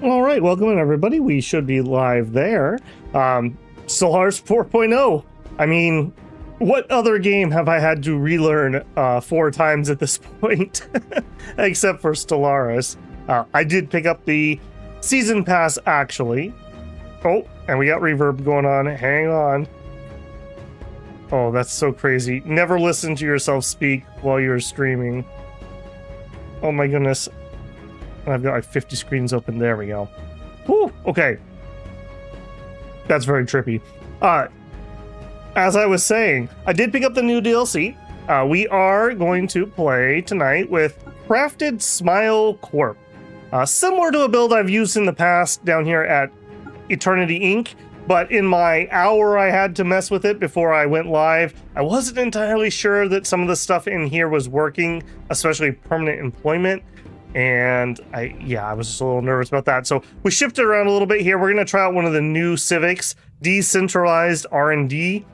All right, welcome in everybody. We should be live there. Stellaris 4.0. I mean, what other game have I had to relearn 4 times at this point, except for Stellaris? I did pick up the season pass actually. Oh, and we got reverb going on. Hang on. Oh, that's so crazy. Never listen to yourself speak while you're streaming. Oh my goodness. I've got like 50 screens open. There we go. Whew, okay. That's very trippy. As I was saying, I did pick up the new DLC. We are going to play tonight with Crafted Smile Corp. Similar to a build I've used in the past down here at Eternity Inc., but in my hour I had to mess with it before I went live, I wasn't entirely sure that some of the stuff in here was working, especially permanent employment. And I was just a little nervous about that. So we shifted around a little bit here. We're going to try out one of the new civics, Decentralized R&D.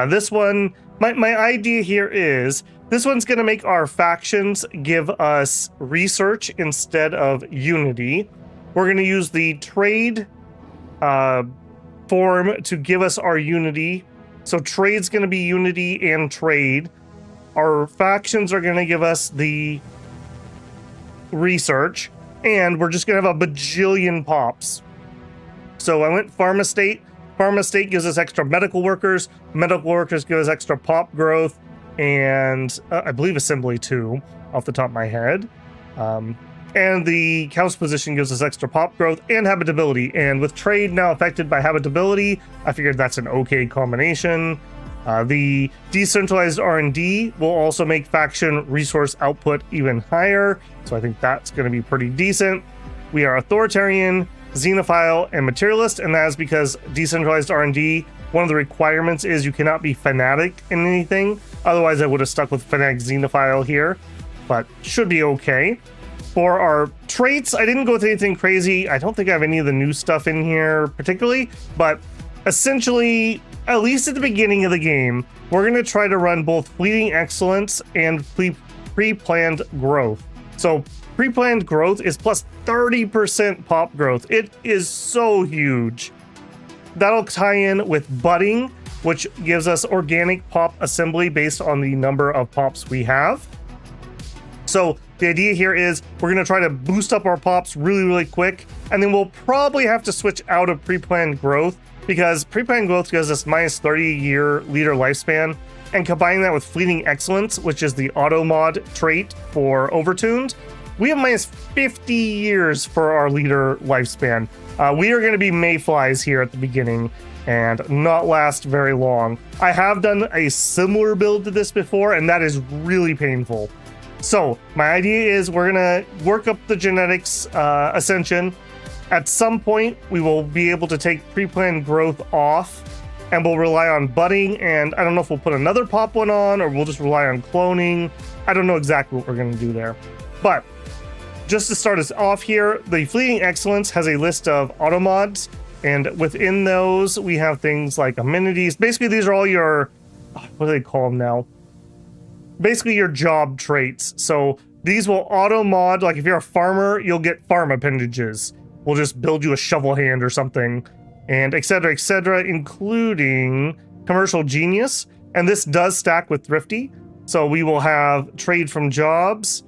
This one, my idea here is, this one's going to make our factions give us research instead of unity. We're going to use the trade form to give us our unity. So trade's going to be unity and trade. Our factions are going to give us the research, and we're just gonna have a bajillion pops. So I went Pharma State. Pharma State gives us extra medical workers. Medical workers give us extra pop growth, and I believe assembly too, off the top of my head. And the council position gives us extra pop growth and habitability. And with trade now affected by habitability, I figured that's an okay combination. The decentralized R&D will also make faction resource output even higher, so I think that's going to be pretty decent. We are authoritarian, xenophile, and materialist, and that is because decentralized R&D, one of the requirements is you cannot be fanatic in anything. Otherwise, I would have stuck with fanatic xenophile here, but should be okay. For our traits, I didn't go with anything crazy. I don't think I have any of the new stuff in here particularly, but essentially, at least at the beginning of the game, we're going to try to run both fleeting excellence and pre-planned growth. So pre-planned growth is plus 30% pop growth. It is so huge. That'll tie in with budding, which gives us organic pop assembly based on the number of pops we have. So the idea here is we're going to try to boost up our pops really, really quick, and then we'll probably have to switch out of pre-planned growth, because pre-planned growth gives us minus 30-year leader lifespan, and combining that with fleeting excellence, which is the auto mod trait for Overtuned, we have minus 50 years for our leader lifespan. We are going to be mayflies here at the beginning and not last very long. I have done a similar build to this before, and that is really painful. So my idea is we're going to work up the genetics ascension. At some point, we will be able to take pre-planned growth off, and we'll rely on budding, and I don't know if we'll put another pop one on, or we'll just rely on cloning. I don't know exactly what we're going to do there. But just to start us off here, the Fleeting Excellence has a list of auto mods, and within those, we have things like amenities. Basically, these are all your, what do they call them now? Basically, your job traits. So these will auto mod, like if you're a farmer, you'll get farm appendages. We'll just build you a shovel hand or something, and et cetera, including commercial genius. And this does stack with thrifty. So we will have trade from jobs,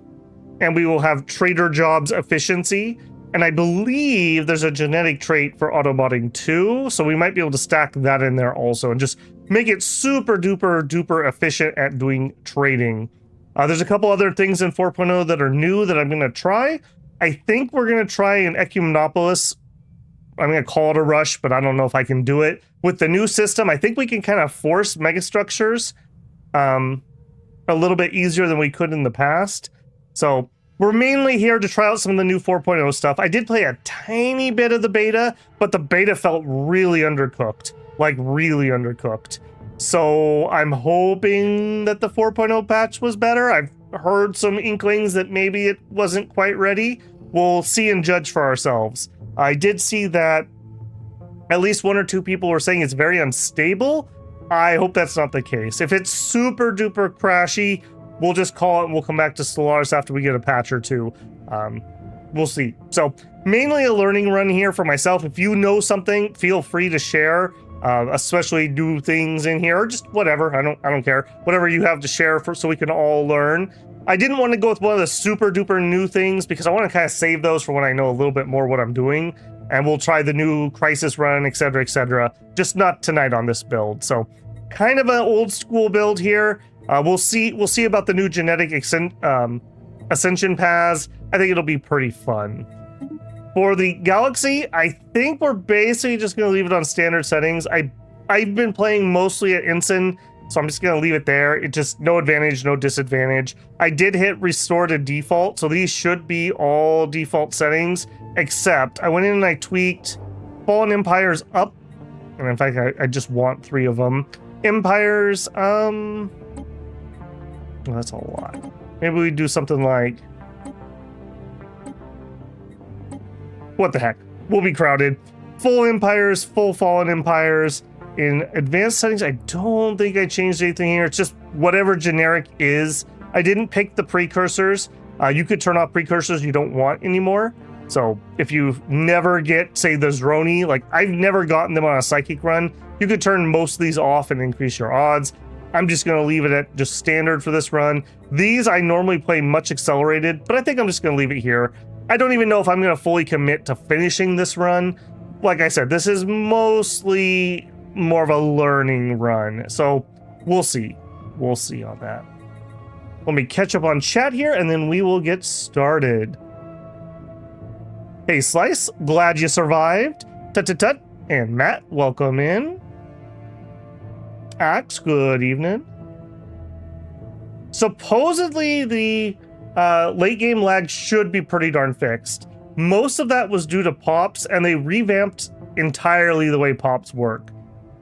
and we will have trader jobs efficiency. And I believe there's a genetic trait for automodding too. So we might be able to stack that in there also and just make it super duper efficient at doing trading. There's a couple other things in 4.0 that are new that I'm going to try. I think we're going to try an Ecumenopolis. I'm going to call it a rush, but I don't know if I can do it. With the new system, I think we can kind of force megastructures a little bit easier than we could in the past. So we're mainly here to try out some of the new 4.0 stuff. I did play a tiny bit of the beta, but the beta felt really undercooked. Like really undercooked. So I'm hoping that the 4.0 patch was better. I've heard some inklings that maybe it wasn't quite ready. We'll see and judge for ourselves. I did see that at least 1 or 2 people were saying it's very unstable. I hope that's not the case. If it's super duper crashy, we'll just call it and we'll come back to Stellaris after we get a patch or 2. we'll see. So mainly a learning run here for myself. If you know something, feel free to share, especially new things in here, or just whatever. I don't care. Whatever you have to share so we can all learn. I didn't want to go with one of the super duper new things because I want to kind of save those for when I know a little bit more what I'm doing. And we'll try the new crisis run, etc., etc. Just not tonight on this build. So kind of an old school build here. We'll see about the new genetic ascension paths. I think it'll be pretty fun. For the Galaxy, I think we're basically just going to leave it on standard settings. I've been playing mostly at Ensign, so I'm just going to leave it there. It just no advantage, no disadvantage. I did hit restore to default, so these should be all default settings, except I went in and I tweaked Fallen Empires up, and in fact, I just want 3 of them. Empires, well, that's a lot. Maybe we do something like, what the heck? We'll be crowded. Full Empires, full Fallen Empires. In advanced settings, I don't think I changed anything here. It's just whatever generic is. I didn't pick the precursors. You could turn off precursors you don't want anymore. So if you never get, say, the Zroni, like I've never gotten them on a psychic run, you could turn most of these off and increase your odds. I'm just going to leave it at just standard for this run. These I normally play much accelerated, but I think I'm just going to leave it here. I don't even know if I'm going to fully commit to finishing this run. Like I said, this is mostly more of a learning run. So we'll see. We'll see on that. Let me catch up on chat here and then we will get started. Hey Slice, glad you survived. Tut-tut-tut. And Matt, welcome in. Axe, good evening. Supposedly the late game lag should be pretty darn fixed. Most of that was due to pops, and they revamped entirely the way pops work.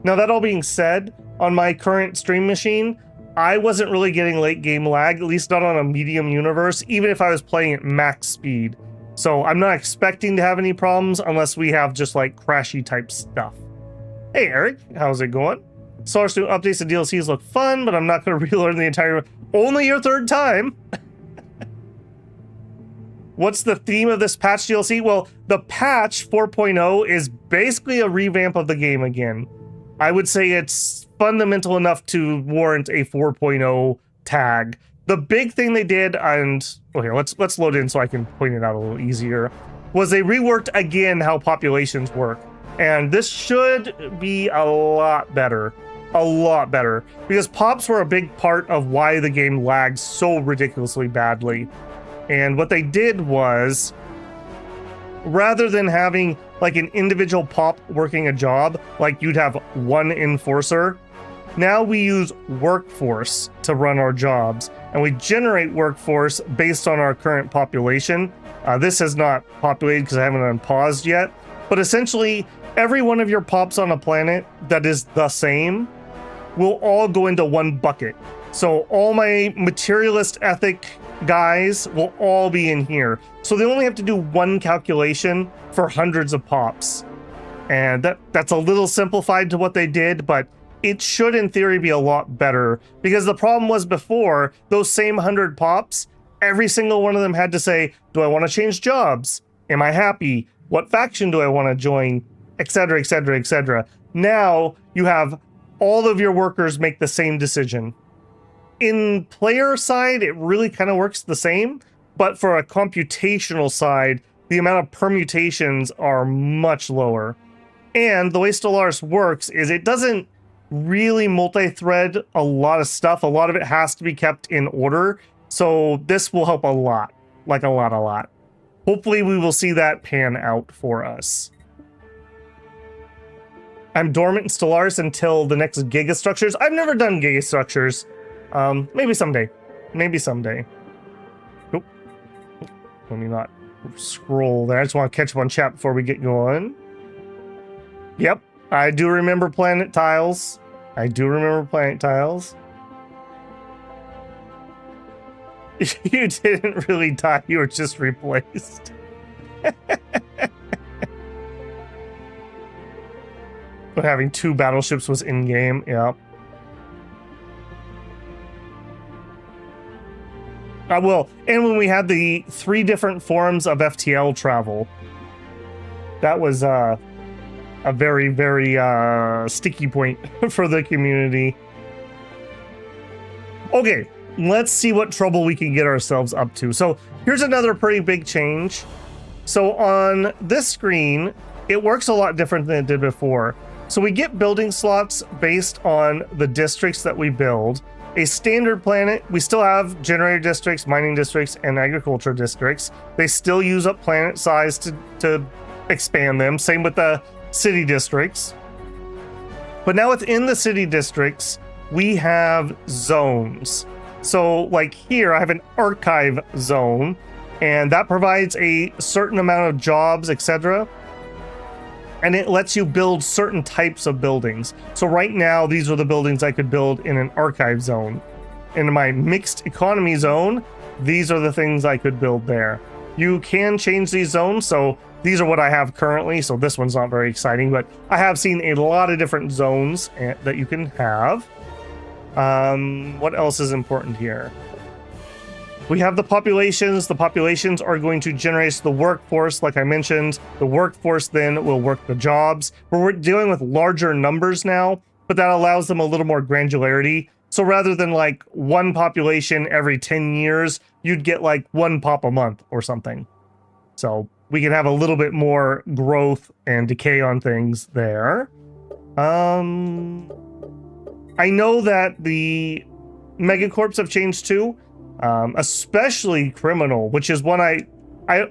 Now, that all being said, on my current stream machine, I wasn't really getting late game lag, at least not on a medium universe, even if I was playing at max speed. So I'm not expecting to have any problems unless we have just like crashy type stuff. Hey Eric, how's it going? Source new updates and DLCs look fun, but I'm not going to relearn the entire... Only your third time? What's the theme of this patch DLC? Well, the patch 4.0 is basically a revamp of the game again. I would say it's fundamental enough to warrant a 4.0 tag. The big thing they did, and okay, let's load in so I can point it out a little easier, was they reworked again how populations work. And this should be a lot better. A lot better. Because pops were a big part of why the game lagged so ridiculously badly. And what they did was, rather than having like an individual pop working a job, like you'd have one enforcer, now we use workforce to run our jobs. And we generate workforce based on our current population. This has not populated because I haven't unpaused yet. But essentially, every one of your pops on a planet that is the same will all go into one bucket. So all my materialist ethic guys will all be in here. So they only have to do one calculation for hundreds of pops. And that's a little simplified to what they did, but it should in theory be a lot better. Because the problem was before, those same 100 pops, every single one of them had to say, do I want to change jobs? Am I happy? What faction do I want to join? Etc., etc., etc. Now you have all of your workers make the same decision. In player side, it really kind of works the same, but for a computational side, the amount of permutations are much lower. And the way Stellaris works is it doesn't really multi-thread a lot of stuff. A lot of it has to be kept in order. So this will help a lot, like a lot. Hopefully we will see that pan out for us. I'm dormant in Stellaris until the next gigastructures. I've never done gigastructures. Maybe someday. Maybe someday. Oop. Let me not scroll there. I just want to catch up on chat before we get going. Yep, I do remember planet tiles. I do remember planet tiles. You didn't really die, you were just replaced. But having 2 battleships was in-game, yeah. I will. And when we had the 3 different forms of FTL travel, that was a very, very sticky point for the community. Okay, let's see what trouble we can get ourselves up to. So here's another pretty big change. So on this screen, it works a lot different than it did before. So we get building slots based on the districts that we build. A standard planet, we still have generator districts, mining districts, and agriculture districts. They still use up planet size to expand them. Same with the city districts. But now within the city districts, we have zones. So like here, I have an archive zone, and that provides a certain amount of jobs, etc. And it lets you build certain types of buildings. So right now, these are the buildings I could build in an archive zone. In my mixed economy zone, these are the things I could build there. You can change these zones, so these are what I have currently, so this one's not very exciting, but I have seen a lot of different zones that you can have. What else is important here? We have the populations. The populations are going to generate the workforce, like I mentioned. The workforce then will work the jobs. We're dealing with larger numbers now, but that allows them a little more granularity. So rather than like 1 population every 10 years, you'd get like 1 pop a month or something. So we can have a little bit more growth and decay on things there. I know that the megacorps have changed too. Especially criminal, which is one I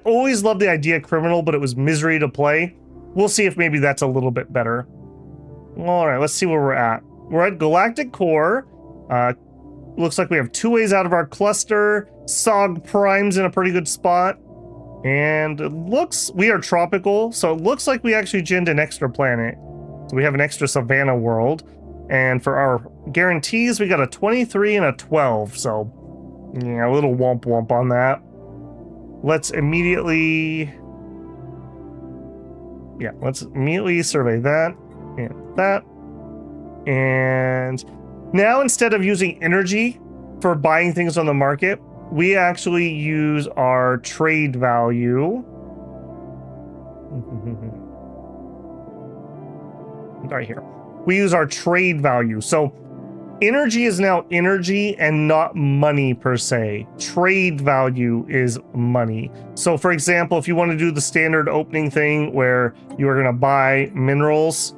always loved the idea of criminal, but it was misery to play. We'll see if maybe that's a little bit better. All right, let's see where we're at. We're at Galactic Core. Looks like we have 2 ways out of our cluster. Sog Prime's in a pretty good spot. And it looks, we are tropical, so it looks like we actually ginned an extra planet. So we have an extra Savannah world. And for our guarantees, we got a 23 and a 12, so yeah, a little womp womp on that. Let's immediately survey that and that. And now instead of using energy for buying things on the market, we actually use our trade value. Right here. We use our trade value. So energy is now energy and not money per se. Trade value is money. So for example, if you want to do the standard opening thing where you are going to buy minerals,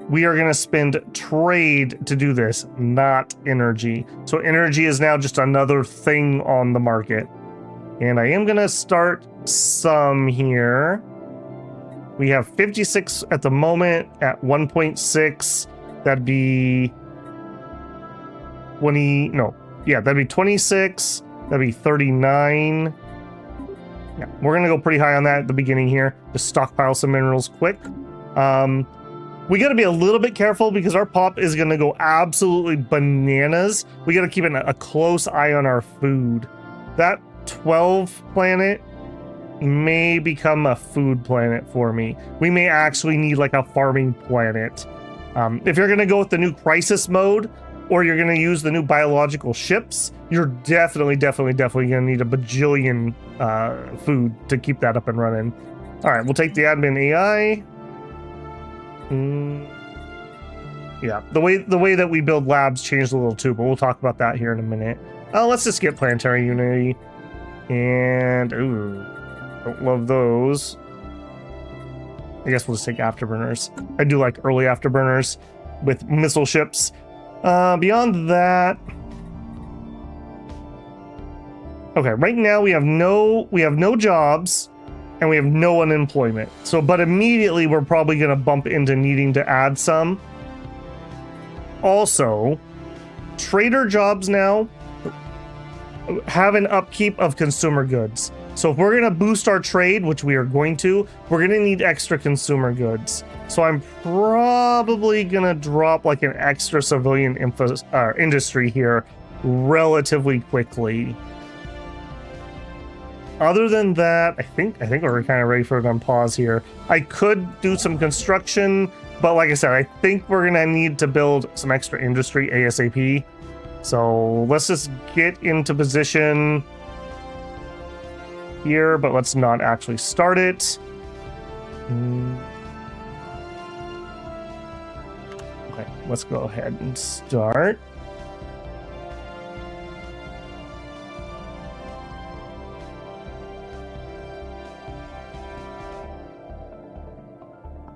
we are going to spend trade to do this, not energy. So energy is now just another thing on the market. And I am going to start some here. We have 56 at the moment at 1.6. That'd be 20, no, yeah, that'd be 26, that'd be 39. Yeah, we're gonna go pretty high on that at the beginning here. Just stockpile some minerals quick. We gotta be a little bit careful because our pop is gonna go absolutely bananas. We gotta keep a close eye on our food. That 12 planet may become a food planet for me. We may actually need like a farming planet. If you're gonna go with the new crisis mode, or you're going to use the new biological ships, you're definitely going to need a bajillion food to keep that up and running. All right, we'll take the admin AI. Yeah, the way that we build labs changed a little too, but we'll talk about that here in a minute. Let's just get Planetary Unity. And, ooh, don't love those. I guess we'll just take afterburners. I do like early afterburners with missile ships. Beyond that, okay, right now we have no jobs and we have no unemployment. So, but immediately we're probably going to bump into needing to add some. Also, trader jobs now have an upkeep of consumer goods. So if we're going to boost our trade, which we are going to, we're going to need extra consumer goods. So I'm probably going to drop like an extra civilian industry here relatively quickly. Other than that, I think we're kind of ready for it on pause here. I could do some construction, but like I said, I think we're going to need to build some extra industry ASAP. So let's just get into position. here, but let's not actually start it. Okay, let's go ahead and start.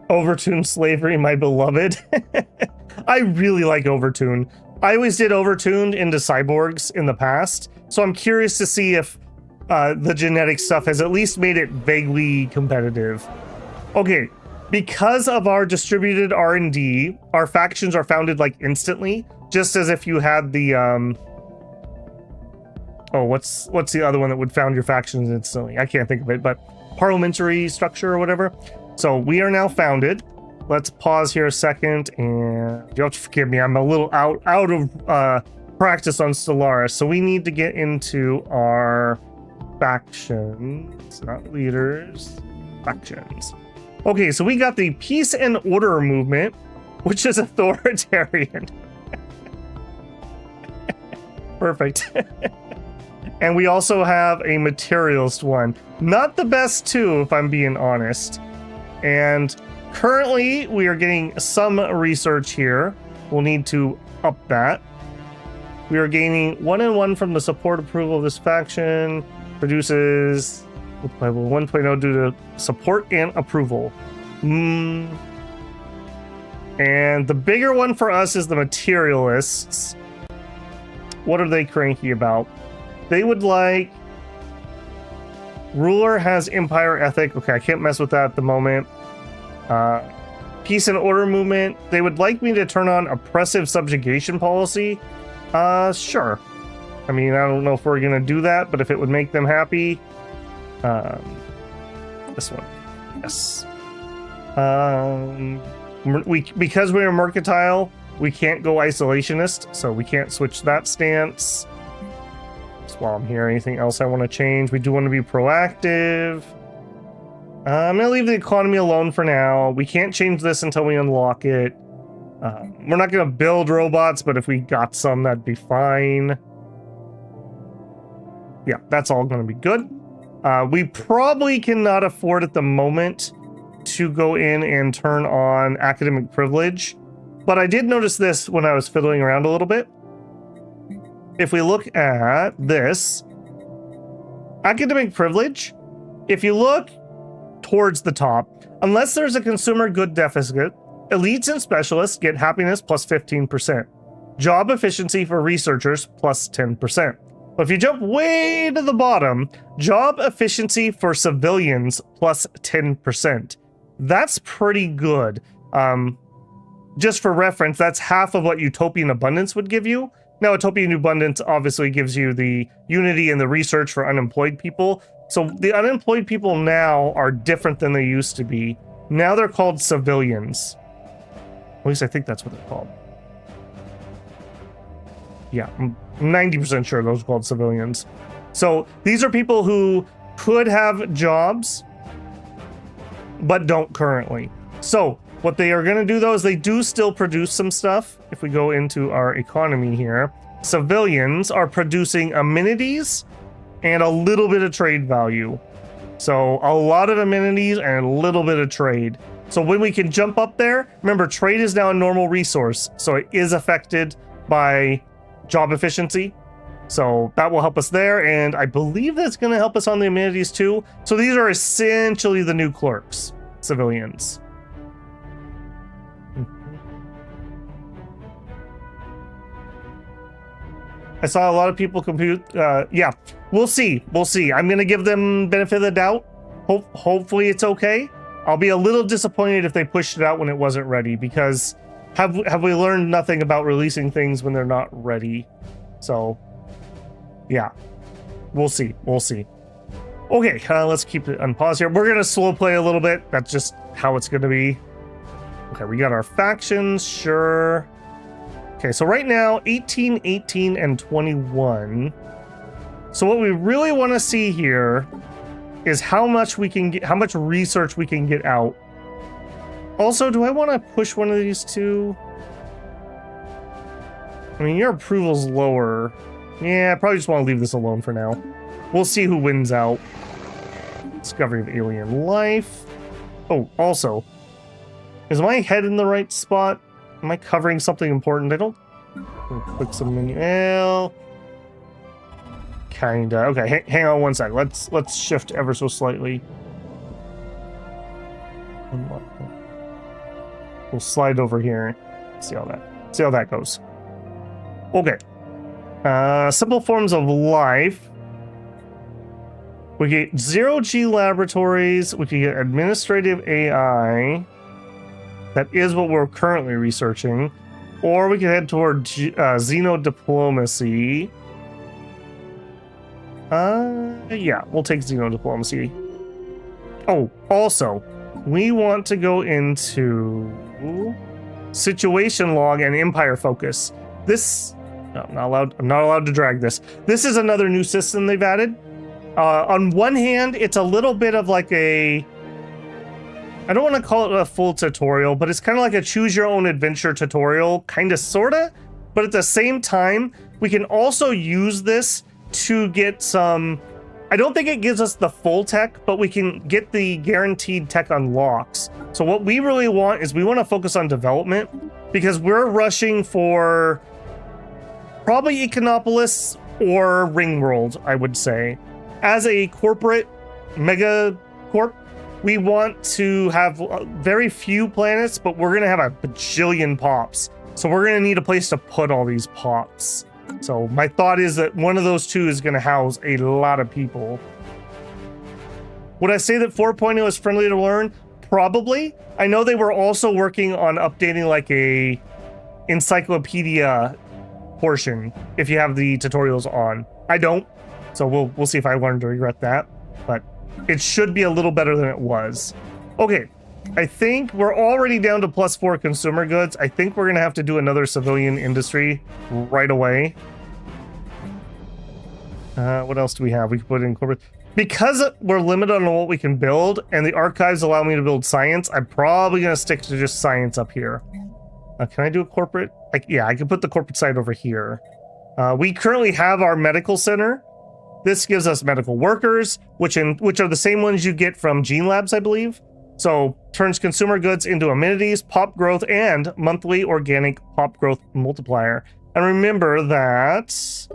Overtuned slavery, my beloved. I really like Overtuned. I always did Overtuned into cyborgs in the past, so I'm curious to see if the genetic stuff has at least made it vaguely competitive. Okay, because of our distributed R&D, our factions are founded like instantly, just as if you had the oh, what's the other one that would found your factions instantly? I can't think of it, but parliamentary structure or whatever. So we are now founded. Let's pause here a second, and you'll have to forgive me. I'm a little out of practice on Stellaris, so we need to get into our factions, not leaders, factions. Okay, so we got the peace and order movement, which is authoritarian. Perfect. And we also have a materialist one. Not the best two, if I'm being honest. And currently, we are getting some research here. We'll need to up that. We are gaining 1 and 1 from the support approval of this faction. Produces 1.0 due to support and approval. And the bigger one for us is the materialists. What are they cranky about? They would like... Ruler has empire ethic. Okay, I can't mess with that at the moment. Peace and order movement. They would like me to turn on oppressive subjugation policy. Sure. I mean, I don't know if we're gonna do that, but if it would make them happy. This one. Yes. Because we're mercantile, we can't go isolationist, so we can't switch that stance. Just while I'm here, anything else I want to change? We do want to be proactive. I'm going to leave the economy alone for now. We can't change this until we unlock it. We're not going to build robots, but if we got some, that'd be fine. Yeah, that's all going to be good. We probably cannot afford at the moment to go in and turn on academic privilege. But I did notice this when I was fiddling around a little bit. If we look at this, academic privilege, if you look towards the top, unless there's a consumer good deficit, elites and specialists get happiness plus 15%. Job efficiency for researchers plus 10%. But if you jump way to the bottom, job efficiency for civilians plus 10%. That's pretty good. Just for reference, that's half of what Utopian Abundance would give you. Now, Utopian Abundance obviously gives you the unity and the research for unemployed people. So the unemployed people now are different than they used to be. Now they're called civilians. At least I think that's what they're called. Yeah, I'm 90% sure those are called civilians. So these are people who could have jobs, but don't currently. So what they are going to do, though, is they do still produce some stuff. If we go into our economy here, civilians are producing amenities and a little bit of trade value. So a lot of amenities and a little bit of trade. So when we can jump up there, remember, trade is now a normal resource. So it is affected by job efficiency. So that will help us there. And I believe that's going to help us on the amenities too. So these are essentially the new clerks, civilians. I saw a lot of people compute. Yeah, we'll see. We'll see. I'm going to give them benefit of the doubt. Hopefully it's okay. I'll be a little disappointed if they pushed it out when it wasn't ready, because have we learned nothing about releasing things when they're not ready? So, yeah, we'll see. We'll see. Okay, let's keep it on pause here. We're going to slow play a little bit. That's just how it's going to be. Okay, we got our factions. Sure. Okay, so right now, 18, 18, and 21. So what we really want to see here is how much we can get, how much research we can get out. Also, do I want to push one of these two? I mean, your approval's lower. Yeah, I probably just want to leave this alone for now. We'll see who wins out. Discovery of alien life. Oh, also, is my head in the right spot? Am I covering something important? I don't... Click some menu. Well, kinda. Okay, hang on one sec. Let's shift ever so slightly. We'll slide over here. See how that goes. Okay. Simple forms of life. We get 0G laboratories. We can get administrative AI. That is what we're currently researching. Or we can head toward xenodiplomacy. Yeah, we'll take xenodiplomacy. Oh, also, we want to go into situation log and empire focus. This, no, I'm not allowed to drag this. This is another new system they've added. On one hand, it's a little bit of like a, I don't want to call it a full tutorial, but it's kind of like a choose your own adventure tutorial, kind of, sorta. But at the same time, we can also use this to get some, I don't think it gives us the full tech, but we can get the guaranteed tech unlocks. So what we really want is we want to focus on development, because we're rushing for probably Econopolis or Ringworld, I would say. As a corporate mega corp, we want to have very few planets, but we're going to have a bajillion pops. So we're going to need a place to put all these pops. So my thought is that one of those two is going to house a lot of people. Would I say that 4.0 is friendly to learn? Probably. I know they were also working on updating like a encyclopedia portion if you have the tutorials on. I don't. So we'll see if I learn to regret that. But it should be a little better than it was. Okay. I think we're already down to +4 consumer goods. I think we're going to have to do another civilian industry right away. What else do we have? We can put in corporate. Because we're limited on what we can build, and the archives allow me to build science, I'm probably going to stick to just science up here. Can I do a corporate? Yeah, I can put the corporate side over here. We currently have our medical center. This gives us medical workers, which are the same ones you get from Gene Labs, I believe. So turns consumer goods into amenities, pop growth, and monthly organic pop growth multiplier. And remember that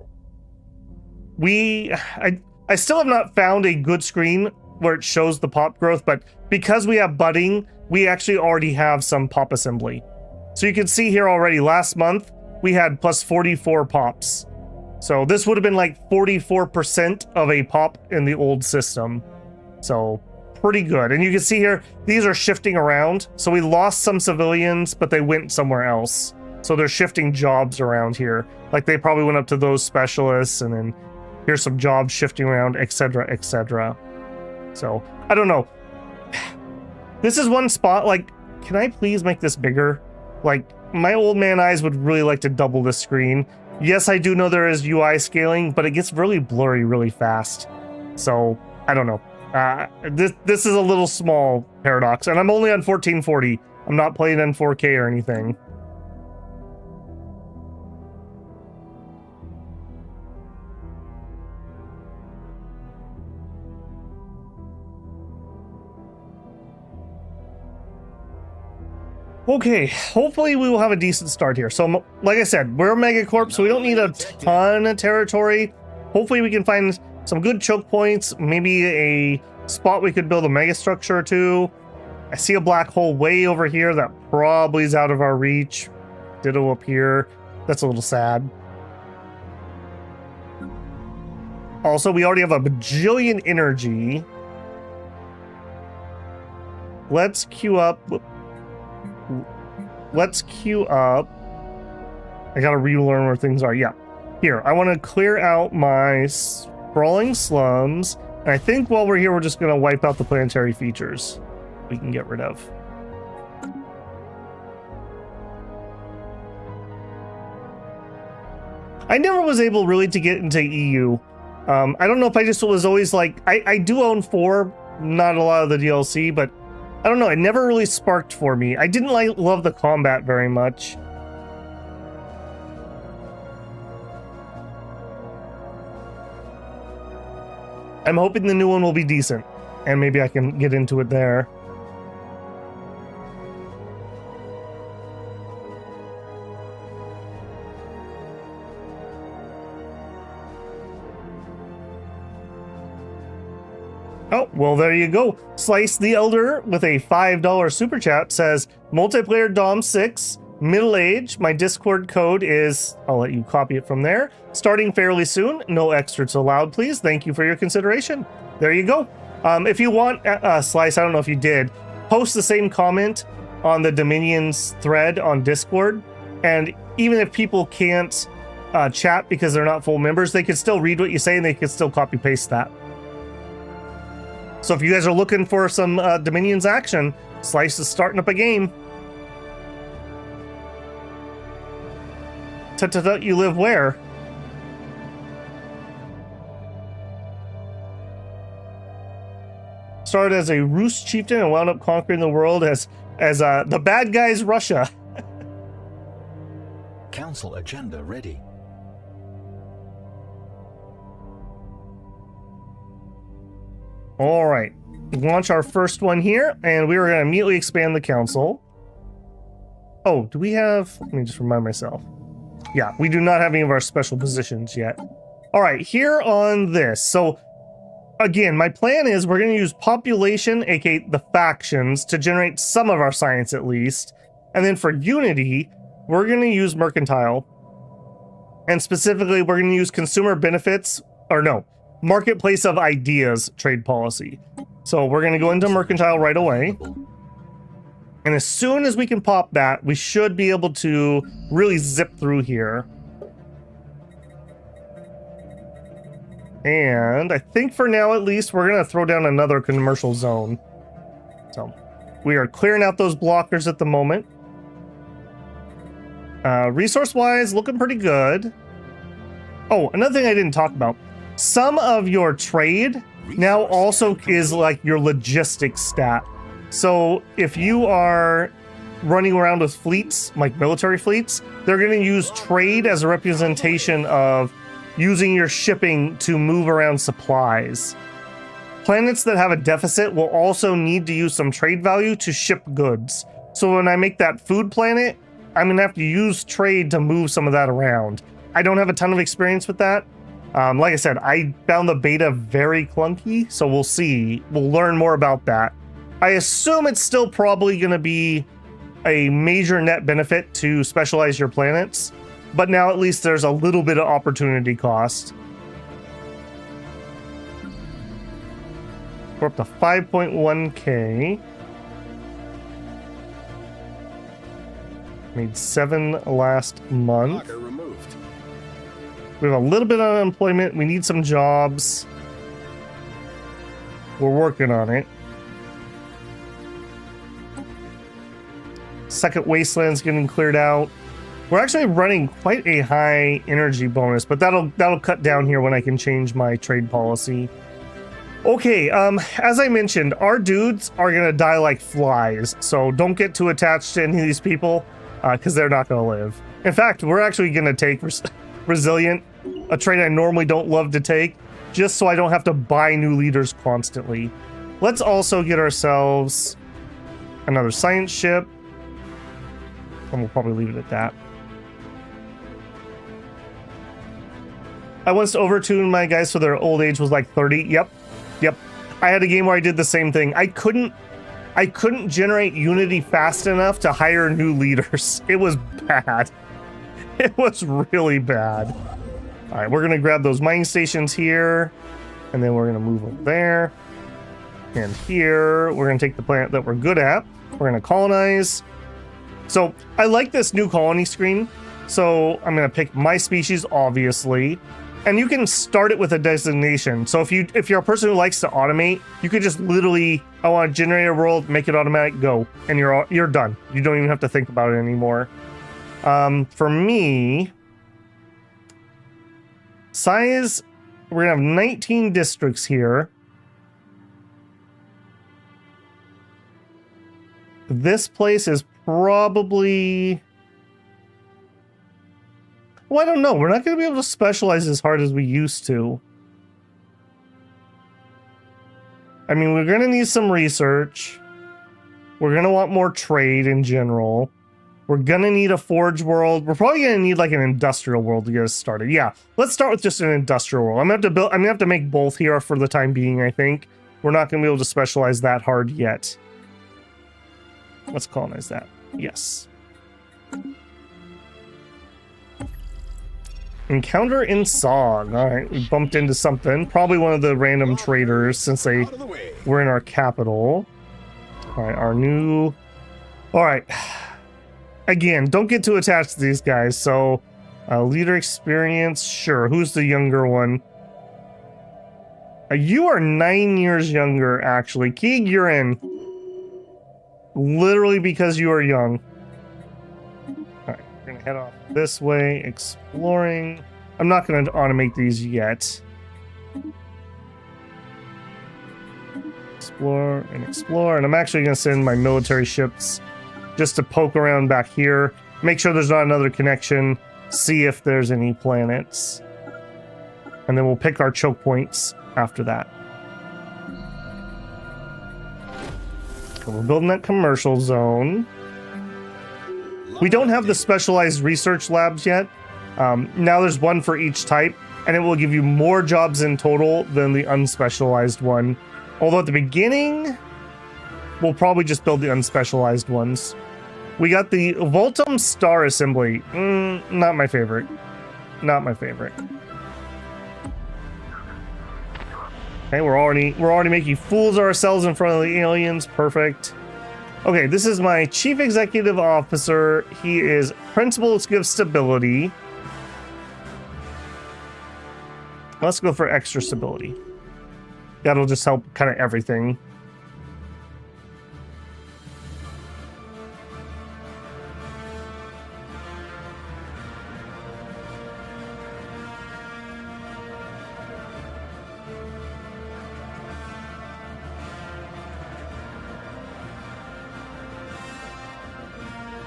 I still have not found a good screen where it shows the pop growth, but because we have budding, we actually already have some pop assembly. So you can see here already last month, we had +44 pops. So this would have been like 44% of a pop in the old system. So pretty good. And you can see here, these are shifting around. So we lost some civilians, but they went somewhere else. So they're shifting jobs around here. Like they probably went up to those specialists, and then here's some jobs shifting around, etc., etc. So I don't know. This is one spot, like, can I please make this bigger? Like, my old man eyes would really like to double this screen. Yes, I do know there is UI scaling, but it gets really blurry really fast. So I don't know. This is a little small, Paradox, and I'm only on 1440. I'm not playing in 4K or anything. Okay, hopefully we will have a decent start here. So, like I said, we're a megacorp, so we don't need a ton of territory. Hopefully we can find some good choke points, maybe a spot we could build a mega structure or two. I see a black hole way over here that probably is out of our reach. Ditto up here. That's a little sad. Also, we already have a bajillion energy. Let's queue up. Let's queue up. I gotta relearn where things are. Yeah. Here, I want to clear out my sprawling slums. And I think while we're here, we're just going to wipe out the planetary features we can get rid of. I never was able really to get into EU. I don't know if I just was always like, I do own 4, not a lot of the DLC, but I don't know, it never really sparked for me. I didn't love the combat very much. I'm hoping the new one will be decent. and maybe I can get into it there. Oh, well, there you go. Slice the Elder with a $5 super chat says, multiplayer Dom 6, middle age. My Discord code is, I'll let you copy it from there. Starting fairly soon. No extras allowed, please. Thank you for your consideration. There you go. If you want, Slice, I don't know if you did, post the same comment on the Dominions thread on Discord. And even if people can't chat because they're not full members, they can still read what you say and they can still copy paste that. So if you guys are looking for some Dominions action, Slice is starting up a game. You live where? Started as a Rus chieftain and wound up conquering the world as the bad guys Russia. Council agenda ready. All right, launch our first one here, and we are going to immediately expand the council. Oh, do we have, let me just remind myself. Yeah, we do not have any of our special positions yet. All right, here on this. So again, my plan is we're going to use population, aka the factions, to generate some of our science at least. And then for unity, we're going to use mercantile. And specifically, we're going to use consumer benefits, or no, marketplace of ideas trade policy. So we're going to go into mercantile right away. And as soon as we can pop that, we should be able to really zip through here. And I think for now, at least, we're going to throw down another commercial zone. So we are clearing out those blockers at the moment. Resource-wise, looking pretty good. Oh, another thing I didn't talk about. Some of your trade now also is like your logistics stat. So if you are running around with fleets, like military fleets, they're going to use trade as a representation of using your shipping to move around supplies. Planets that have a deficit will also need to use some trade value to ship goods. So when I make that food planet, I'm going to have to use trade to move some of that around. I don't have a ton of experience with that. Like I said, I found the beta very clunky, so we'll see. We'll learn more about that. I assume it's still probably going to be a major net benefit to specialize your planets, but now at least there's a little bit of opportunity cost. We're up to 5.1k. Made 7 last month. We have a little bit of unemployment. We need some jobs. We're working on it. Second wasteland's getting cleared out. We're actually running quite a high energy bonus, but that'll cut down here when I can change my trade policy. Okay, as I mentioned, our dudes are gonna die like flies, so don't get too attached to any of these people, because they're not gonna live. In fact, we're actually gonna take resilient, a trait I normally don't love to take, just so I don't have to buy new leaders constantly. Let's also get ourselves another science ship, and we'll probably leave it at that. I once overtuned my guys so their old age was like 30. Yep. I had a game where I did the same thing. I couldn't generate unity fast enough to hire new leaders. It was bad. It was really bad. All right, we're gonna grab those mining stations here, and then we're gonna move over there. And here, we're gonna take the planet that we're good at. We're gonna colonize. So I like this new colony screen. So I'm gonna pick my species, obviously. And you can start it with a designation. So if you're a person who likes to automate, you could just literally, I want to generate a world, make it automatic, go, and you're done. You don't even have to think about it anymore. For me, size, we're gonna have 19 districts here. This place is probably, well, I don't know. We're not going to be able to specialize as hard as we used to. I mean, we're going to need some research. We're going to want more trade in general. We're going to need a forge world. We're probably going to need like an industrial world to get us started. Yeah, let's start with just an industrial world. I'm going to have to make both here for the time being, I think. We're not going to be able to specialize that hard yet. Let's colonize that. Yes. Encounter in Sog. All right, we bumped into something. Probably one of the random traders since they were in our capital. All right, our new... All right. Again, don't get too attached to these guys. So, leader experience, sure. Who's the younger one? You are 9 years younger, actually. Keeg, you're in. Literally because you are young. Alright, we're gonna head off this way, exploring. I'm not gonna automate these yet. Explore and explore, and I'm actually gonna send my military ships just to poke around back here, make sure there's not another connection, see if there's any planets. And then we'll pick our choke points after that. So we're building that commercial zone. We don't have the specialized research labs yet. Now there's one for each type, and it will give you more jobs in total than the unspecialized one. Although at the beginning, we'll probably just build the unspecialized ones. We got the Voltum Star Assembly. Not my favorite. Not my favorite. Okay, we're already making fools of ourselves in front of the aliens. Perfect. Okay, this is my chief executive officer. He is principal to give stability. Let's go for extra stability. That'll just help kind of everything.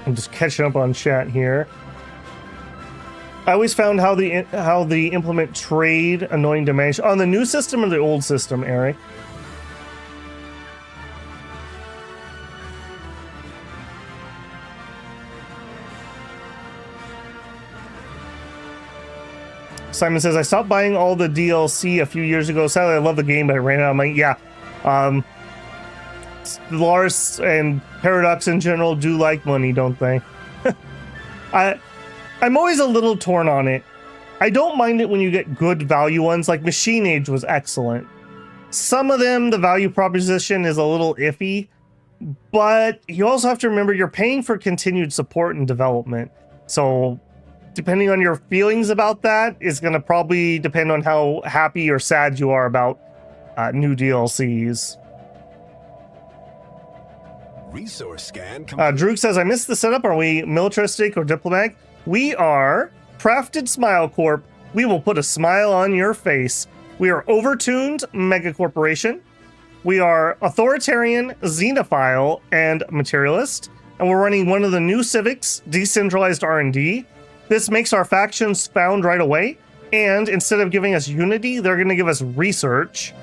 I'm just catching up on chat here. I always found how the implement trade annoying to manage on the new system or the old system, Eric. Simon says, I stopped buying all the DLC a few years ago. Sadly, I love the game, but I ran out of money. Yeah. Stellaris and Paradox in general do like money, don't they? I'm always a little torn on it. I don't mind it when you get good value ones, like Machine Age was excellent. Some of them, the value proposition is a little iffy, but you also have to remember you're paying for continued support and development. So depending on your feelings about that is going to probably depend on how happy or sad you are about new DLCs. Resource scan. Droog says, I missed the setup. Are we militaristic or diplomatic? We are Crafted Smile Corp. We will put a smile on your face. We are Overtuned Mega Corporation. We are Authoritarian, Xenophile, and Materialist. And we're running one of the new civics, Decentralized R&D. This makes our factions found right away. And instead of giving us unity, they're going to give us research.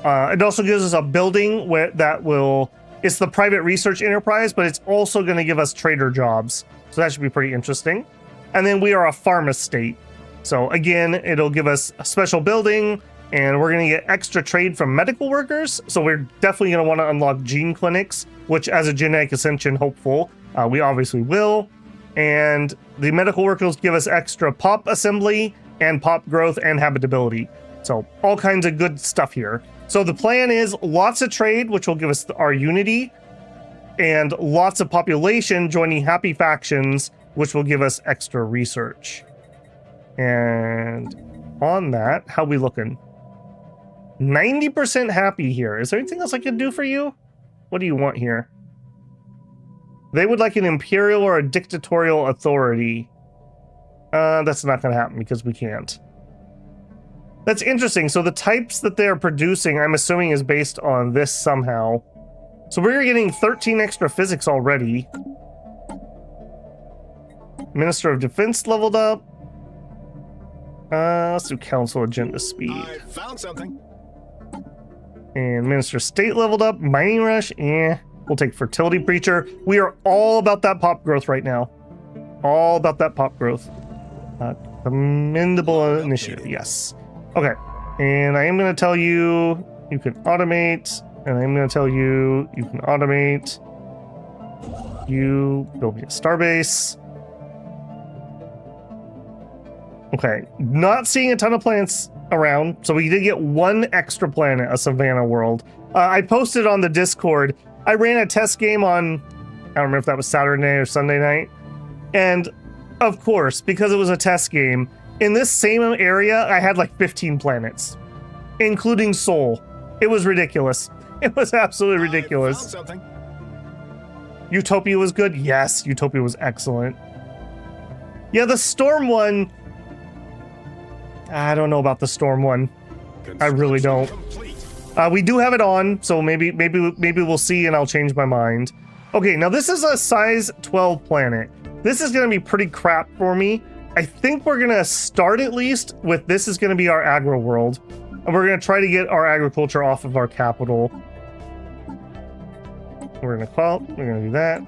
It also gives us a building that will... It's the private research enterprise, but it's also going to give us trader jobs. So that should be pretty interesting. And then we are a pharma state. So again, it'll give us a special building, and we're going to get extra trade from medical workers. So we're definitely going to want to unlock gene clinics, which as a genetic ascension hopeful, we obviously will. And the medical workers give us extra pop assembly and pop growth and habitability. So all kinds of good stuff here. So the plan is lots of trade, which will give us our unity, and lots of population joining happy factions, which will give us extra research. And on that, how we looking? 90% happy here. Is there anything else I can do for you? What do you want here? They would like an imperial or a dictatorial authority. That's not going to happen because we can't. That's interesting. So the types that they're producing, I'm assuming, is based on this somehow. So we're getting 13 extra physics already. Minister of Defense leveled up. Let's do Council Agenda Speed. I found something. And Minister State leveled up. Mining Rush, We'll take Fertility Preacher. We are all about that pop growth right now. All about that pop growth. Commendable initiative, yes. Okay, and I am going to tell you, you can automate, and I'm going to tell you, you can automate. You build me a starbase. Okay, not seeing a ton of planets around, so we did get one extra planet, a Savannah world. I posted on the Discord. I ran a test game on, I don't remember if that was Saturday night or Sunday night. And of course, because it was a test game, in this same area, I had like 15 planets, including Sol. It was ridiculous. It was absolutely ridiculous. Utopia was good? Yes, Utopia was excellent. Yeah, the Storm one, I don't know about the Storm one. I really don't. We do have it on, so maybe we'll see and I'll change my mind. Okay, now this is a size 12 planet. This is going to be pretty crap for me. I think we're going to start at least with this is going to be our agro world. And we're going to try to get our agriculture off of our capital. We're going to do that.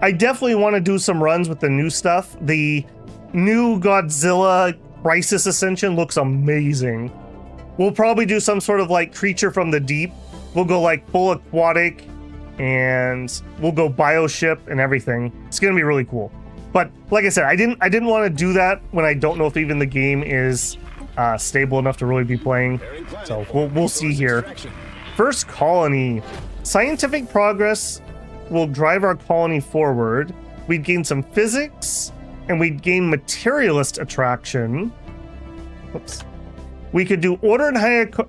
I definitely want to do some runs with the new stuff. The new Godzilla Crisis Ascension looks amazing. We'll probably do some sort of like creature from the deep. We'll go like full aquatic and we'll go bioship and everything. It's going to be really cool. But like I said, I didn't want to do that when I don't know if even the game is stable enough to really be playing. So we'll see here. First colony. Scientific progress will drive our colony forward. We'd gain some physics and we'd gain materialist attraction. Whoops. We could do order and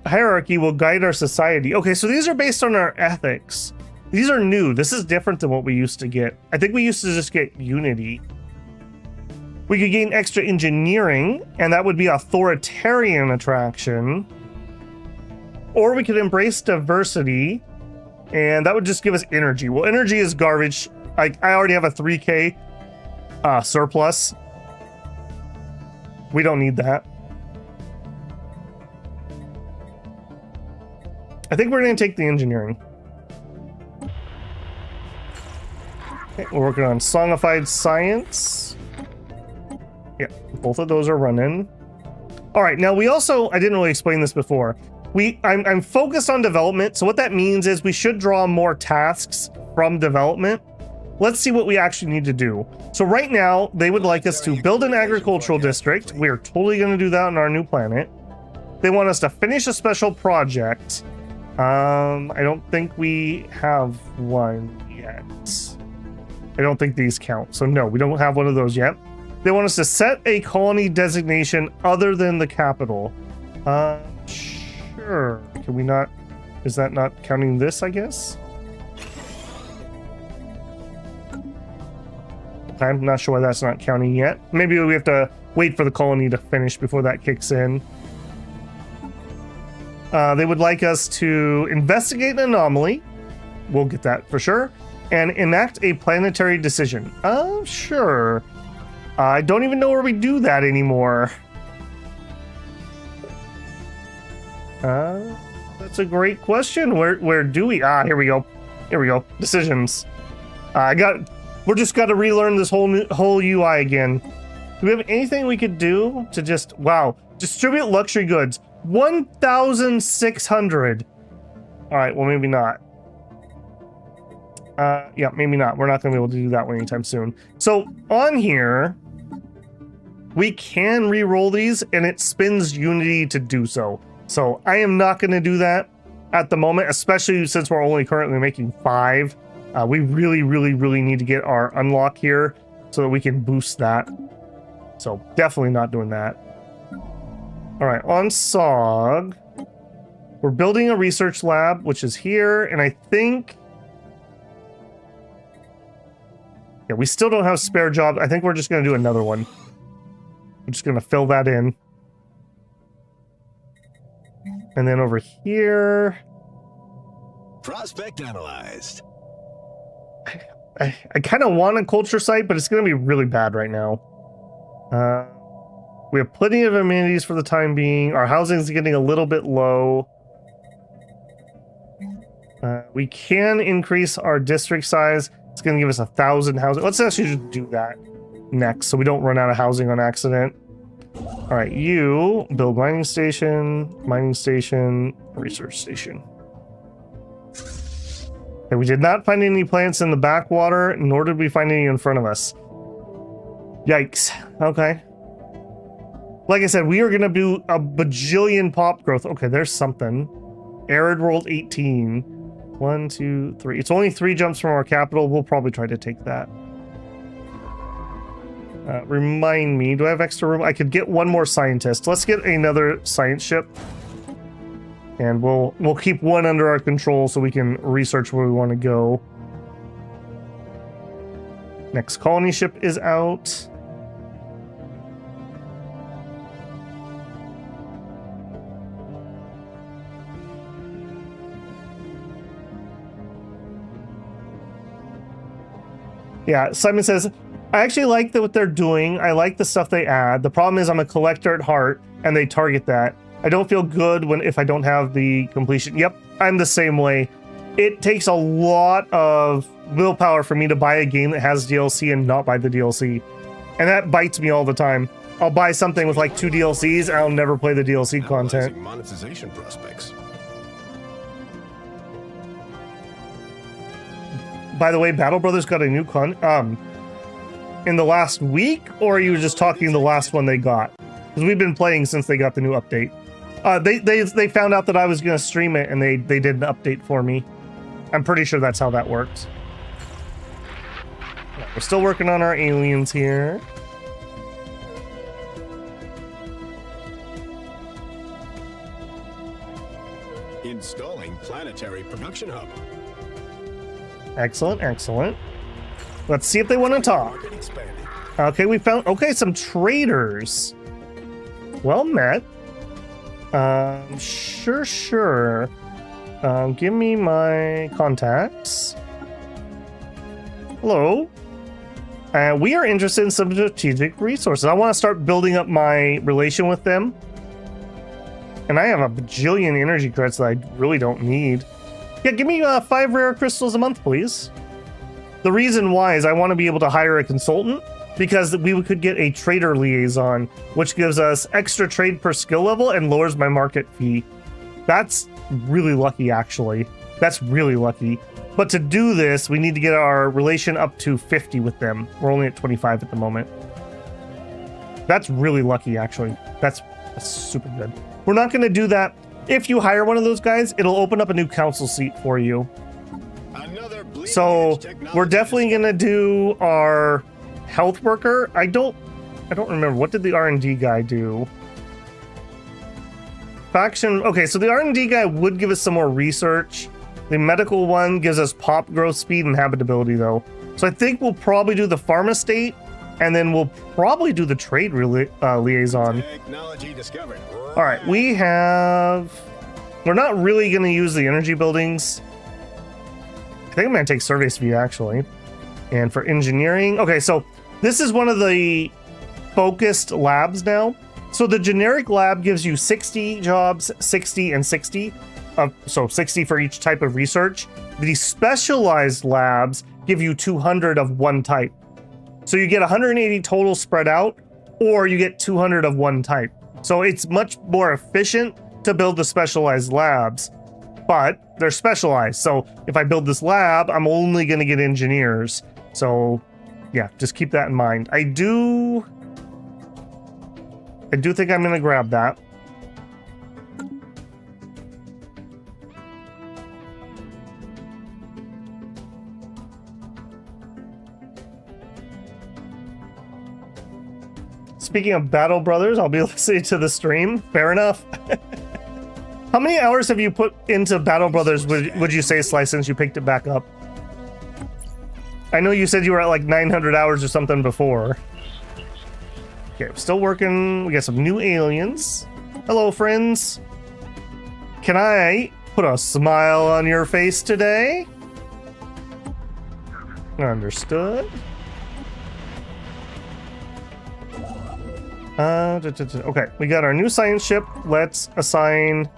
hierarchy will guide our society. Okay, so these are based on our ethics. These are new. This is different than what we used to get. I think we used to just get unity. We could gain extra engineering, and that would be authoritarian attraction. Or we could embrace diversity, and that would just give us energy. Well, energy is garbage. I already have a 3K surplus. We don't need that. I think we're going to take the engineering. Okay, we're working on songified science. Yeah, both of those are running. All right, now we also, I didn't really explain this before. I'm focused on development, so what that means is we should draw more tasks from development. Let's see what we actually need to do. So right now, they would like us to build an agricultural district. We are totally going to do that on our new planet. They want us to finish a special project. I don't think we have one yet. I don't think these count. So no, we don't have one of those yet. They want us to set a colony designation other than the capital. Sure. Can we not? Is that not counting this, I guess? I'm not sure why that's not counting yet. Maybe we have to wait for the colony to finish before that kicks in. They would like us to investigate an anomaly. We'll get that for sure. And enact a planetary decision. Sure. I don't even know where we do that anymore. That's a great question. Where do we? Here we go. Here we go. Decisions. We're just got to relearn this whole UI again. Do we have anything we could do to just, wow, distribute luxury goods? 1,600. All right, well, maybe not. Yeah, maybe not. We're not going to be able to do that one anytime soon. So on here, we can re-roll these, and it spins Unity to do so. So I am not going to do that at the moment, especially since we're only currently making 5. We really, really, really need to get our unlock here so that we can boost that. So definitely not doing that. All right, on SOG, we're building a research lab, which is here, and I think... Yeah, we still don't have spare jobs. I think we're just going to do another one. I'm just going to fill that in. And then over here... Prospect analyzed. I kind of want a culture site, but it's going to be really bad right now. We have plenty of amenities for the time being. Our housing is getting a little bit low. We can increase our district size. It's going to give us 1,000 housing. Let's actually just do that next so we don't run out of housing on accident. All right, you build mining station, research station. Okay, we did not find any plants in the backwater, nor did we find any in front of us. Yikes. Okay. Like I said, we are going to do a bajillion pop growth. Okay, there's something. Arid World 18. 1, 2, 3. It's only 3 jumps from our capital. We'll probably try to take that. Remind me, do I have extra room? I could get one more scientist. Let's get another science ship. And we'll keep one under our control so we can research where we want to go. Next colony ship is out. Yeah, Simon says, I actually like what they're doing. I like the stuff they add. The problem is I'm a collector at heart, and they target that. I don't feel good if I don't have the completion. Yep, I'm the same way. It takes a lot of willpower for me to buy a game that has DLC and not buy the DLC. And that bites me all the time. I'll buy something with like 2 DLCs, and I'll never play the DLC content. Monetization prospects. By the way, Battle Brothers got a new in the last week, or are you just talking the last one they got? Because we've been playing since they got the new update. They found out that I was going to stream it, and they did an update for me. I'm pretty sure that's how that works. We're still working on our aliens here. Installing Planetary production hub. Excellent, excellent. Let's see if they want to talk. Okay, we found, some traders. Well met. Sure. Give me my contacts. Hello. We are interested in some strategic resources. I want to start building up my relation with them. And I have a bajillion energy credits that I really don't need. Yeah, give me 5 rare crystals a month, please. The reason why is I want to be able to hire a consultant because we could get a trader liaison, which gives us extra trade per skill level and lowers my market fee. That's really lucky, actually. That's really lucky. But to do this, we need to get our relation up to 50 with them. We're only at 25 at the moment. That's really lucky, actually. That's super good. We're not going to do that. If you hire one of those guys, it'll open up a new council seat for you. So we're definitely going to do our health worker. I don't remember. What did the R&D guy do? Faction. Okay, so the R&D guy would give us some more research. The medical one gives us pop growth speed and habitability, though. So I think we'll probably do the pharma state, and then we'll probably do the trade liaison. Technology discovered. All right, we're not really going to use the energy buildings. I think I'm going to take surveys view, actually. And for engineering, okay, so this is one of the focused labs now. So the generic lab gives you 60 jobs, 60 and 60. So 60 for each type of research. The specialized labs give you 200 of one type. So you get 180 total spread out, or you get 200 of one type. So it's much more efficient to build the specialized labs, but they're specialized. So if I build this lab, I'm only going to get engineers. So yeah, just keep that in mind. I do think I'm going to grab that. Speaking of Battle Brothers, I'll be listening to the stream. Fair enough. How many hours have you put into Battle Brothers, would you say, Slice, since you picked it back up? I know you said you were at like 900 hours or something before. Okay, we're still working. We got some new aliens. Hello, friends. Can I put a smile on your face today? Understood. Okay, we got our new science ship. Let's assign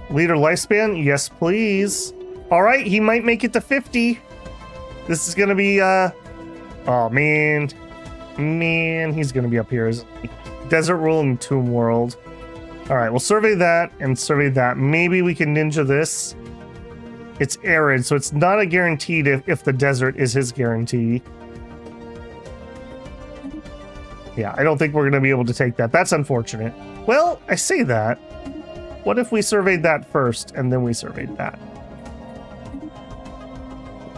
leader lifespan. Yes, please. All right, he might make it to 50. This is gonna be oh man, he's gonna be up here. Desert World and Tomb World. All right, we'll survey that and survey that. Maybe we can ninja this. It's arid, so it's not a guaranteed if the desert is his guarantee. Yeah, I don't think we're going to be able to take that. That's unfortunate. Well, I say that. What if we surveyed that first and then we surveyed that?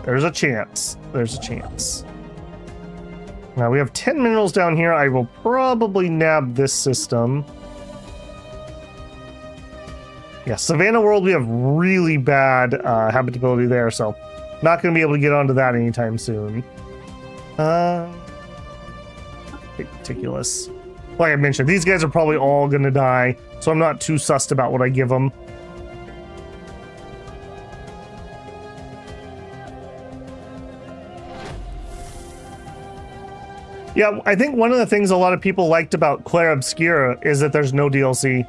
There's a chance. There's a chance. Now we have 10 minerals down here. I will probably nab this system. Yeah, Savannah World, we have really bad habitability there, so not going to be able to get onto that anytime soon. Ridiculous. Like I mentioned, these guys are probably all going to die, so I'm not too sussed about what I give them. Yeah, I think one of the things a lot of people liked about Claire Obscura is that there's no DLC.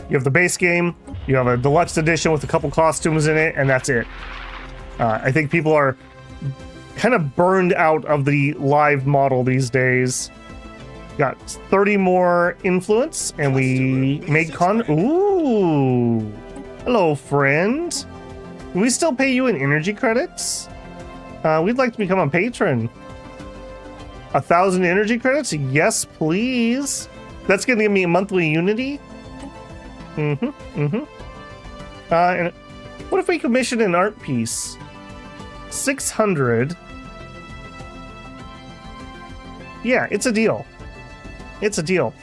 You have the base game, you have a deluxe edition with a couple costumes in it, and that's it. I think people are kind of burned out of the live model these days. Got 30 more influence, and we made Ooh! Hello, friend. Do we still pay you in energy credits? We'd like to become a patron. 1,000 energy credits? Yes, please. That's gonna give me a monthly unity. And what if we commission an art piece? 600. Yeah, it's a deal. It's a deal.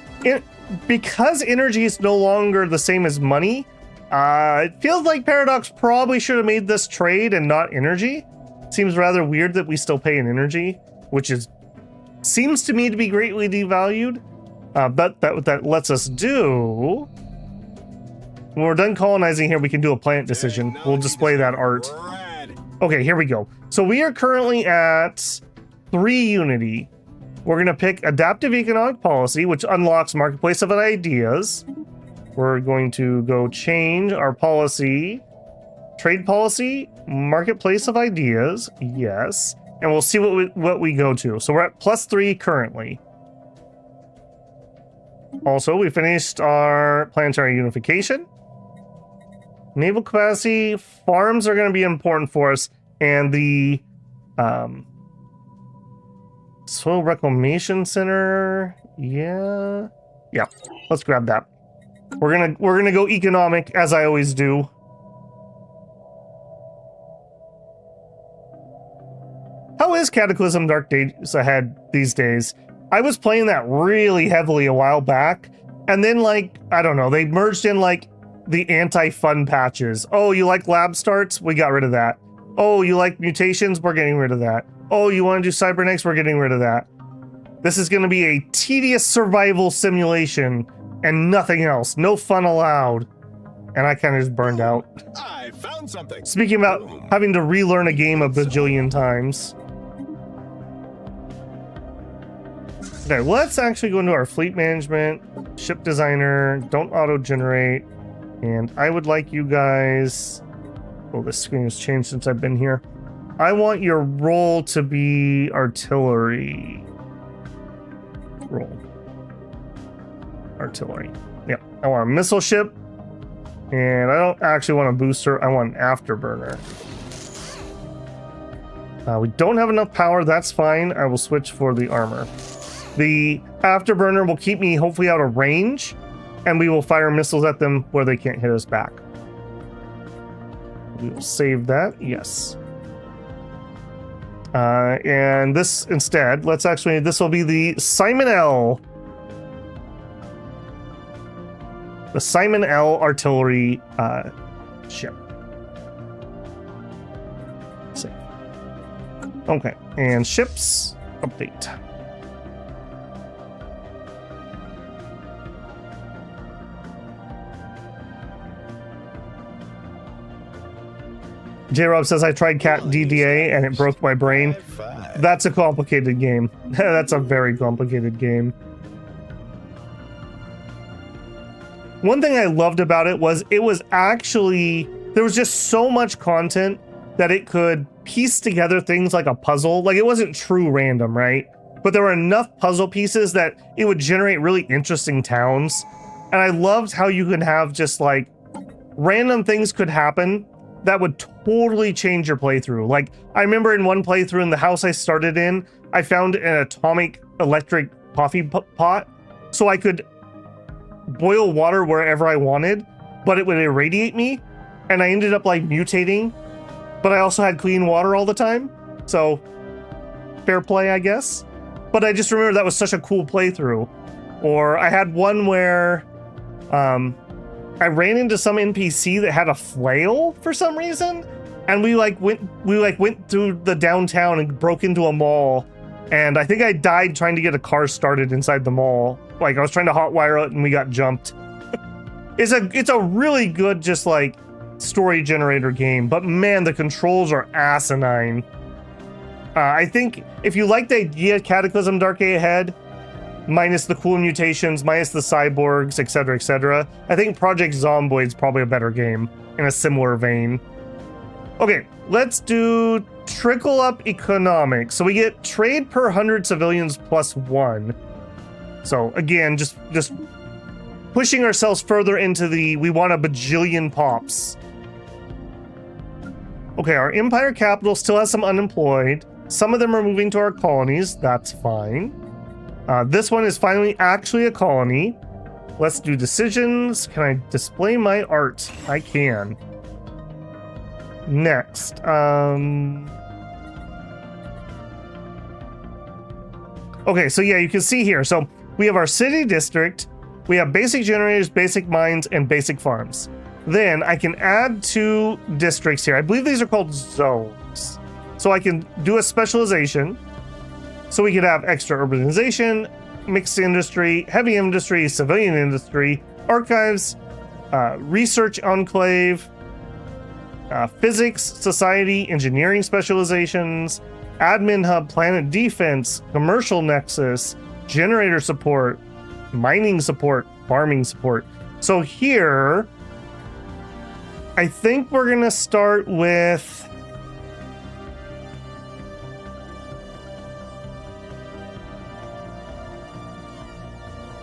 Because energy is no longer the same as money, it feels like Paradox probably should have made this trade and not energy. Seems rather weird that we still pay in energy, which seems to me to be greatly devalued. But what that lets us do, when we're done colonizing here, we can do a planet decision. We'll display that art. Okay, here we go. So we are currently at 3 unity. We're going to pick adaptive economic policy, which unlocks marketplace of ideas. We're going to go change our policy, trade policy, marketplace of ideas. Yes. And we'll see what we go to. So we're at +3 currently. Also, we finished our planetary unification. Naval capacity, farms are going to be important for us, and the soil reclamation center. Yeah. Let's grab that. We're gonna go economic, as I always do. How is Cataclysm Dark Days Ahead these days? I was playing that really heavily a while back, and then, like, I don't know, they merged in, like, the anti-fun patches. Oh, you like lab starts? We got rid of that. Oh, you like mutations? We're getting rid of that. Oh, you want to do cybernetics? We're getting rid of that. This is going to be a tedious survival simulation and nothing else. No fun allowed. And I kind of just burned out. I found something. Speaking about having to relearn a game a bajillion times. Okay, let's actually go into our fleet management, ship designer, don't auto-generate, and I would like you guys... Oh, this screen has changed since I've been here. I want your role to be artillery. Role. Artillery. Yep, I want a missile ship, and I don't actually want a booster, I want an afterburner. We don't have enough power, that's fine. I will switch for the armor. The afterburner will keep me hopefully out of range, and we will fire missiles at them where they can't hit us back. We will save that, yes. And this instead, this will be the Simon L. The Simon L artillery ship. Save. Okay, and ships, update. J-Rob says, I tried Cat DDA and it broke my brain. That's a complicated game. That's a very complicated game. One thing I loved about it was actually, there was just so much content that it could piece together things like a puzzle. Like, it wasn't true random, right? But there were enough puzzle pieces that it would generate really interesting towns. And I loved how you could have just like random things could happen that would totally change your playthrough. Like, I remember in one playthrough in the house I started in, I found an atomic electric coffee pot, so I could boil water wherever I wanted, but it would irradiate me, and I ended up like mutating, but I also had clean water all the time, so fair play, I guess. But I just remember that was such a cool playthrough. Or I had one where I ran into some NPC that had a flail for some reason, and we went through the downtown and broke into a mall, and I think I died trying to get a car started inside the mall. Like, I was trying to hotwire it and we got jumped. It's a really good just like story generator game, but man, the controls are asinine. I think if you like the idea of Cataclysm Dark Ahead, minus the cool mutations, minus the cyborgs, etc., I think Project Zomboid's probably a better game in a similar vein. Okay, let's do trickle up economics. So we get trade per 100 civilians +1. So again, just pushing ourselves further into the we want a bajillion pops. Okay, our empire capital still has some unemployed. Some of them are moving to our colonies. That's fine. This one is finally actually a colony. Let's do decisions. Can I display my art? I can. Next. Okay, so yeah, you can see here. So we have our city district. We have basic generators, basic mines, and basic farms. Then I can add 2 districts here. I believe these are called zones. So I can do a specialization. So we could have extra urbanization, mixed industry, heavy industry, civilian industry, archives, research enclave, physics, society, engineering specializations, admin hub, planet defense, commercial nexus, generator support, mining support, farming support. So here, I think we're gonna start with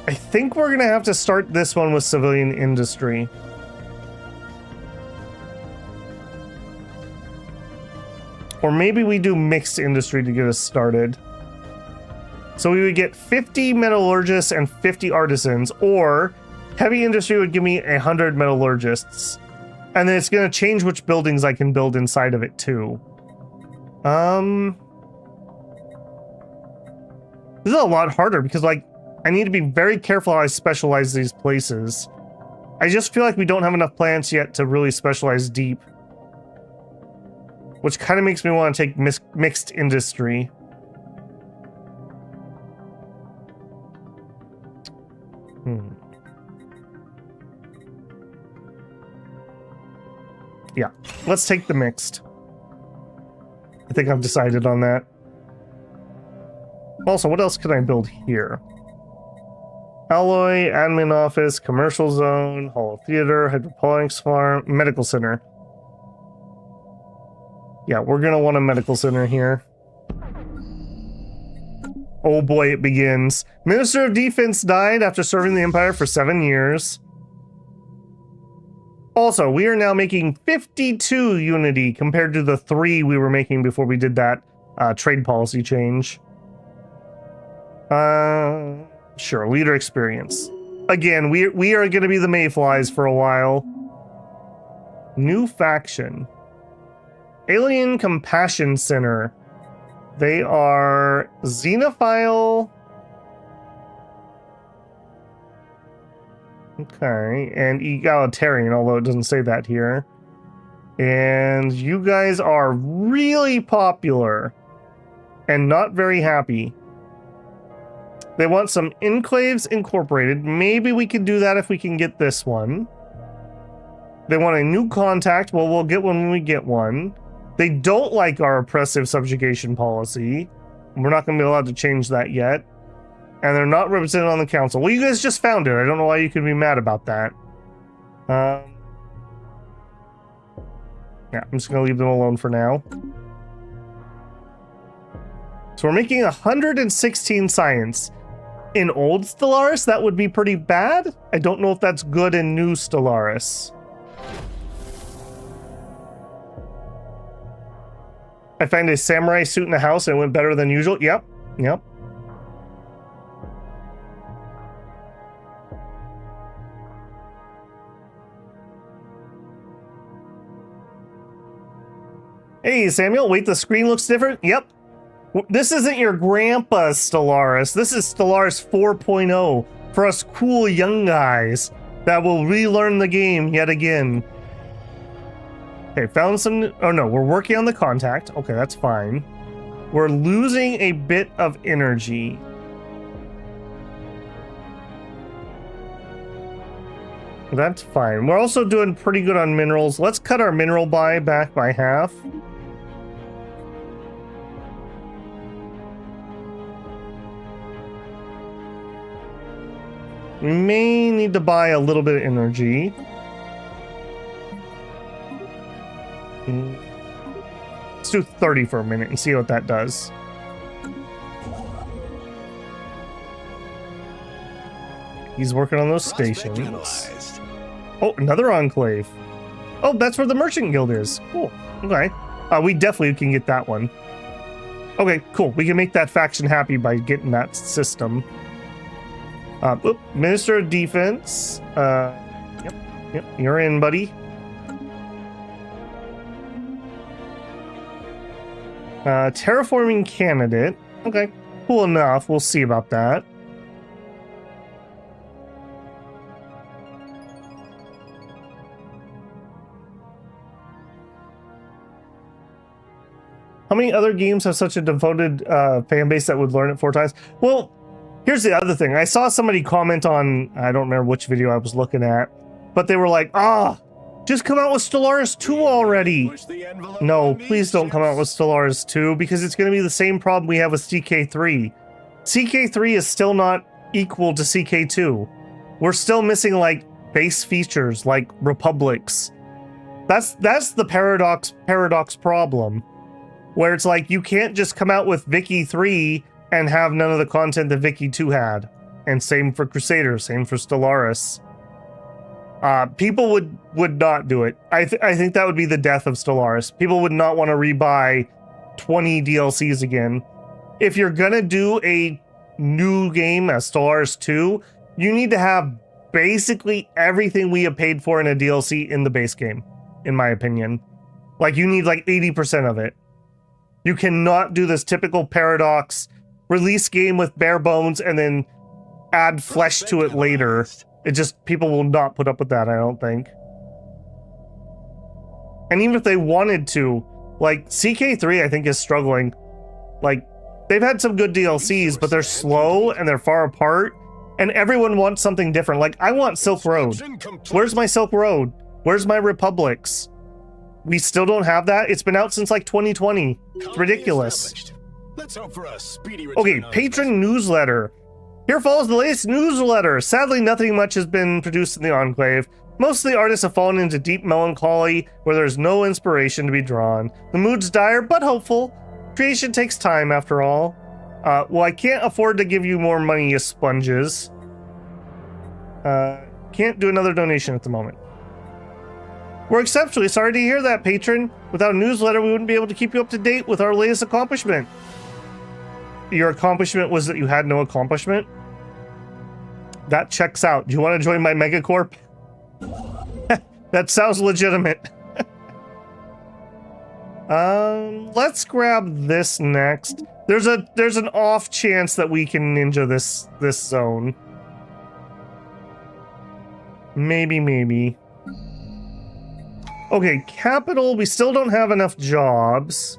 I think we're gonna have to start this one with civilian industry. Or maybe we do mixed industry to get us started. So we would get 50 metallurgists and 50 artisans, or heavy industry would give me 100 metallurgists. And then it's gonna change which buildings I can build inside of it too. This is a lot harder because like, I need to be very careful how I specialize these places. I just feel like we don't have enough plants yet to really specialize deep. Which kind of makes me want to take mixed industry. Yeah, let's take the mixed. I think I've decided on that. Also, what else can I build here? Alloy, admin office, commercial zone, hall of theater, hydroponics farm, medical center. Yeah, we're gonna want a medical center here. Oh boy, it begins. Minister of Defense died after serving the Empire for 7 years. Also, we are now making 52 unity compared to the 3 we were making before we did that trade policy change. Sure, leader experience. Again, we are going to be the Mayflies for a while. New faction. Alien Compassion Center. They are xenophile. Okay, and egalitarian, although it doesn't say that here. And you guys are really popular and not very happy. They want some enclaves incorporated. Maybe we could do that if we can get this one. They want a new contact. Well, we'll get one when we get one. They don't like our oppressive subjugation policy. We're not going to be allowed to change that yet. And they're not represented on the council. Well, you guys just found it. I don't know why you could be mad about that. Yeah, I'm just going to leave them alone for now. So we're making 116 science. In old Stellaris, that would be pretty bad. I don't know if that's good in new Stellaris. I find a samurai suit in the house and it went better than usual. Yep. Hey, Samuel, wait, the screen looks different? Yep. This isn't your grandpa's Stellaris. This is Stellaris 4.0 for us cool young guys that will relearn the game yet again. Okay, found some... Oh, no, we're working on the contact. Okay, that's fine. We're losing a bit of energy. That's fine. We're also doing pretty good on minerals. Let's cut our mineral buy back by half. We may need to buy a little bit of energy. Let's do 30 for a minute and see what that does. He's working on those stations. Oh, another enclave. Oh, that's where the merchant guild is. Cool. Okay. We definitely can get that one. Okay, cool. We can make that faction happy by getting that system. Minister of Defense. Yep, you're in, buddy. Terraforming candidate. Okay, cool enough. We'll see about that. How many other games have such a devoted fan base that would learn it 4 times? Well, here's the other thing. I saw somebody comment on, I don't remember which video I was looking at, but they were like, just come out with Stellaris 2 already. No, please don't come out with Stellaris 2 because it's going to be the same problem we have with CK3. CK3 is still not equal to CK2. We're still missing like base features like republics. That's the paradox problem, where it's like you can't just come out with Vicky 3 and have none of the content that Vicky 2 had. And same for Crusaders, same for Stellaris. People would not do it. I think that would be the death of Stellaris. People would not want to rebuy 20 DLCs again. If you're gonna do a new game as Stellaris 2, you need to have basically everything we have paid for in a DLC in the base game, in my opinion. Like, you need like 80% of it. You cannot do this typical paradox release game with bare bones and then add flesh to it later. It just, people will not put up with that, I don't think. And even if they wanted to, like, CK3 I think is struggling. Like, they've had some good DLCs, but they're slow and they're far apart, and everyone wants something different. Like, I want Silk Road. Where's my Silk Road? Where's my Republics? We still don't have that? It's been out since like 2020. It's ridiculous. Let's hope for a speedy Okay, patron newsletter. Here follows the latest newsletter. Sadly, nothing much has been produced in the Enclave. Most of the artists have fallen into deep melancholy, where there's no inspiration to be drawn. The mood's dire, but hopeful. Creation takes time, after all. Well, I can't afford to give you more money, you sponges. Can't do another donation at the moment. We're exceptionally sorry to hear that, patron. Without a newsletter, we wouldn't be able to keep you up to date with our latest accomplishment. Your accomplishment was that you had no accomplishment? That checks out. Do you want to join my megacorp? That sounds legitimate. Let's grab this next. There's an off chance that we can ninja this zone. Maybe. Okay, capital, we still don't have enough jobs.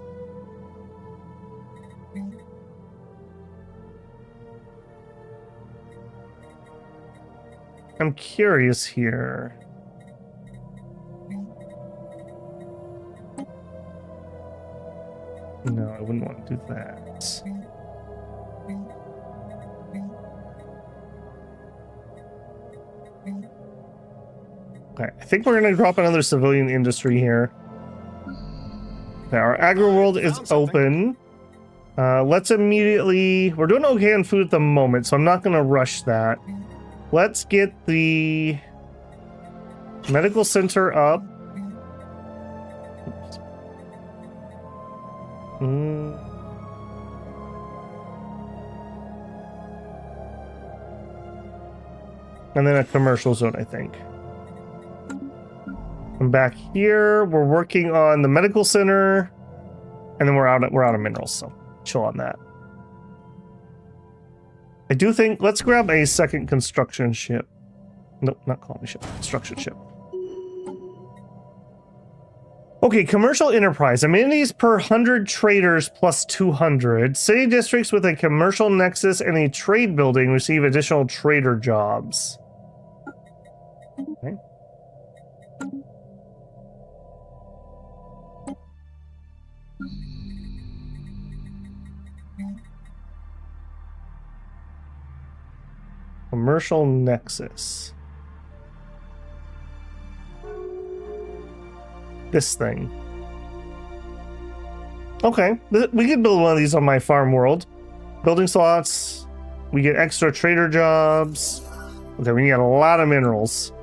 I'm curious here. No, I wouldn't want to do that. Okay, I think we're going to drop another civilian industry here. Okay, our agri world is open. Let's immediately... We're doing okay on food at the moment, so I'm not going to rush that. Let's get the medical center up. And then a commercial zone, I think. And back here, we're working on the medical center, and then we're out of minerals, so chill on that. I do think let's grab a second construction ship. Nope, not colony ship, construction ship. Okay, commercial enterprise. Amenities per 100 traders plus 200. City districts with a commercial nexus and a trade building receive additional trader jobs. Okay. Commercial nexus. This thing. Okay, we could build one of these on my farm world. Building slots. We get extra trader jobs. Okay, we need a lot of minerals.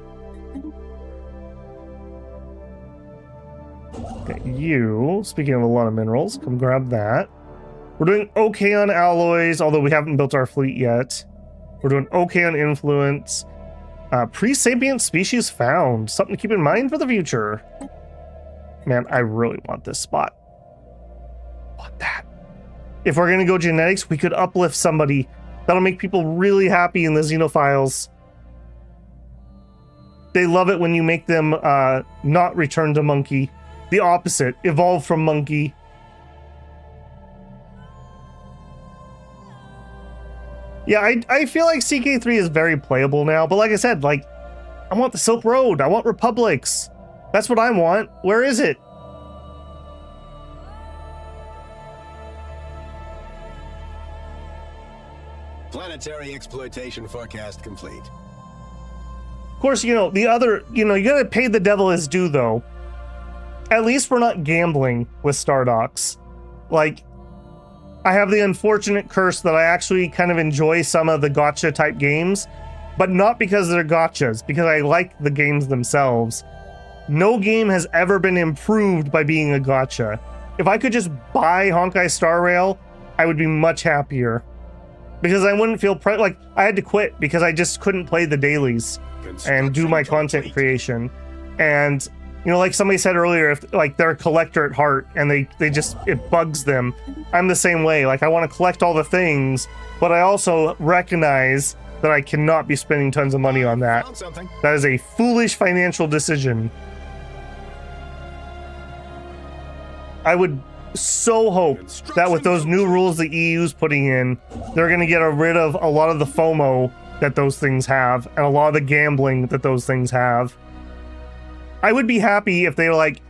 Okay, you, speaking of a lot of minerals, come grab that. We're doing okay on alloys, although we haven't built our fleet yet. We're doing okay on influence. Pre-sapient species found. Something to keep in mind for the future. Man, I really want this spot. Want that. If we're going to go genetics, we could uplift somebody. That'll make people really happy in the xenophiles. They love it when you make them not return to monkey. The opposite. Evolve from monkey. Yeah, I feel like CK3 is very playable now, but like I said, like, I want the Silk Road. I want republics. That's what I want. Where is it? Planetary exploitation forecast complete. Of course, you know, the other, you know, you gotta pay the devil his due, though. At least we're not gambling with Stardox. Like, I have the unfortunate curse that I actually kind of enjoy some of the gacha type games, but not because they're gachas, because I like the games themselves. No game has ever been improved by being a gacha. If I could just buy Honkai Star Rail, I would be much happier. Because I wouldn't feel like I had to quit because I just couldn't play the dailies and do my content creation. And you know, like somebody said earlier, if like they're a collector at heart and they just, it bugs them. I'm the same way. Like I want to collect all the things, but I also recognize that I cannot be spending tons of money on that. That is a foolish financial decision. I would so hope that with those new rules the EU's putting in, they're going to get rid of a lot of the FOMO that those things have and a lot of the gambling that those things have. I would be happy if they were like,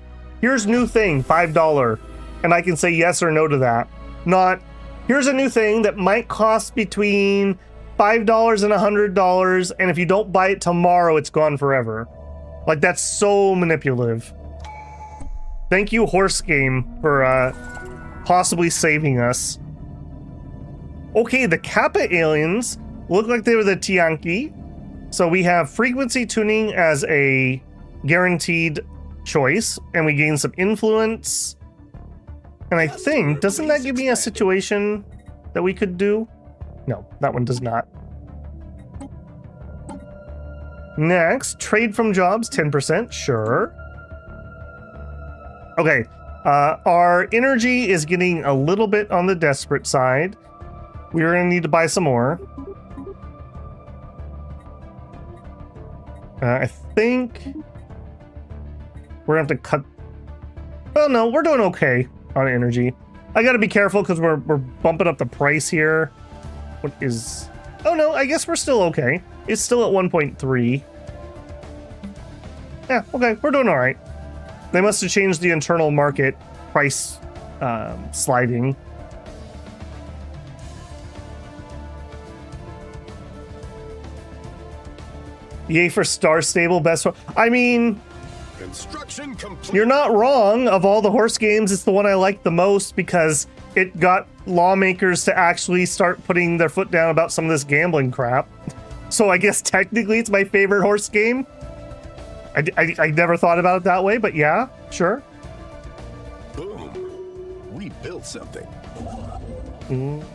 here's new thing, $5, and I can say yes or no to that. Not, here's a new thing that might cost between $5 and $100, and if you don't buy it tomorrow, it's gone forever. Like, that's so manipulative. Thank you, Horse Game, for possibly saving us. Okay, the Kappa aliens look like they were the Tianki. So we have frequency tuning as a guaranteed choice, and we gain some influence. And I think, doesn't that give me a situation that we could do? No, that one does not. Next, trade from jobs, 10%, sure. Okay, our energy is getting a little bit on the desperate side. We're gonna need to buy some more. I think we're gonna have to cut. Oh no, we're doing okay on energy. I gotta be careful because we're bumping up the price here. What is? Oh no, I guess we're still okay. It's still at 1.3. Yeah, okay, we're doing all right. They must have changed the internal market price sliding. Yay for Star Stable best. I mean, Construction complete. you're not wrong. Of all the horse games, it's the one I like the most because it got lawmakers to actually start putting their foot down about some of this gambling crap. So I guess technically it's my favorite horse game. I never thought about it that way, but yeah, sure. Boom. We built something. Mm.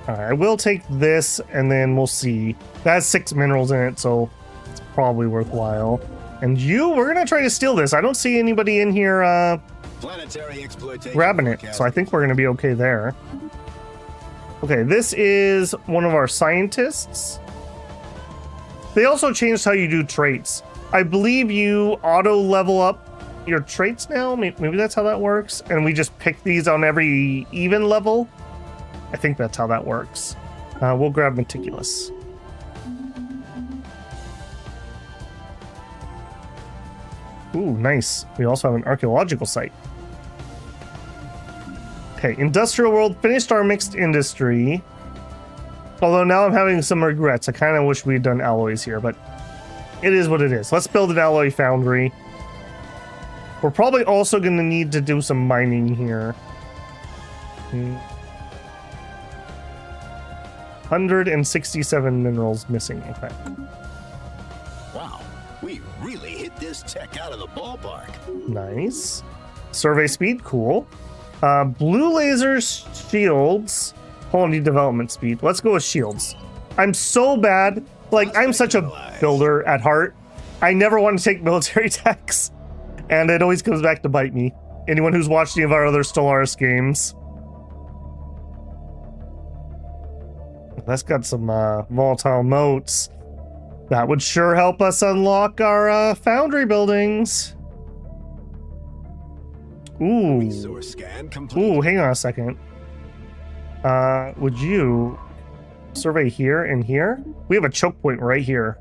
All right, I will take this, and then we'll see. That has 6 minerals in it, so it's probably worthwhile. And we're gonna try to steal this. I don't see anybody in here Planetary exploitation grabbing it, forecast. so I think we're gonna be okay there. Okay, this is one of our scientists. They also changed how you do traits. I believe you auto level up your traits now. Maybe that's how that works. And we just pick these on every even level. I think that's how that works. We'll grab Meticulous. Ooh, nice. We also have an archaeological site. Okay, Industrial World finished our mixed industry. Although now I'm having some regrets. I kind of wish we'd done alloys here, but it is what it is. Let's build an alloy foundry. We're probably also going to need to do some mining here. 167 minerals missing. Okay. Wow, we really hit this tech out of the ballpark. Nice. Survey speed, cool. Blue laser shields. Whole new development speed. Let's go with shields. I'm so bad. Like, I'm such a builder at heart. I never want to take military techs, and it always comes back to bite me. Anyone who's watched any of our other Stellaris games. That's got some volatile motes. That would sure help us unlock our foundry buildings. Ooh. Resource scan complete. Ooh, hang on a second. Would you survey here and here? We have a choke point right here.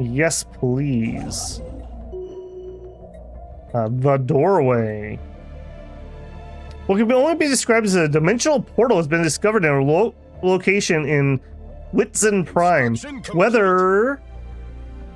Yes, please. The doorway. What can only be described as a dimensional portal has been discovered in a location in Whitson Prime. Weather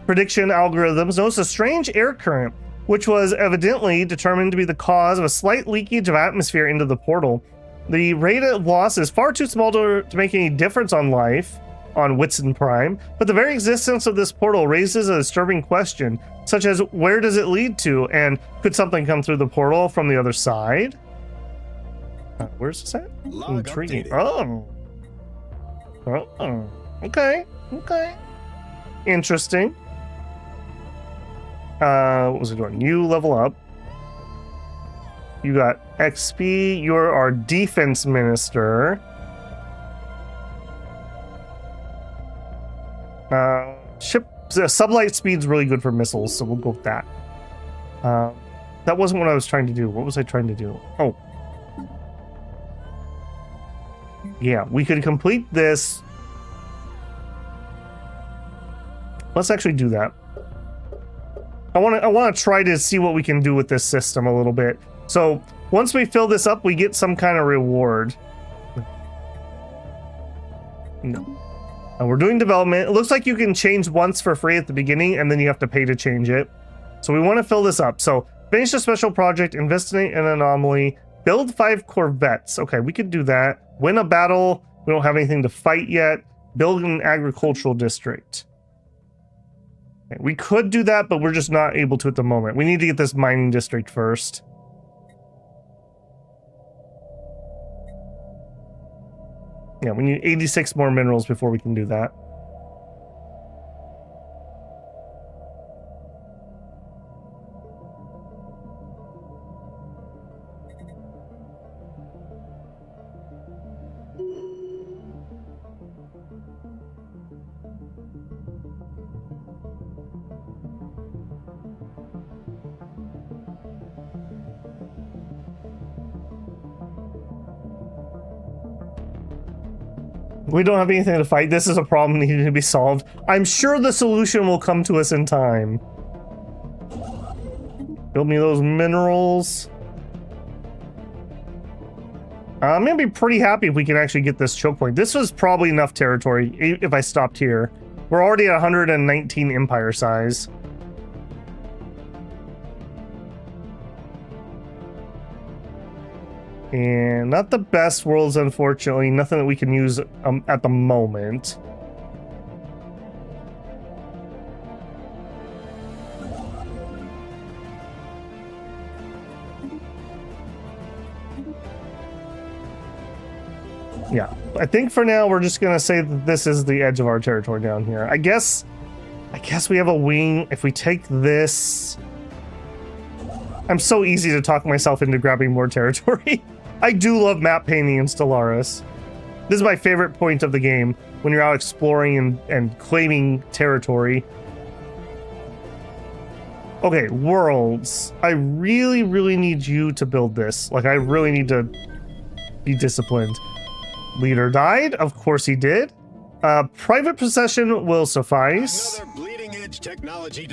prediction algorithms notice a strange air current, which was evidently determined to be the cause of a slight leakage of atmosphere into the portal. The rate of loss is far too small to make any difference on life on Whitson Prime, but the very existence of this portal raises a disturbing question, such as where does it lead to, and could something come through the portal from the other side? Where's this at? Log Intriguing. updated. Oh. Okay. Interesting. What was it doing? You level up. You got XP. You're our defense minister. Sublight speed's really good for missiles, so we'll go with that. That wasn't what I was trying to do. What was I trying to do? Oh. Yeah, we could complete this. Let's actually do that. I want to try to see what we can do with this system a little bit. So once we fill this up, we get some kind of reward. No. We're doing development. It looks like you can change once for free at the beginning, and then you have to pay to change it. So we want to fill this up. So finish a special project, investigate an anomaly, build 5 corvettes. Okay, we could do that. Win a battle. We don't have anything to fight yet. Build an agricultural district. Okay, we could do that, but we're just not able to at the moment. We need to get this mining district first. Yeah, we need 86 more minerals before we can do that. We don't have anything to fight. This is a problem needing to be solved. I'm sure the solution will come to us in time. Build me those minerals. I'm gonna be pretty happy if we can actually get this choke point. This was probably enough territory if I stopped here. We're already at 119 empire size. And not the best worlds, unfortunately. Nothing that we can use at the moment. Yeah, I think for now we're just gonna say that this is the edge of our territory down here. I guess we have a wing. If we take this, I'm so easy to talk myself into grabbing more territory. I do love map painting in Stellaris. This is my favorite point of the game, when you're out exploring and claiming territory. Okay, worlds. I really, really need you to build this. Like, I really need to be disciplined. Leader died. Of course he did. Private possession will suffice. Another bleeding edge technology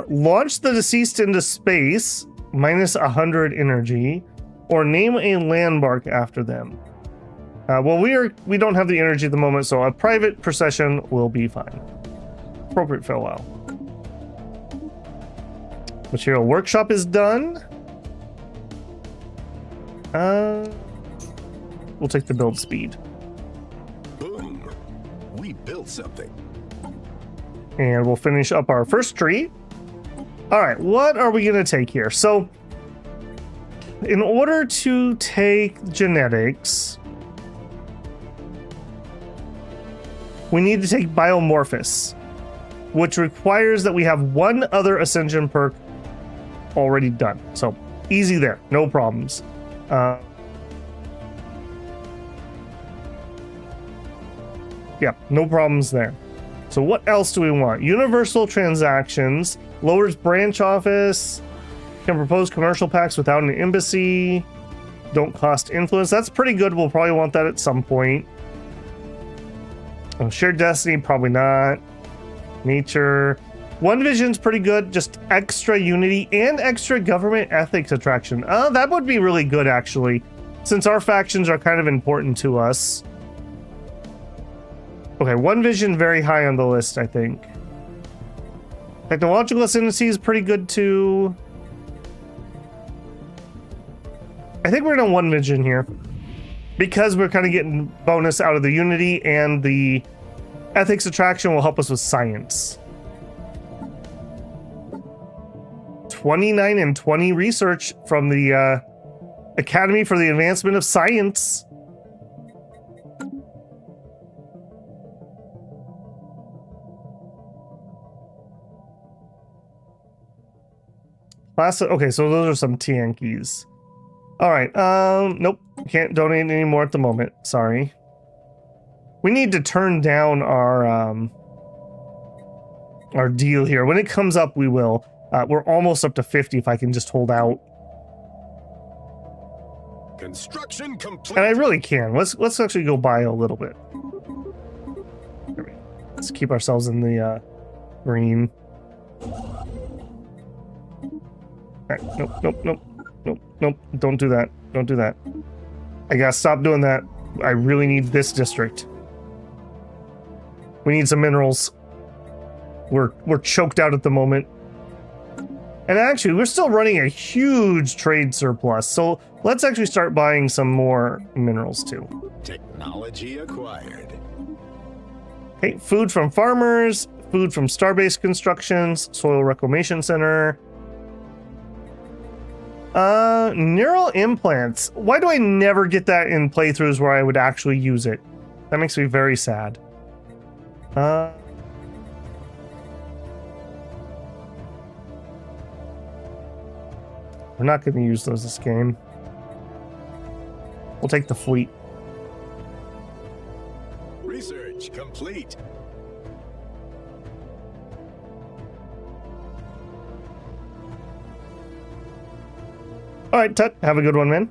Launch the deceased into space, minus 100 energy, or name a landmark after them. Well, we don't have the energy at the moment, so a private procession will be fine. Appropriate farewell. Material workshop is done. We'll take the build speed. Boom. We built something. And we'll finish up our first tree. All right, what are we gonna take here? So, in order to take genetics, we need to take biomorphous, which requires that we have one other ascension perk already done. So, easy there, no problems. Yeah, no problems there. So what else do we want? Universal transactions, lowers branch office, can propose commercial pacts without an embassy, don't cost influence. That's pretty good. We'll probably want that at some point. Shared destiny, probably not. Nature. One vision's pretty good. Just extra unity and extra government ethics attraction. That would be really good, actually, since our factions are kind of important to us. Okay, one vision very high on the list, I think. Technological ascendancy is pretty good too. I think we're gonna one vision here because we're kind of getting bonus out of the unity, and the ethics attraction will help us with science. 29 and 20 research from the Academy for the Advancement of Science. Okay, so those are some Tiankies. All right, nope, can't donate anymore at the moment. Sorry. We need to turn down our deal here. When it comes up, we will. We're almost up to 50 if I can just hold out. Construction complete. And I really can. Let's actually go buy a little bit. Let's keep ourselves in the green. Nope. Don't do that. Don't do that. I gotta stop doing that. I really need this district. We need some minerals. We're choked out at the moment. And actually, we're still running a huge trade surplus. So let's actually start buying some more minerals too. Technology acquired. Okay, food from farmers, food from Starbase Constructions, Soil Reclamation Center. Neural implants. Why do I never get that in playthroughs where I would actually use it? That makes me very sad. We're not going to use those this game. We'll take the fleet. Research complete. All right, Tut, have a good one, man.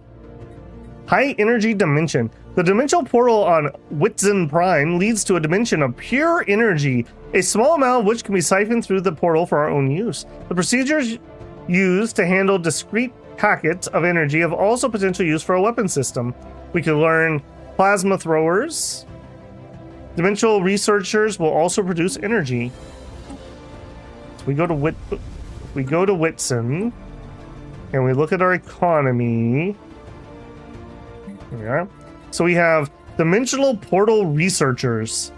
High energy dimension. The dimensional portal on Whitzen Prime leads to a dimension of pure energy, a small amount of which can be siphoned through the portal for our own use. The procedures used to handle discrete packets of energy have also potential use for a weapon system. We can learn plasma throwers. Dimensional researchers will also produce energy. So we go to Whitson and we look at our economy. Here we are. So we have dimensional portal researchers.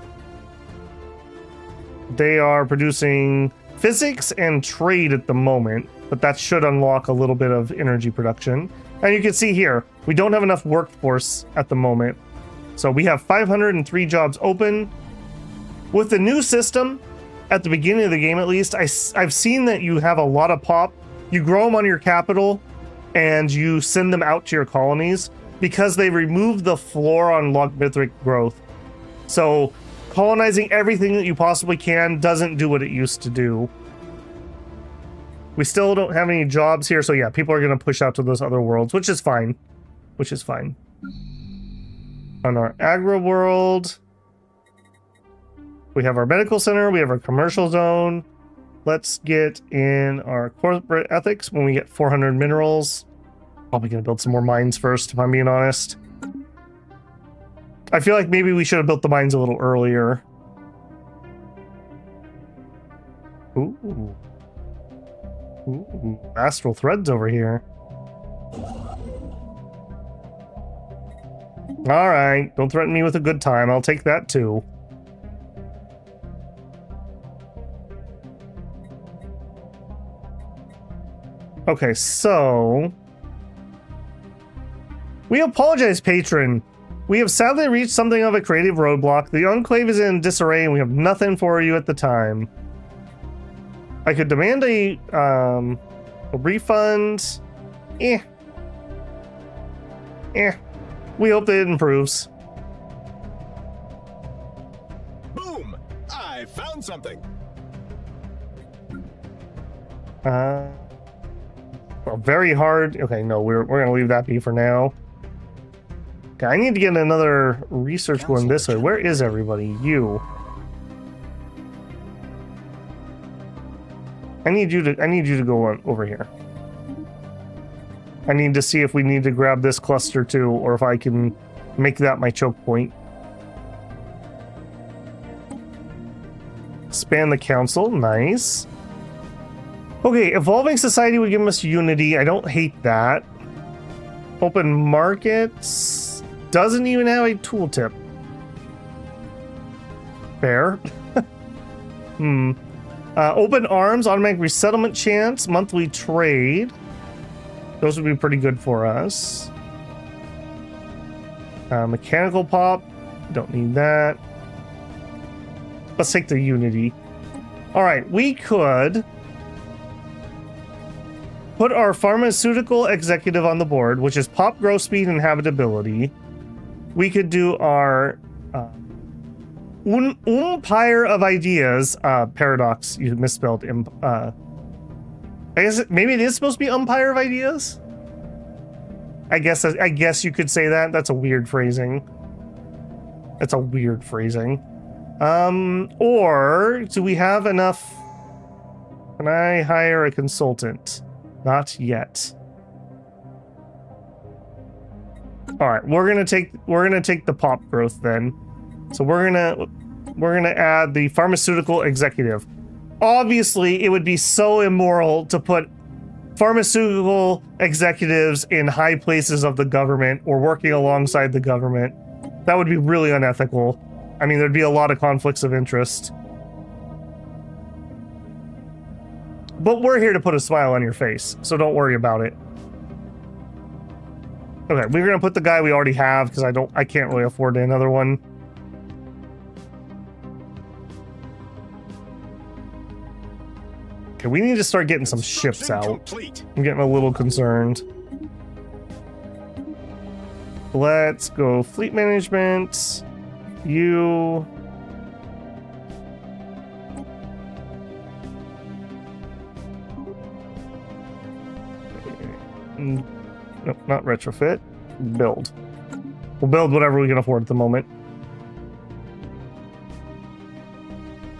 They are producing physics and trade at the moment, but that should unlock a little bit of energy production. And you can see here, we don't have enough workforce at the moment. So we have 503 jobs open. With the new system, at the beginning of the game at least, I've seen that you have a lot of pop. You grow them on your capital, and you send them out to your colonies, because they removed the floor on logarithmic growth. So colonizing everything that you possibly can doesn't do what it used to do. We still don't have any jobs here, so yeah, people are going to push out to those other worlds, which is fine. Which is fine. On our agro world, we have our medical center, we have our commercial zone. Let's get in our corporate ethics when we get 400 minerals. Probably going to build some more mines first, if I'm being honest. I feel like maybe we should have built the mines a little earlier. Ooh. Ooh, astral threads over here. Alright, don't threaten me with a good time. I'll take that too. Okay, so... We apologize, patron. We have sadly reached something of a creative roadblock. The Enclave is in disarray and we have nothing for you at the time. I could demand a refund. We hope that it improves. Boom! I found something. Well, very hard. Okay, no, we're gonna leave that be for now. Okay, I need to get another research going this way. Where is everybody? You. I need you to go on over here. I need to see if we need to grab this cluster too, or if I can make that my choke point. Span the council, nice. Okay, evolving society would give us unity. I don't hate that. Open markets doesn't even have a tooltip. Fair. Open arms, automatic resettlement chance, monthly trade. Those would be pretty good for us. Mechanical pop, don't need that. Let's take the unity. All right, we could put our pharmaceutical executive on the board, which is pop, growth speed, and habitability. We could do our umpire of ideas. Paradox, you misspelled. I guess maybe it is supposed to be umpire of ideas. I guess you could say that. That's a weird phrasing. That's a weird phrasing. Or do we have enough? Can I hire a consultant? Not yet. All right, we're gonna take the pop growth then. So we're gonna add the pharmaceutical executive. Obviously, it would be so immoral to put pharmaceutical executives in high places of the government or working alongside the government. That would be really unethical. I mean, there'd be a lot of conflicts of interest. But we're here to put a smile on your face, so don't worry about it. Okay, we're gonna put the guy we already have because I can't really afford another one. Okay, we need to start getting some ships out. Complete. I'm getting a little concerned. Let's go fleet management. You. Nope, not retrofit. build. We'll build whatever we can afford at the moment.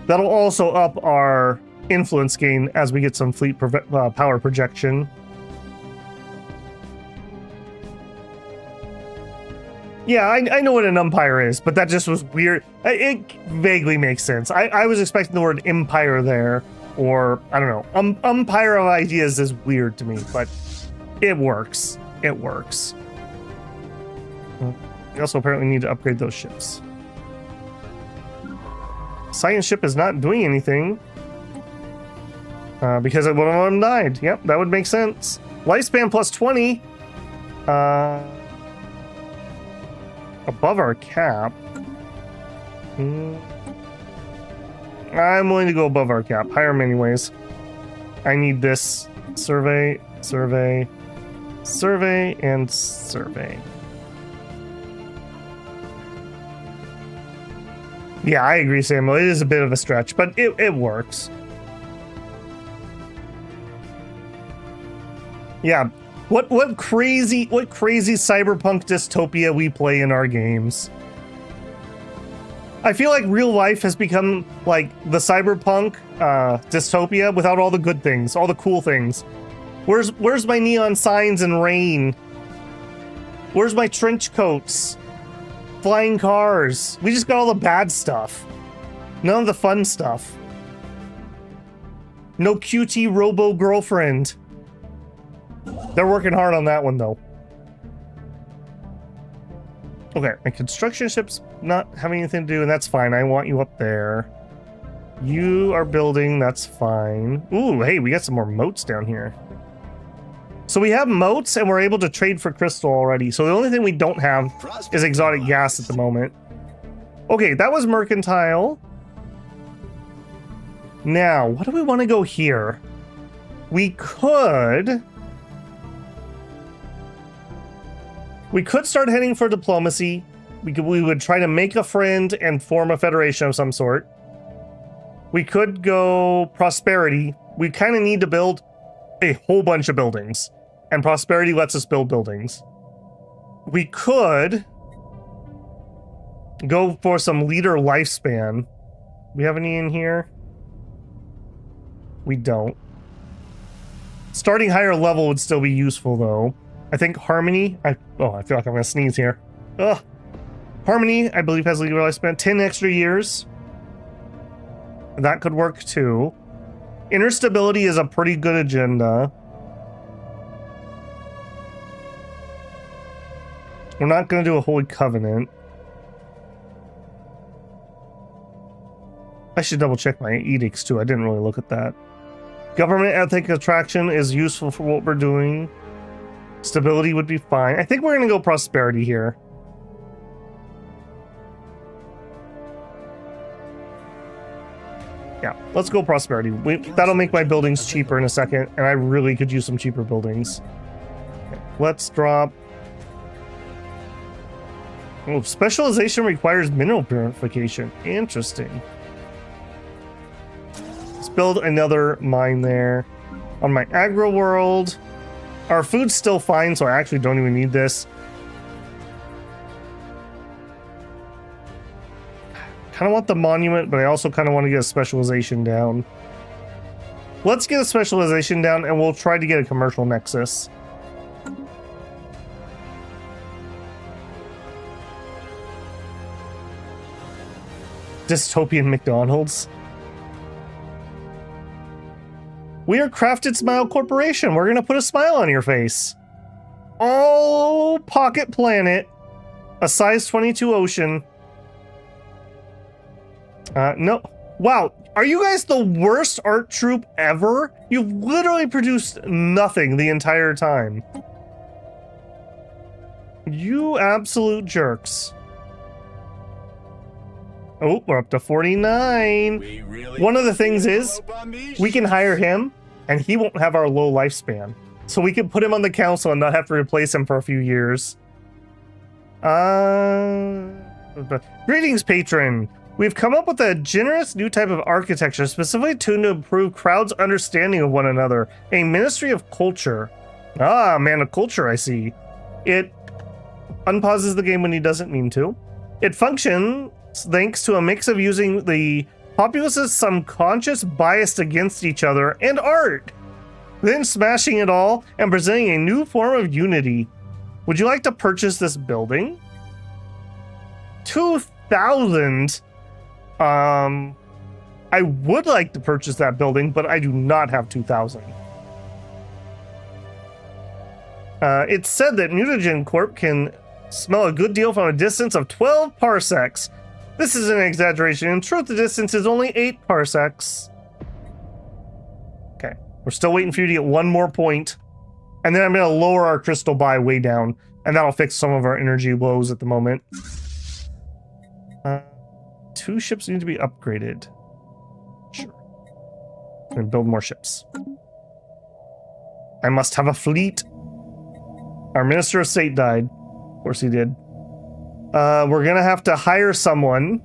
That'll also up our influence gain as we get some fleet power projection. Yeah, I know what an umpire is, but that just was weird. It vaguely makes sense. I was expecting the word empire there, or I don't know. Umpire of ideas is weird to me, but it works. It works. We also apparently need to upgrade those ships. Science ship is not doing anything because one of them died. Yep, that would make sense. Lifespan plus 20. Above our cap. I'm willing to go above our cap. Hire them anyways. I need this. Survey, survey, survey, and survey. Yeah, I agree, Samuel. It is a bit of a stretch, but it works. Yeah. What crazy cyberpunk dystopia we play in our games. I feel like real life has become like the cyberpunk dystopia without all the good things, all the cool things. Where's my neon signs and rain? Where's my trench coats? Flying cars. We just got all the bad stuff. None of the fun stuff. No QT robo girlfriend. They're working hard on that one, though. Okay, my construction ship's not having anything to do, and that's fine. I want you up there. You are building, that's fine. Ooh, hey, we got some more moats down here. So we have moats, and we're able to trade for crystal already. So the only thing we don't have is exotic gas at the moment. Okay, that was mercantile. Now, what do we want to go here? We could start heading for diplomacy. We would try to make a friend and form a federation of some sort. We could go prosperity. We kind of need to build a whole bunch of buildings, and prosperity lets us build buildings. We could go for some leader lifespan. We have any in here? We don't. Starting higher level would still be useful, though. I think Harmony, I feel like I'm gonna sneeze here. Ugh. Harmony, I believe, has legal lifespan, 10 extra years. That could work too. Inner stability is a pretty good agenda. We're not gonna do a Holy Covenant. I should double check my edicts too. I didn't really look at that. Government ethic attraction is useful for what we're doing. Stability would be fine. I think we're gonna go prosperity here. Yeah, let's go prosperity. That'll make my buildings cheaper in a second, and I really could use some cheaper buildings. Okay, let's drop. Oh, specialization requires mineral purification. Interesting. Let's build another mine there. On my agro world, our food's still fine, so I actually don't even need this. Kind of want the monument, but I also kind of want to get a specialization down. Let's get a specialization down, and we'll try to get a commercial nexus. Dystopian McDonald's. We are Crafted Smile Corporation. We're gonna put a smile on your face. Oh, Pocket Planet. A size 22 ocean. No. Wow. Are you guys the worst art troupe ever? You've literally produced nothing the entire time. You absolute jerks. Oh, we're up to 49. One of the things is, we can hire him, and he won't have our low lifespan. So we can put him on the council and not have to replace him for a few years. Greetings, patron. We've come up with a generous new type of architecture specifically tuned to improve crowds' understanding of one another. A ministry of culture. Ah, man of culture, I see. It unpauses the game when he doesn't mean to. It functions thanks to a mix of using the populace's subconscious bias against each other and art, then smashing it all and presenting a new form of unity. Would you like to purchase this building? 2,000. I would like to purchase that building, but I do not have 2,000. It's said that Mutagen Corp can smell a good deal from a distance of 12 parsecs. This is an exaggeration. In truth, the distance is only 8 parsecs. Okay, we're still waiting for you to get one more point, and then I'm going to lower our crystal buy way down, and that'll fix some of our energy woes at the moment. 2 ships need to be upgraded. Sure. And build more ships. I must have a fleet. Our Minister of State died. Of course he did. We're gonna have to hire someone.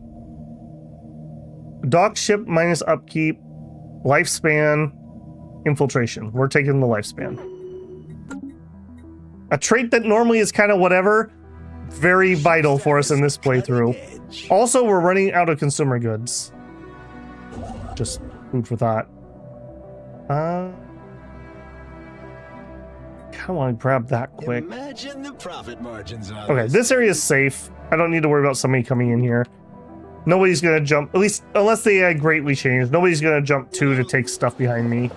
Dock ship minus upkeep. Lifespan. Infiltration. We're taking the lifespan. A trait that normally is kind of whatever. Very vital for us in this playthrough. Also, we're running out of consumer goods. Just food for thought. Come on, grab that quick. Imagine the profit margins on Okay, this area is safe. I don't need to worry about somebody coming in here. Nobody's gonna jump, at least unless they greatly changed. Nobody's gonna jump to take stuff behind me.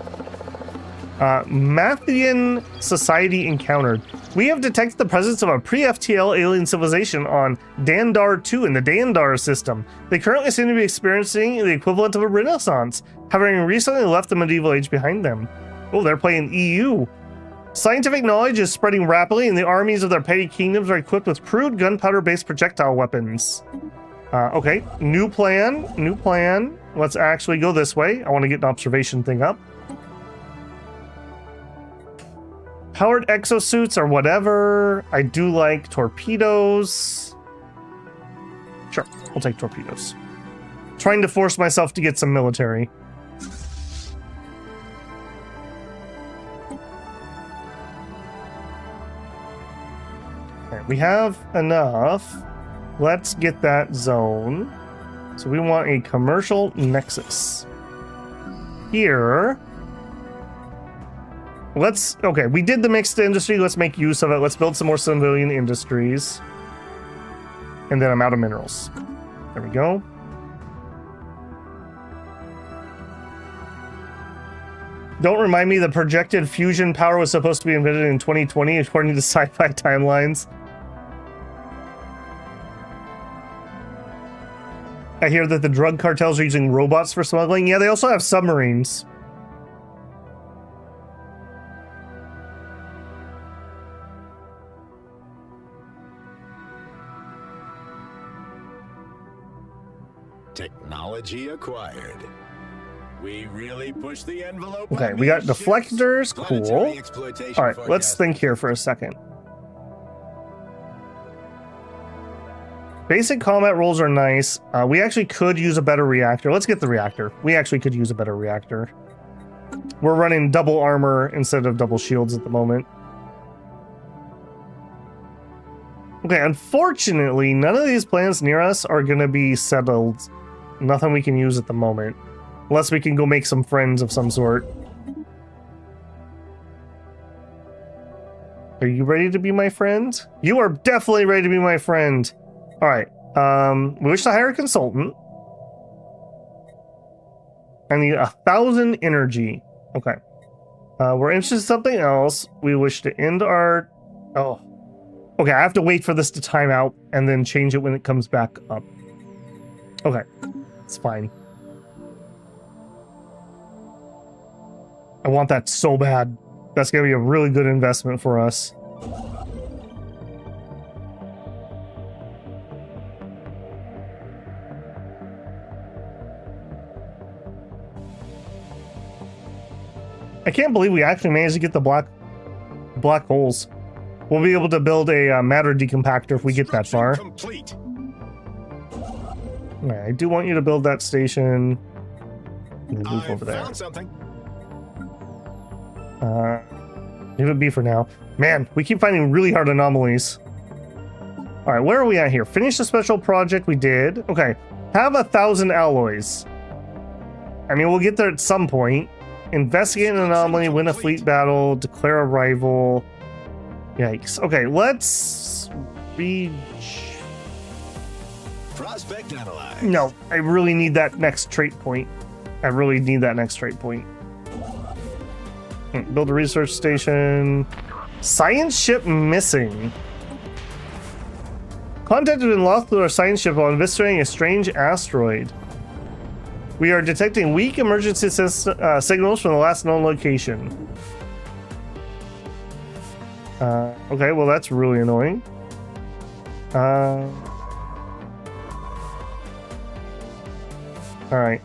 Mathian society encountered. We have detected the presence of a pre-FTL alien civilization on Dandar 2 in the Dandar system. They currently seem to be experiencing the equivalent of a renaissance, having recently left the medieval age behind them. Oh, they're playing EU. Scientific knowledge is spreading rapidly, and the armies of their petty kingdoms are equipped with crude gunpowder-based projectile weapons. Okay, new plan, new plan. Let's actually go this way. I want to get an observation thing up. Powered exosuits or whatever. I do like torpedoes. Sure, we'll take torpedoes. Trying to force myself to get some military. Okay, we have enough. Let's get that zone. So we want a commercial nexus. Here. Okay, we did the mixed industry. Let's make use of it. Let's build some more civilian industries. And then I'm out of minerals. There we go. Don't remind me the projected fusion power was supposed to be invented in 2020 according to sci-fi timelines. I hear that the drug cartels are using robots for smuggling. Yeah, they also have submarines. Technology acquired. We really push the envelope. Okay, we got deflectors. Cool. All right, let's think here for a second. Basic combat rolls are nice. We actually could use a better reactor. Let's get the reactor. We actually could use a better reactor. We're running double armor instead of double shields at the moment. Okay, unfortunately, none of these planets near us are going to be settled. Nothing we can use at the moment. Unless we can go make some friends of some sort. Are you ready to be my friend? You are definitely ready to be my friend. All right. We wish to hire a consultant. I need 1,000 energy. Okay. We're interested in something else. We wish to end our... Oh. Okay, I have to wait for this to time out and then change it when it comes back up. Okay. It's fine. I want that so bad. That's going to be a really good investment for us. I can't believe we actually managed to get the black holes. We'll be able to build a matter decompactor if we get that far. Complete. Right, I do want you to build that station. Move over there. Found something. Leave it be for now. Man, we keep finding really hard anomalies. All right, where are we at here? Finish the special project we did. Okay, have 1,000 alloys. I mean, we'll get there at some point. Investigate an anomaly, win a fleet battle, declare a rival. Yikes. Okay, let's reach. Prospect analyze. No, I really need that next trait point. I really need that next trait point. Build a research station. Science ship missing. Contacted and lost with our science ship while investigating a strange asteroid. We are detecting weak emergency signals from the last known location. Okay, well that's really annoying. All right.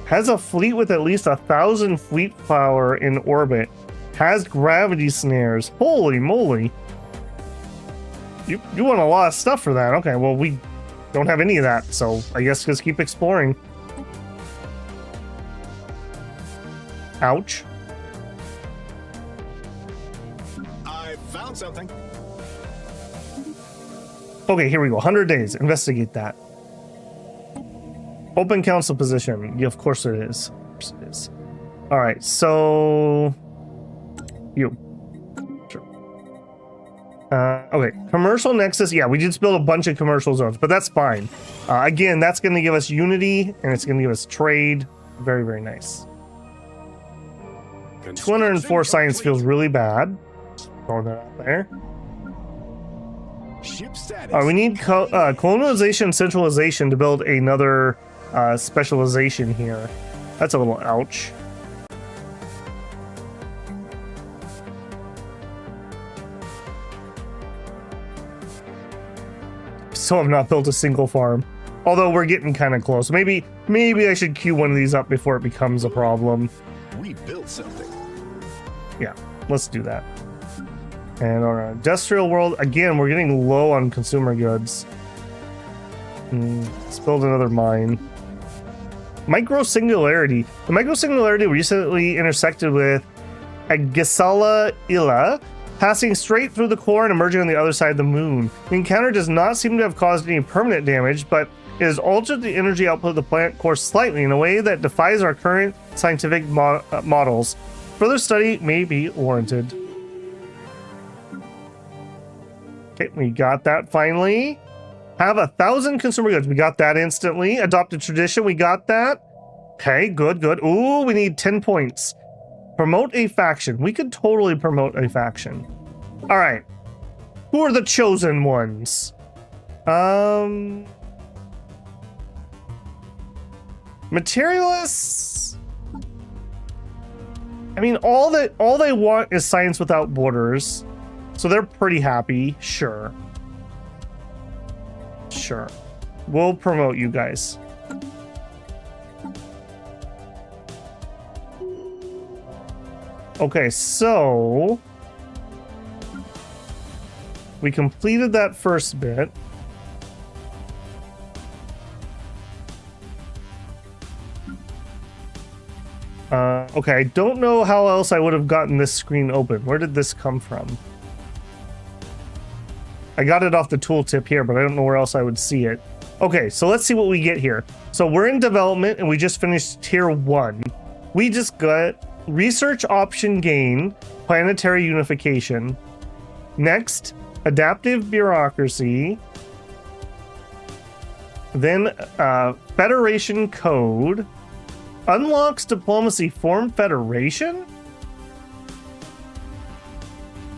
Has a fleet with at least 1,000 fleet power in orbit. Has gravity snares. Holy moly. You want a lot of stuff for that. Okay, well, we don't have any of that, so I guess just keep exploring. Ouch. I found something. Okay, here we go. 100 days. Investigate that. Open council position. Yeah, of course it is. Of course it is. All right, so you. Sure. Okay, commercial nexus. Yeah, we just built a bunch of commercial zones, but that's fine. Again, that's going to give us unity, and it's going to give us trade. Very, very nice. 204 science feels really bad. Just throwing that out there. Ship status. All right, we need colonization centralization to build another specialization here. That's a little ouch. So I've not built a single farm. Although we're getting kind of close. Maybe I should queue one of these up before it becomes a problem. We built something. Yeah, let's do that. And on our industrial world, again, we're getting low on consumer goods. Let's build another mine. Micro singularity. The micro singularity recently intersected with a Gisala Illa, passing straight through the core and emerging on the other side of the moon. The encounter does not seem to have caused any permanent damage, but it has altered the energy output of the planet core slightly in a way that defies our current scientific models. Further study may be warranted. Okay, we got that finally. Have 1,000 consumer goods. We got that instantly. Adopted tradition. We got that. Okay, good. Ooh, we need 10 points. Promote a faction. We could totally promote a faction. All right. Who are the chosen ones? Materialists. I mean, all they want is science without borders. So they're pretty happy. Sure. We'll promote you guys. Okay, so we completed that first bit. Okay, I don't know how else I would have gotten this screen open. Where did this come from? I got it off the tooltip here, but I don't know where else I would see it. Okay, so let's see what we get here. So we're in development and we just finished tier 1. We just got research option gain, planetary unification. Next, adaptive bureaucracy. Then federation code. Unlocks diplomacy, form federation?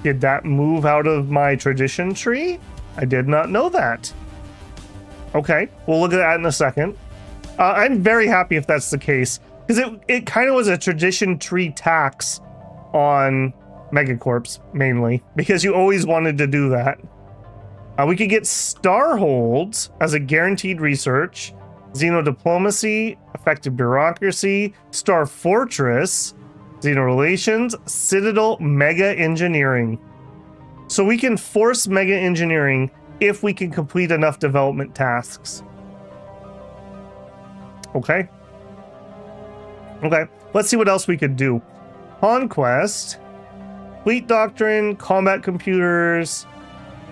Did that move out of my tradition tree? I did not know that. Okay, we'll look at that in a second. I'm very happy if that's the case, because it kind of was a tradition tree tax on megacorps, mainly, because you always wanted to do that. We could get Starholds as a guaranteed research, Xenodiplomacy, effective bureaucracy, Star Fortress, Xenorelations, Citadel, Mega Engineering. So we can force Mega Engineering if we can complete enough development tasks. Okay, let's see what else we could do. Conquest, fleet doctrine, combat computers,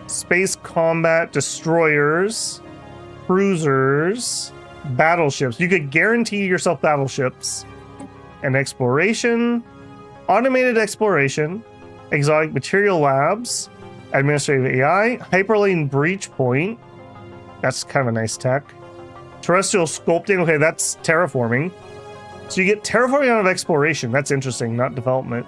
space combat destroyers, cruisers, battleships. You could guarantee yourself battleships. And exploration, automated exploration, exotic material labs, administrative AI, hyperlane breach point. That's kind of a nice tech. Terrestrial sculpting. Okay, that's terraforming. So you get terraforming out of exploration. That's interesting, not development.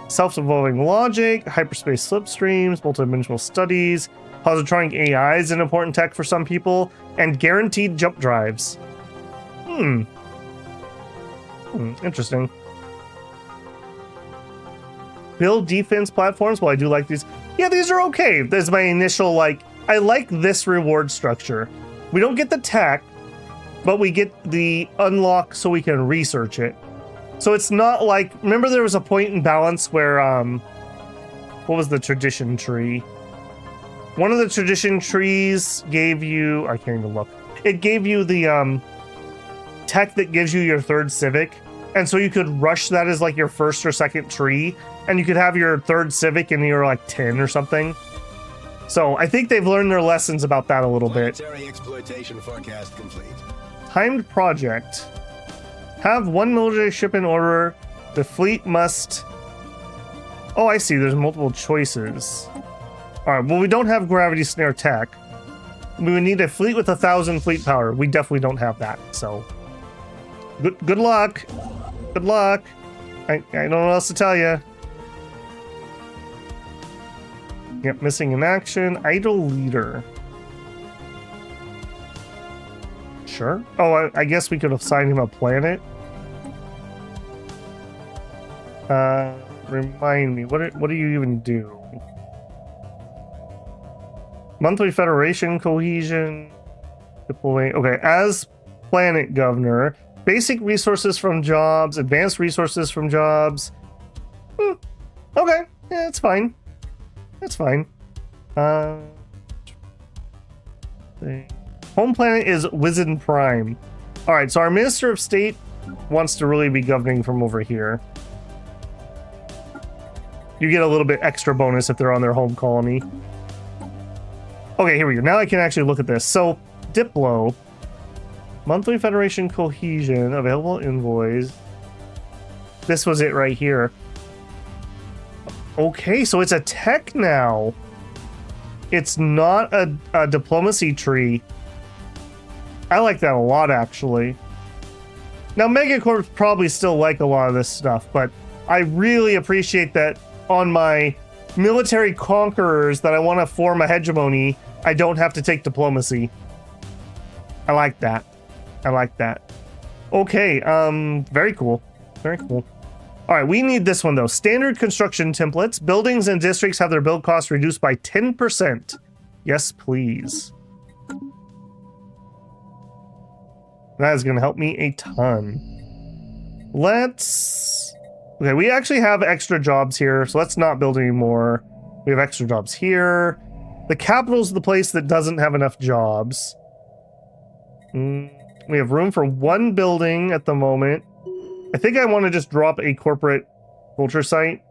Self-evolving logic, hyperspace slipstreams, multidimensional studies, positronic AI is an important tech for some people, and guaranteed jump drives. Interesting. Build defense platforms. Well, I do like these. Yeah, these are okay. There's my initial, like, I like this reward structure. We don't get the tech, but we get the unlock so we can research it. So it's not like, remember there was a point in balance where, what was the tradition tree? One of the tradition trees gave you, I can't even look. It gave you the tech that gives you your third civic. And so you could rush that as like your first or second tree. And you could have your third civic and you're like 10 or something. So I think they've learned their lessons about that a little bit. Planetary exploitation forecast complete. Timed project. Have one military ship in order. The fleet must... Oh, I see. There's multiple choices. All right. Well, we don't have gravity snare tech. We would need a fleet with 1,000 fleet power. We definitely don't have that. So good luck. Good luck. I don't know what else to tell you. Yep, missing in action. Idle leader. Sure. Oh, I guess we could have signed him a planet. Remind me, what do you even do? Monthly Federation cohesion. Deploy. Okay, as planet governor, basic resources from jobs, advanced resources from jobs. Okay, yeah, it's fine. That's fine. Home planet is Wizen Prime. All right, so our Minister of State wants to really be governing from over here. You get a little bit extra bonus if they're on their home colony. Okay, here we go. Now I can actually look at this. So, Diplo, monthly Federation cohesion, available invoice. This was it right here. Okay, so it's a tech now. It's not a diplomacy tree. I like that a lot, actually. Now, Megacorps probably still like a lot of this stuff, but I really appreciate that on my military conquerors that I want to form a hegemony, I don't have to take diplomacy. I like that. I like that. Okay, very cool. Very cool. All right, we need this one, though. Standard construction templates. Buildings and districts have their build costs reduced by 10%. Yes, please. That is going to help me a ton. Let's... Okay, we actually have extra jobs here, so let's not build any more. We have extra jobs here. The capital's the place that doesn't have enough jobs. We have room for one building at the moment. I think I want to just drop a corporate culture site.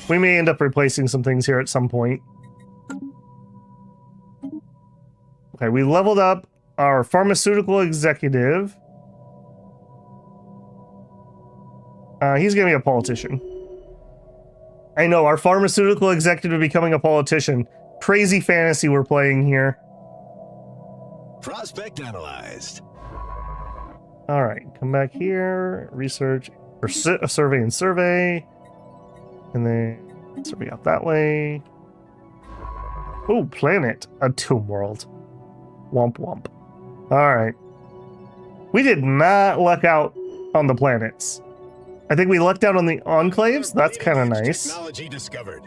We may end up replacing some things here at some point. Okay, we leveled up our pharmaceutical executive. He's going to be a politician. I know, our pharmaceutical executive becoming a politician. Crazy fantasy we're playing here. Prospect analyzed. All right, come back here, research, or survey and survey. And then survey out that way. Oh, planet, a tomb world. Womp womp. All right. We did not luck out on the planets. I think we lucked out on the enclaves. That's kind of nice. Technology discovered.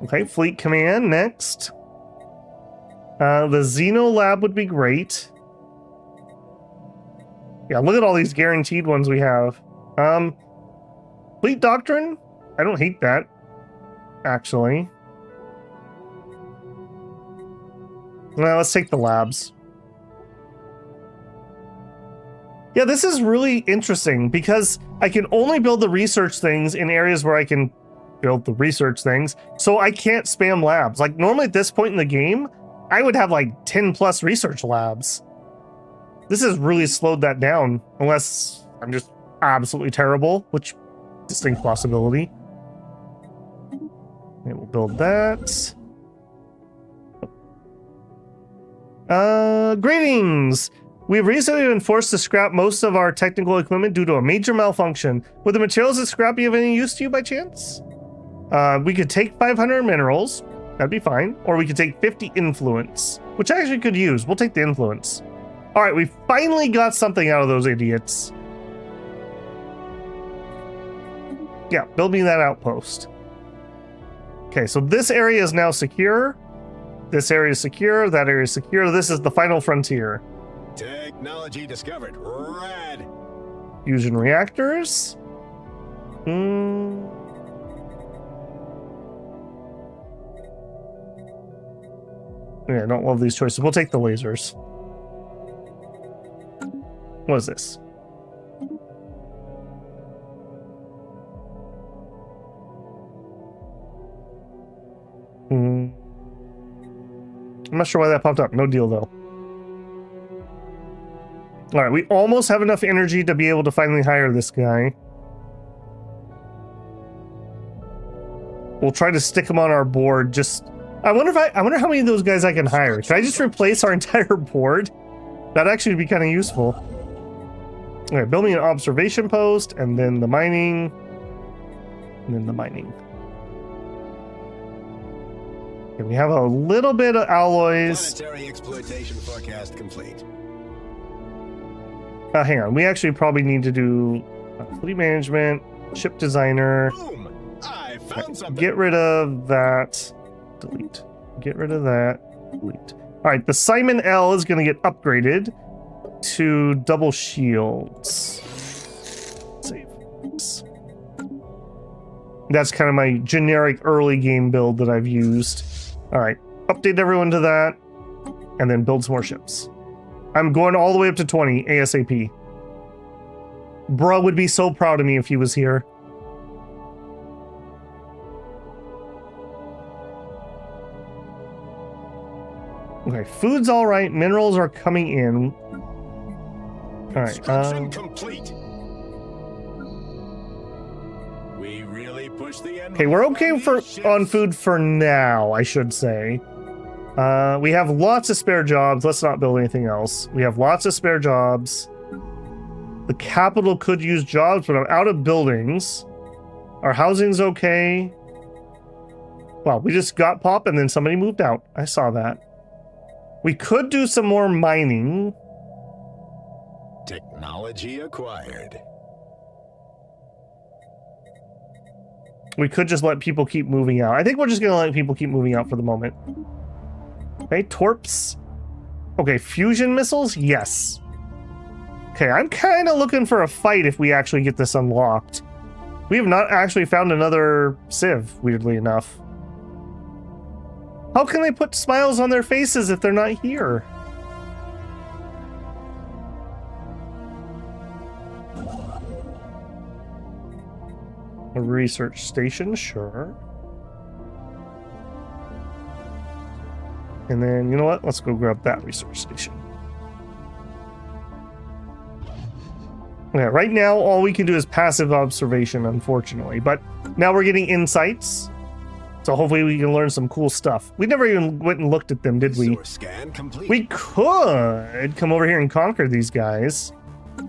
Okay, fleet command next. The Xeno lab would be great. Yeah, look at all these guaranteed ones we have. Fleet doctrine? I don't hate that, actually. Well, let's take the labs. Yeah, this is really interesting because I can only build the research things in areas where I can build the research things, so I can't spam labs. Like normally at this point in the game, I would have like 10 plus research labs. This has really slowed that down, unless I'm just absolutely terrible, which distinct possibility. Okay, we'll build that. Greetings! We've recently been forced to scrap most of our technical equipment due to a major malfunction. Would the materials that scrap be of any use to you by chance? We could take 500 minerals. That'd be fine. Or we could take 50 influence, which I actually could use. We'll take the influence. All right, we finally got something out of those idiots. Yeah, build me that outpost. Okay, so this area is now secure. This area is secure. That area is secure. This is the final frontier. Technology discovered. Rad. Fusion reactors. Yeah, I don't love these choices. We'll take the lasers. What is this? I'm not sure why that popped up. No deal, though. All right, we almost have enough energy to be able to finally hire this guy. We'll try to stick him on our board. I wonder how many of those guys I can hire. Can I just replace our entire board? That'd actually be kind of useful. All right, build me an observation post, and then the mining, and then the mining. Okay, we have a little bit of alloys. Planetary exploitation forecast complete. Hang on, we actually probably need to do fleet management, ship designer. Boom! I found something. Get rid of that. Delete. Get rid of that. Delete. All right, the Simon L is going to get upgraded to double shields. Save. Oops. That's kind of my generic early game build that I've used. All right, update everyone to that, and then build some more ships. I'm going all the way up to 20 ASAP. Bro would be so proud of me if he was here. Okay, food's all right. Minerals are coming in. All right. Construction complete. We really pushed the end. Okay, we're okay on food for now, I should say. We have lots of spare jobs. Let's not build anything else. We have lots of spare jobs. The capital could use jobs, but I'm out of buildings. Our housing's okay. Wow, we just got pop and then somebody moved out. I saw that. We could do some more mining. Technology acquired. We could just let people keep moving out. I think we're just going to let people keep moving out for the moment. Okay, torps. Okay, fusion missiles? Yes. Okay, I'm kind of looking for a fight if we actually get this unlocked. We have not actually found another Civ, weirdly enough. How can they put smiles on their faces if they're not here? A research station, sure. And then, you know what? Let's go grab that research station. Yeah, right now, all we can do is passive observation, unfortunately. But now we're getting insights. So hopefully we can learn some cool stuff. We never even went and looked at them, did we? Source scan complete. We could come over here and conquer these guys.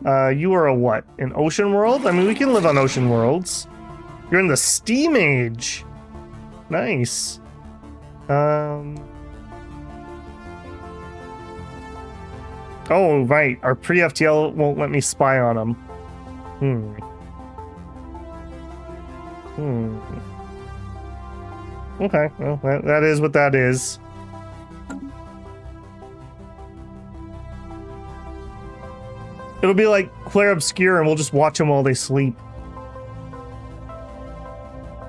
You are a what? An ocean world? I mean, we can live on ocean worlds. You're in the Steam Age. Nice. Oh, right. Our pre-FTL won't let me spy on them. Okay, well, that is what that is. It'll be like Claire Obscure, and we'll just watch them while they sleep.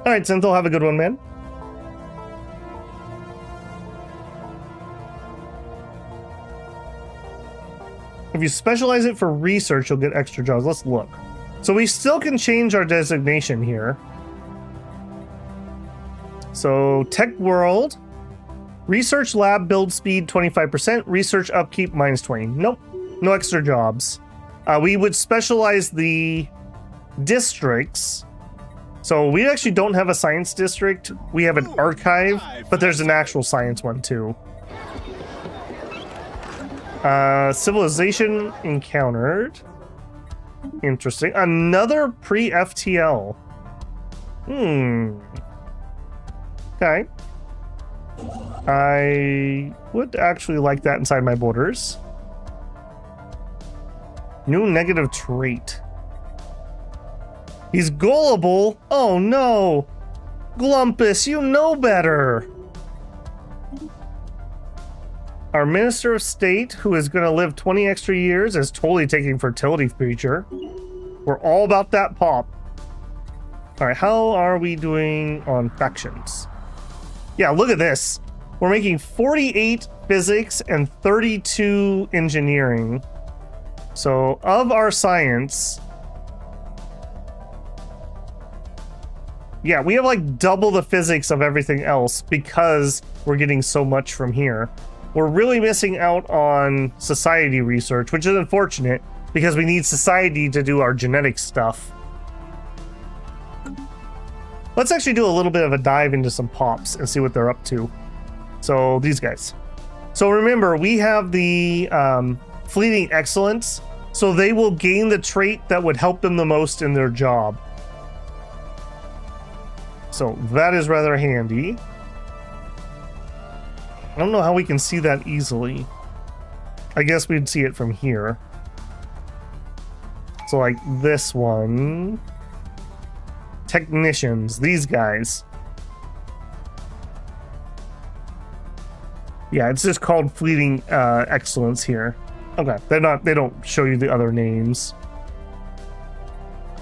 All right, Synthil, have a good one, man. If you specialize it for research, you'll get extra jobs. Let's look. So we still can change our designation here. So Tech World, Research Lab build speed 25%, Research upkeep minus 20. Nope, no extra jobs. We would specialize the districts. So we actually don't have a science district. We have an archive, but there's an actual science one too. Civilization encountered. Interesting. Another pre-FTL. Okay. I would actually like that inside my borders. New negative trait. He's gullible. Oh no. Glumpus, you know better. Our Minister of State, who is going to live 20 extra years, is totally taking fertility feature. We're all about that pop. All right, how are we doing on factions? Yeah, look at this. We're making 48 physics and 32 engineering. So of our science, yeah, we have like double the physics of everything else because we're getting so much from here. We're really missing out on society research, which is unfortunate because we need society to do our genetic stuff. Let's actually do a little bit of a dive into some pops and see what they're up to. So these guys. So remember, we have the fleeting excellence, so they will gain the trait that would help them the most in their job. So that is rather handy. I don't know how we can see that easily. I guess we'd see it from here. So like this one. Technicians, these guys. Yeah, it's just called fleeting excellence here. Okay, they don't show you the other names.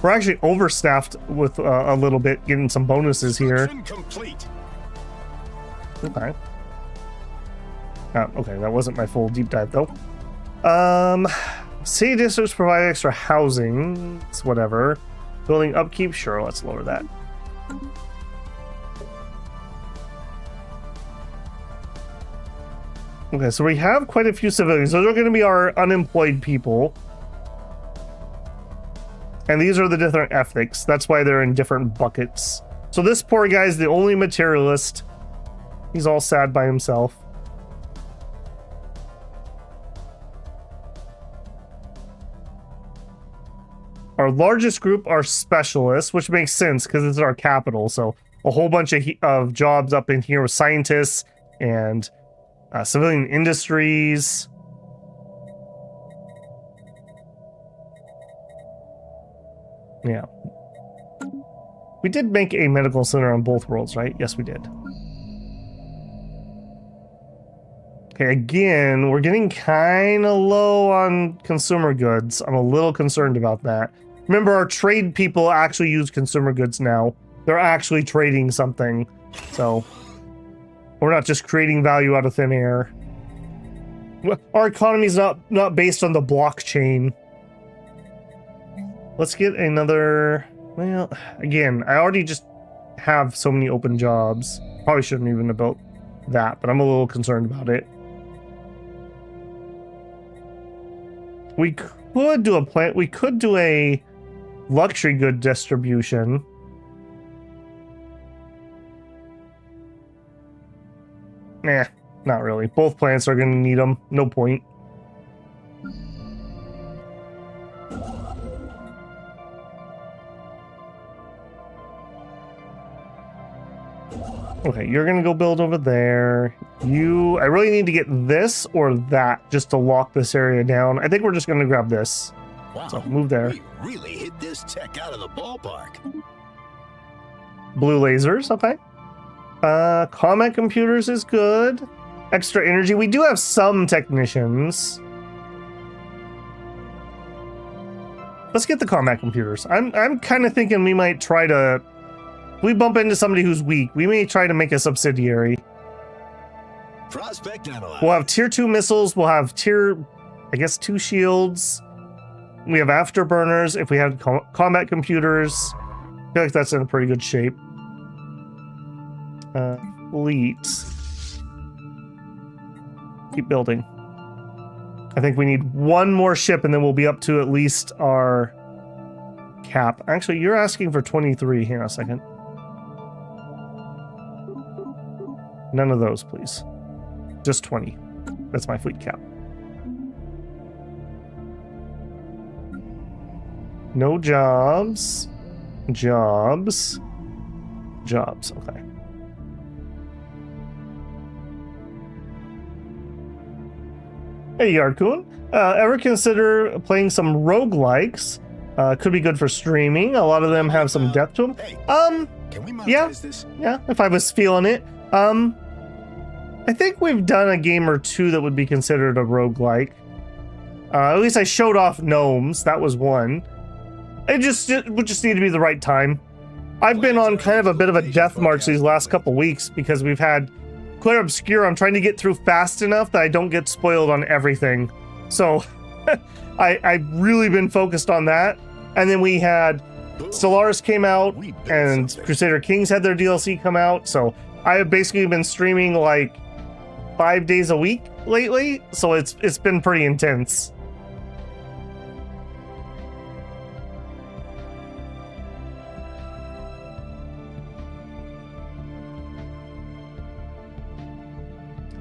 We're actually overstaffed with a little bit, getting some bonuses here. Complete. Okay. Okay, that wasn't my full deep dive though. City districts provide extra housing. It's whatever. Building upkeep, sure, let's lower that. Okay, so we have quite a few civilians. Those are going to be our unemployed people. And these are the different ethics. That's why they're in different buckets. So this poor guy's the only materialist. He's all sad by himself. Our largest group are specialists, which makes sense because it's our capital. So a whole bunch of jobs up in here with scientists and civilian industries. Yeah. We did make a medical center on both worlds, right? Yes, we did. Okay, again, we're getting kind of low on consumer goods. I'm a little concerned about that. Remember, our trade people actually use consumer goods now. They're actually trading something. So, we're not just creating value out of thin air. Our economy is not based on the blockchain. Let's get another... Well, again, I already just have so many open jobs. Probably shouldn't even have built that, but I'm a little concerned about it. We could do a plant. We could do a luxury good distribution. Nah, not really. Both plants are going to need them. No point. Okay, you're going to go build over there. I really need to get this or that just to lock this area down. I think we're just going to grab this. Wow, so move there. We really hit this tech out of the ballpark. Blue lasers, okay. Combat computers is good. Extra energy. We do have some technicians. Let's get the combat computers. I'm kind of thinking we might try to... If we bump into somebody who's weak, we may try to make a subsidiary. Prospect analyzed. We'll have tier 2 missiles. We'll have tier I guess 2 shields. We have afterburners. If we had combat computers, I feel like that's in a pretty good shape. Fleet. Keep building. I think we need 1 more ship and then we'll be up to at least our cap. Actually, you're asking for 23. Hang on a second. None of those, please. Just 20. That's my fleet cap. No jobs. Jobs. Jobs. Okay. Hey, Yarkoon. Ever consider playing some roguelikes? Could be good for streaming. A lot of them have some depth to them. Can we monetize Yeah. this? Yeah, if I was feeling it. I think we've done a game or 2 that would be considered a roguelike. At least I showed off gnomes. That was one. It would just need to be the right time. I've been on kind of a bit of a death march these last couple weeks because we've had Claire Obscure. I'm trying to get through fast enough that I don't get spoiled on everything. So I've really been focused on that. And then we had Stellaris came out and Crusader Kings had their DLC come out. So I have basically been streaming like 5 days a week lately. So it's been pretty intense.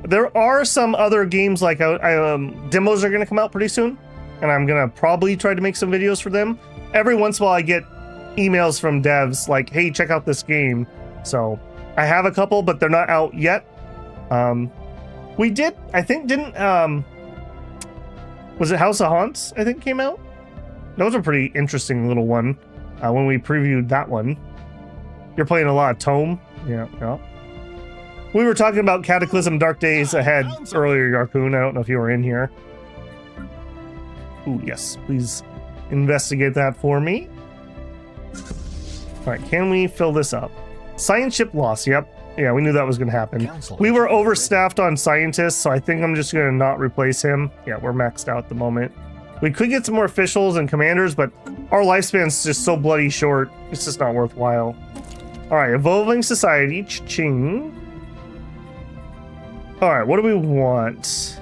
There are some other games like demos are going to come out pretty soon, and I'm going to probably try to make some videos for them. Every once in a while I get emails from devs like, hey, check out this game. So I have a couple, but they're not out yet. We did, I think, was it House of Haunts, I think, came out? That was a pretty interesting little one when we previewed that one. You're playing a lot of Tome. Yeah. We were talking about Cataclysm Dark Days Ahead earlier, Yarkoon. I don't know if you were in here. Ooh, yes. Please investigate that for me. All right, can we fill this up? Science ship loss. Yep. Yeah, we knew that was going to happen. We were overstaffed on scientists, so I think I'm just going to not replace him. Yeah, we're maxed out at the moment. We could get some more officials and commanders, but our lifespan's just so bloody short. It's just not worthwhile. All right, evolving society. Cha-ching. All right, what do we want?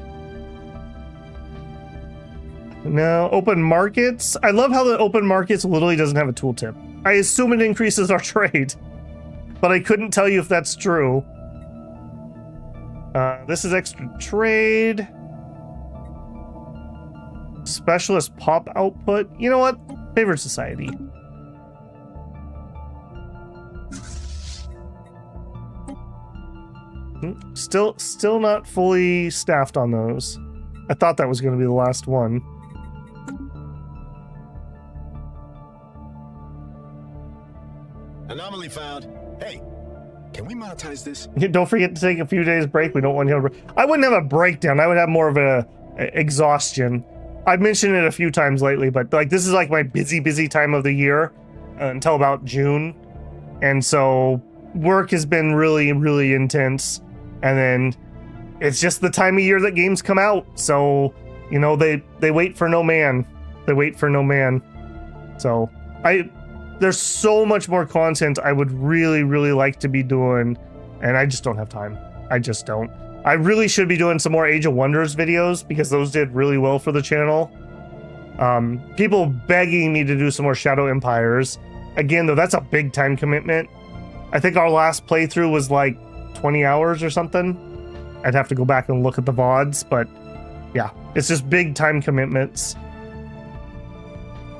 No, open markets. I love how the open markets literally doesn't have a tooltip. I assume it increases our trade, but I couldn't tell you if that's true. This is extra trade. Specialist pop output. You know what? Favorite society. Still not fully staffed on those. I thought that was going to be the last one. Anomaly found. Hey, can we monetize this? Don't forget to take a few days break. We don't want you to. I wouldn't have a breakdown. I would have more of a exhaustion. I've mentioned it a few times lately, but like this is like my busy time of the year until about June, and so work has been really intense. And then it's just the time of year that games come out. So, you know, they wait for no man. They wait for no man. So there's so much more content I would really like to be doing. And I just don't have time. I just don't. I really should be doing some more Age of Wonders videos because those did really well for the channel. People begging me to do some more Shadow Empires. Again, though, that's a big time commitment. I think our last playthrough was like 20 hours or something. I'd have to go back and look at the VODs, but yeah, it's just big time commitments.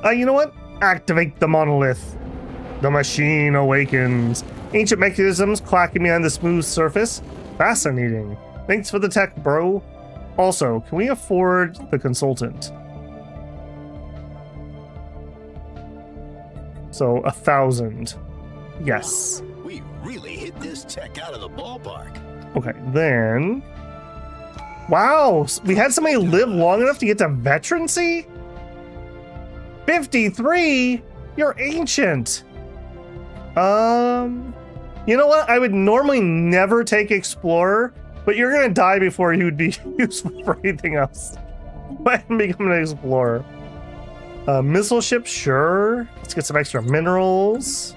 You know what? Activate the monolith. The machine awakens. Ancient mechanisms clacking behind the smooth surface. Fascinating. Thanks for the tech, bro. Also, can we afford the consultant? So 1,000. Yes. We really hit this tech out of the ballpark. Okay, then. Wow, we had somebody live long enough to get to veterancy? 53? You're ancient. You know what? I would normally never take Explorer, but you're gonna die before you would be useful for anything else. and become an explorer. Missile ship, sure. Let's get some extra minerals.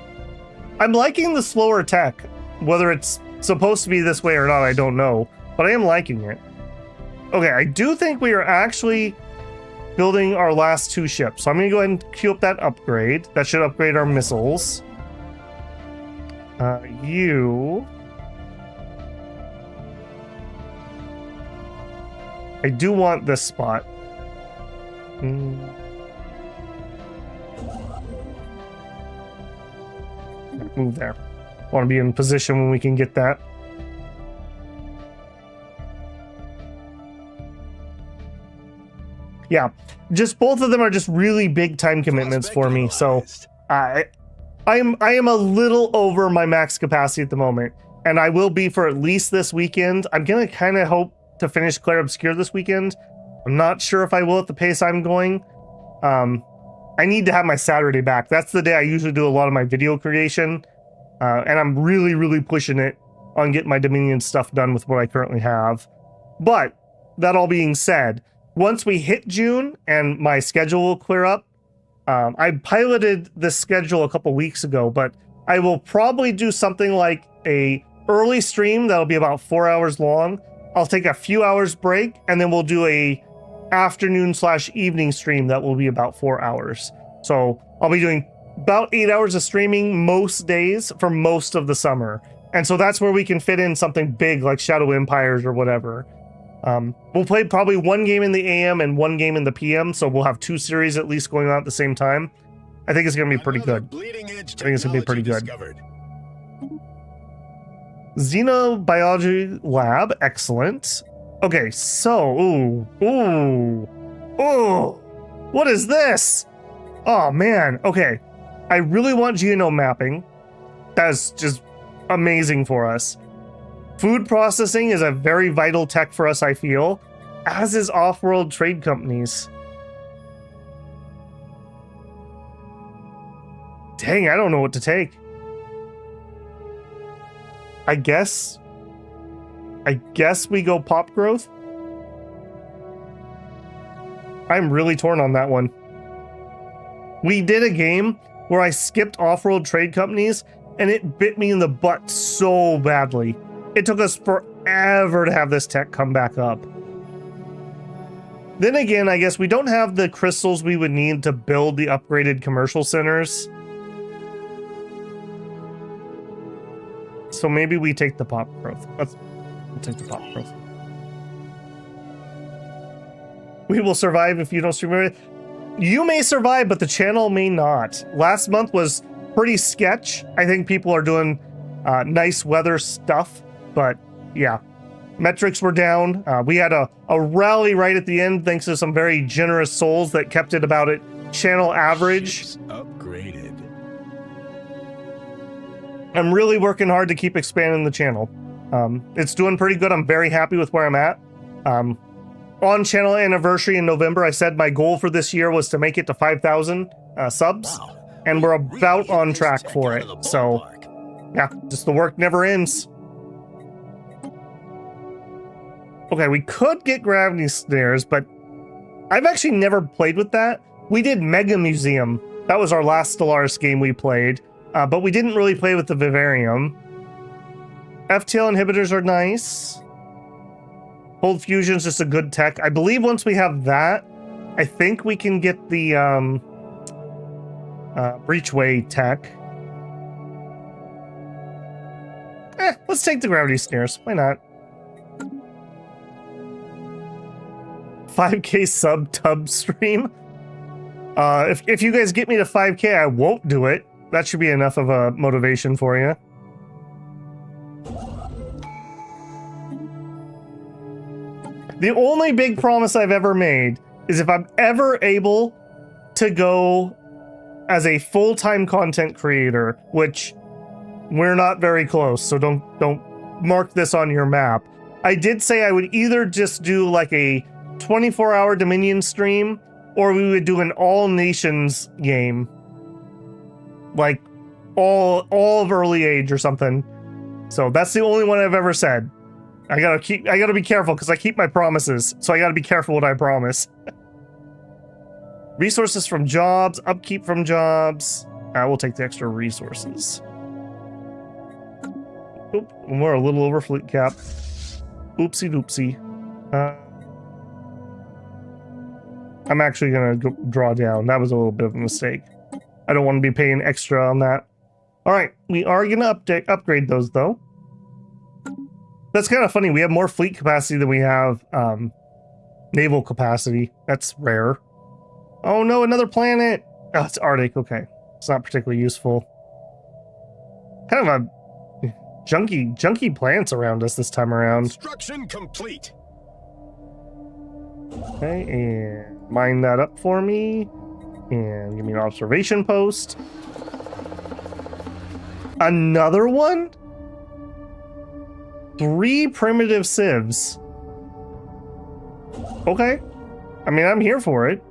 I'm liking the slower tech. Whether it's supposed to be this way or not, I don't know. But I am liking it. Okay, I do think we are actually building our last 2 ships. So I'm going to go ahead and queue up that upgrade. That should upgrade our missiles. You... I do want this spot. Move there. Want to be in position when we can get that. Yeah, just both of them are just really big time commitments for me. So I am a little over my max capacity at the moment, and I will be for at least this weekend. I'm gonna kind of hope to finish Claire Obscure this weekend. I'm not sure if I will at the pace I'm going. I need to have my Saturday back. That's the day I usually do a lot of my video creation. And I'm really pushing it on getting my Dominion stuff done with what I currently have. But that all being said, once we hit June and my schedule will clear up, I piloted this schedule a couple weeks ago, but I will probably do something like a early stream that'll be about 4 hours long. I'll take a few hours break, and then we'll do a afternoon/evening stream that will be about 4 hours. So I'll be doing about 8 hours of streaming most days for most of the summer. And so that's where we can fit in something big like Shadow Empires or whatever. We'll play probably 1 game in the AM and 1 game in the PM, so we'll have 2 series at least going on at the same time. I think it's going to be pretty good. I think it's going to be pretty good. Xenobiology lab, excellent. Okay, so, what is this? Oh man, okay. I really want genome mapping. That is just amazing for us. Food processing is a very vital tech for us, I feel, as is off-world trade companies. Dang, I don't know what to take. I guess we go pop growth. I'm really torn on that one. We did a game where I skipped off-world trade companies and it bit me in the butt so badly. It took us forever to have this tech come back up. Then again, I guess we don't have the crystals we would need to build the upgraded commercial centers. So maybe we take the pop growth. We'll take the pop growth. We will survive if you don't stream it. You may survive, but the channel may not. Last month was pretty sketch. I think people are doing nice weather stuff, but yeah, metrics were down. We had a rally right at the end thanks to some very generous souls that kept it about at channel average. Ships upgraded. I'm really working hard to keep expanding the channel. It's doing pretty good. I'm very happy with where I'm at. On channel anniversary in November, I said my goal for this year was to make it to 5,000 subs, Wow. and we're about on track for it. So, yeah, just the work never ends. Okay, we could get gravity snares, but I've actually never played with that. We did Mega Museum. That was our last Stellaris game we played, but we didn't really play with the Vivarium. FTL inhibitors are nice. Cold fusion's just a good tech. I believe once we have that, I think we can get the breachway tech. Let's take the gravity snares. Why not? 5K sub tub stream. If you guys get me to 5K, I won't do it. That should be enough of a motivation for you. The only big promise I've ever made is if I'm ever able to go as a full-time content creator, which we're not very close, so don't mark this on your map. I did say I would either just do like a 24-hour Dominion stream, or we would do an all nations game, like all of early age or something. So that's the only one I've ever said. I gotta be careful because I keep my promises. So I gotta be careful what I promise. Resources from jobs, upkeep from jobs. I will take the extra resources. Oop, we're a little over fleet cap. Oopsie doopsie. I'm actually gonna draw down. That was a little bit of a mistake. I don't want to be paying extra on that. All right, we are gonna upgrade those though. That's kind of funny. We have more fleet capacity than we have naval capacity. That's rare. Oh no, another planet. Oh, it's Arctic. Okay, it's not particularly useful. Kind of a junky plants around us this time around. Construction complete. Okay, and mine that up for me. And give me an observation post. Another one? 3 primitive civs. Okay. I mean, I'm here for it.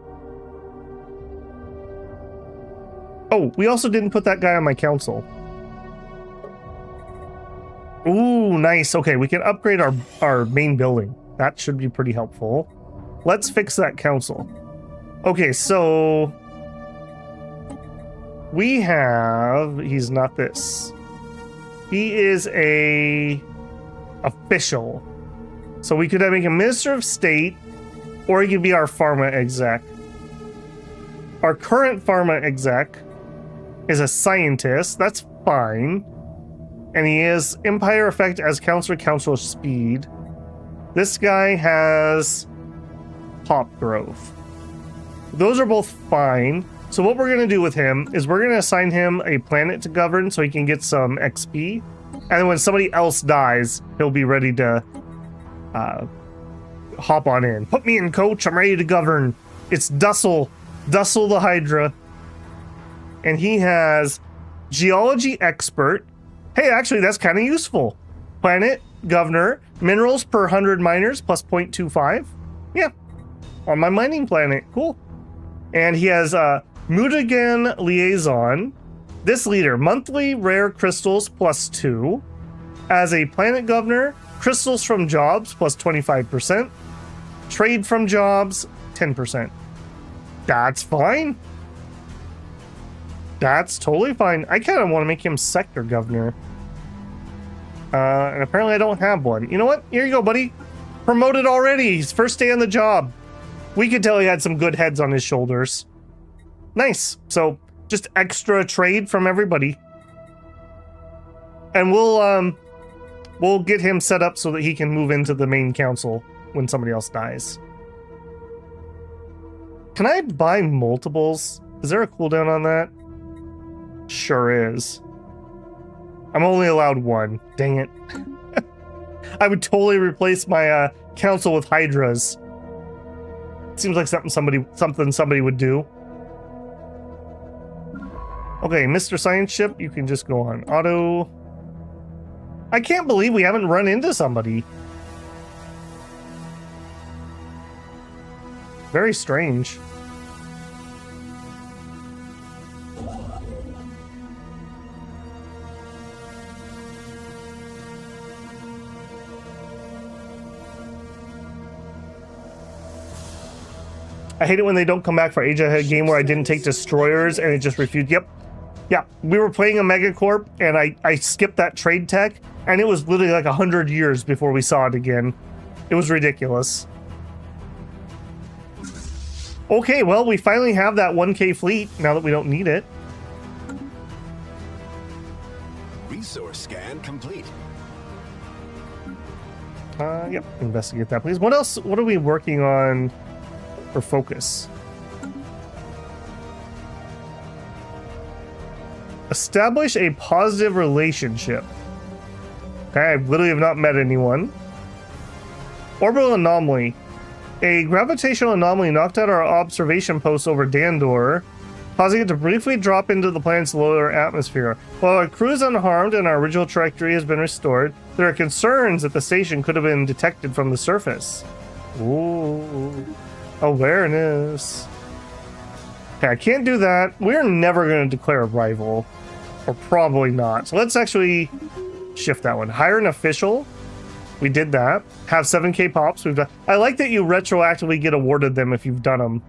Oh, we also didn't put that guy on my council. Ooh, nice. Okay, we can upgrade our main building. That should be pretty helpful. Let's fix that council. Okay, so we have, he's not this. He is a official. So we could make a minister of state, or he could be our pharma exec. Our current pharma exec is a scientist. That's fine. And he has empire effect as counselor speed. This guy has pop growth. Those are both fine. So what we're going to do with him is we're going to assign him a planet to govern so he can get some XP. And then when somebody else dies, he'll be ready to hop on in. Put me in, coach. I'm ready to govern. It's Dussel the Hydra. And he has geology expert. Hey, actually, that's kind of useful. Planet, governor, minerals per 100 miners plus 0.25. Yeah, on my mining planet. Cool. And he has Mutagen liaison. This leader, monthly rare crystals plus 2. As a planet governor, crystals from jobs plus 25%. Trade from jobs, 10%. That's fine. That's totally fine. I kind of want to make him sector governor. And apparently I don't have one. You know what? Here you go, buddy. Promoted already. His first day on the job. We could tell he had some good heads on his shoulders. Nice. So just extra trade from everybody. And we'll get him set up so that he can move into the main council when somebody else dies. Can I buy multiples? Is there a cooldown on that? Sure is. I'm only allowed one. Dang it. I would totally replace my council with hydras. Seems like something somebody would do. Okay, Mr. Science Ship, you can just go on auto. I can't believe we haven't run into somebody. Very strange. I hate it when they don't come back for Age Ahead game where I didn't take destroyers and it just refused. Yep. Yeah, we were playing a Megacorp and I skipped that trade tech and it was literally like 100 years before we saw it again. It was ridiculous. Okay, well, we finally have that 1K fleet now that we don't need it. Resource scan complete. Yep, investigate that, please. What else? What are we working on for focus? Establish a positive relationship. Okay, I literally have not met anyone. Orbital anomaly. A gravitational anomaly knocked out our observation post over Dandor, causing it to briefly drop into the planet's lower atmosphere. While our crew is unharmed and our original trajectory has been restored, there are concerns that the station could have been detected from the surface. Ooh. Awareness. Okay, I can't do that. We're never going to declare a rival. Or probably not. So let's actually shift that one. Hire an official. We did that. Have 7k pops. We've done. I like that you retroactively get awarded them if you've done them.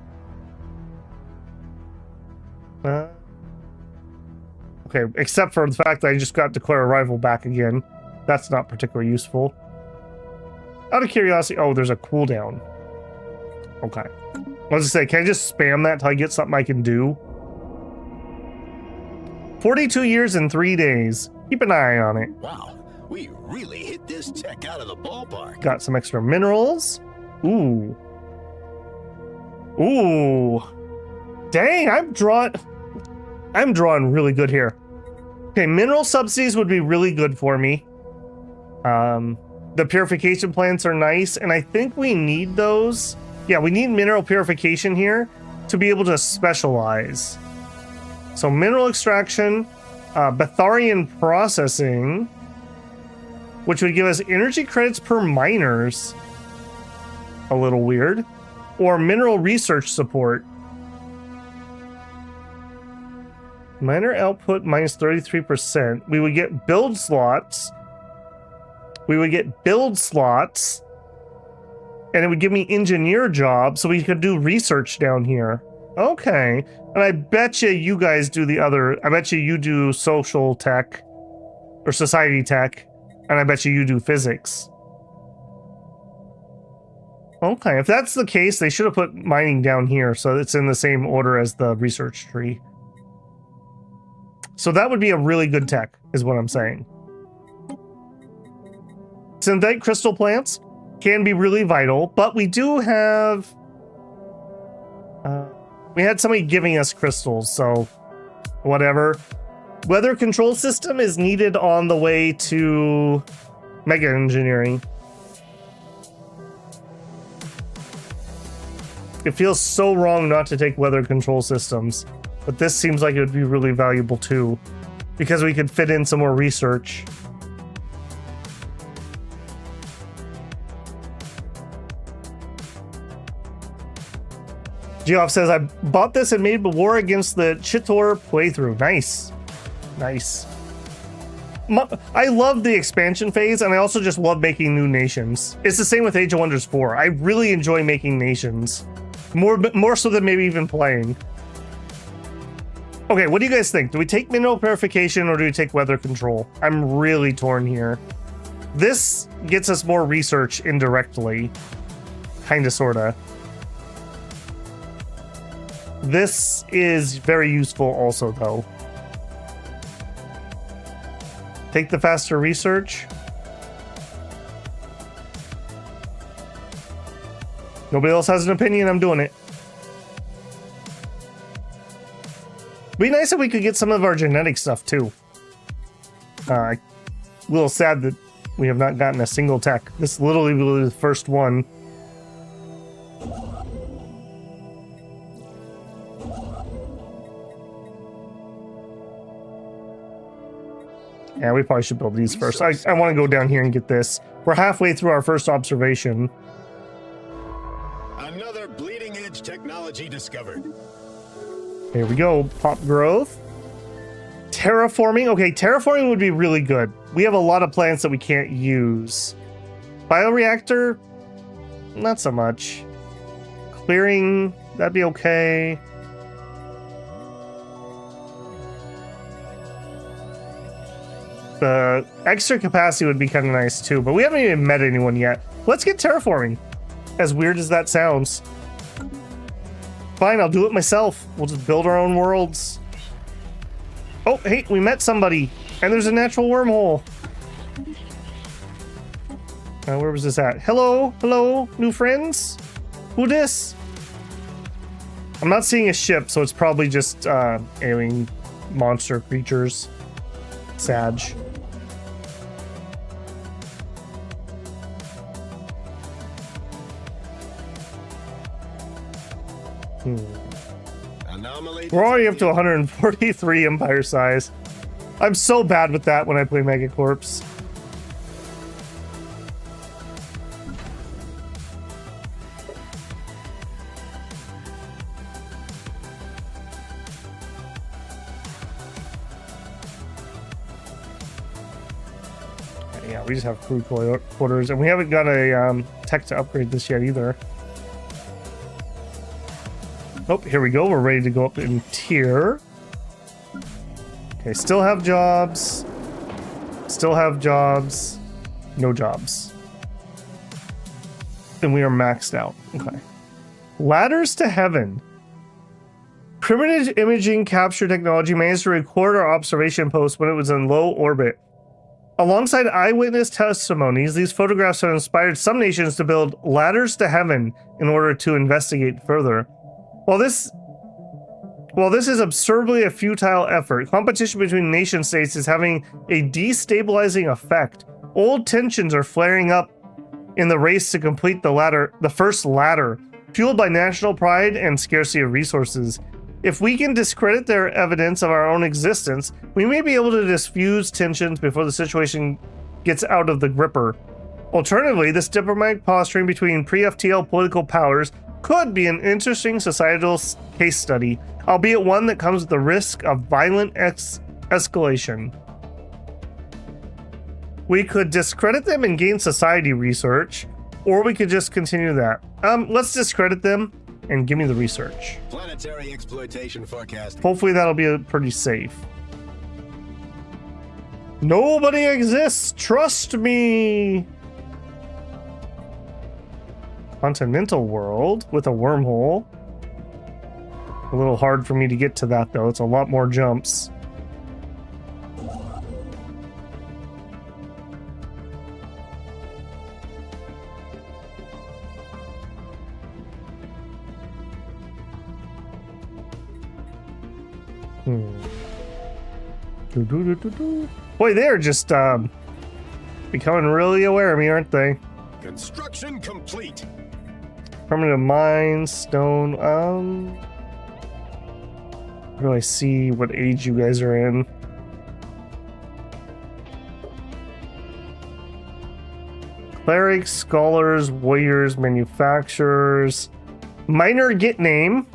Okay, except for the fact that I just got declare arrival back again. That's not particularly useful. Out of curiosity, oh, there's a cooldown. Okay. I was gonna say, can I just spam that till I get something I can do? 42 years and 3 days. Keep an eye on it. Wow, we really hit this tech out of the ballpark. Got some extra minerals. Ooh. Ooh. Dang, I'm drawing really good here. Okay, mineral subsidies would be really good for me. The purification plants are nice, and I think we need those. Yeah, we need mineral purification here to be able to specialize. So mineral extraction, Betharian processing, which would give us energy credits per miners. A little weird. Or mineral research support. Miner output minus 33%. We would get build slots. And it would give me engineer jobs so we could do research down here. Okay. And I bet you guys do the other. I bet you do social tech or society tech. And I bet you do physics. Okay. If that's the case, they should have put mining down here so it's in the same order as the research tree. So that would be a really good tech, is what I'm saying. Synthetic crystal plants can be really vital, but we do have... we had somebody giving us crystals, so whatever. Weather control system is needed on the way to mega engineering. It feels so wrong not to take weather control systems. But this seems like it would be really valuable too, because we could fit in some more research. Geoff says, I bought this and made the war against the Chitor playthrough. Nice. Nice. I love the expansion phase, and I also just love making new nations. It's the same with Age of Wonders 4. I really enjoy making nations. More so than maybe even playing. Okay, what do you guys think? Do we take mineral purification or do we take weather control? I'm really torn here. This gets us more research indirectly. Kinda, sorta. This is very useful also, though. Take the faster research. Nobody else has an opinion, I'm doing it. Be nice if we could get some of our genetic stuff too. A little sad that we have not gotten a single tech. This literally will be the first one. Yeah, we probably should build these first. I want to go down here and get this. We're halfway through our first observation. Another bleeding edge technology discovered. Here we go. Pop growth. Terraforming. Okay, terraforming would be really good. We have a lot of plants that we can't use. Bioreactor, not so much. Clearing, that'd be okay. The extra capacity would be kind of nice too, but we haven't even met anyone yet. Let's get terraforming. As weird as that sounds. Fine, I'll do it myself. We'll just build our own worlds. Oh, hey, we met somebody. And there's a natural wormhole. Where was this at? Hello? Hello? New friends? Who dis? I'm not seeing a ship, so it's probably just alien monster creatures. Sag. Anomalies. We're already up to 143 empire size. I'm so bad with that when I play Megacorps. Yeah, we just have crew quarters, and we haven't got a tech to upgrade this yet either. Oh, here we go. We're ready to go up in tier. Okay, still have jobs. Still have jobs. No jobs. And we are maxed out. Okay. Ladders to heaven. Primitive imaging capture technology managed to record our observation post when it was in low orbit. Alongside eyewitness testimonies, these photographs have inspired some nations to build ladders to heaven in order to investigate further. While this is absurdly a futile effort, competition between nation states is having a destabilizing effect. Old tensions are flaring up in the race to complete the first ladder, fueled by national pride and scarcity of resources. If we can discredit their evidence of our own existence, we may be able to diffuse tensions before the situation gets out of the gripper. Alternatively, this diplomatic posturing between pre-FTL political powers could be an interesting societal case study, albeit one that comes with the risk of violent escalation. We could discredit them and gain society research, or we could just continue that. Let's discredit them and give me the research. Planetary exploitation forecast. Hopefully that'll be pretty safe. Nobody exists, trust me! Continental world with a wormhole. A little hard for me to get to that though, it's a lot more jumps. Boy, they're just becoming really aware of me, aren't they? Construction complete. Permanent mines, stone. Where do I see what age you guys are in? Clerics, scholars, warriors, manufacturers, minor get name,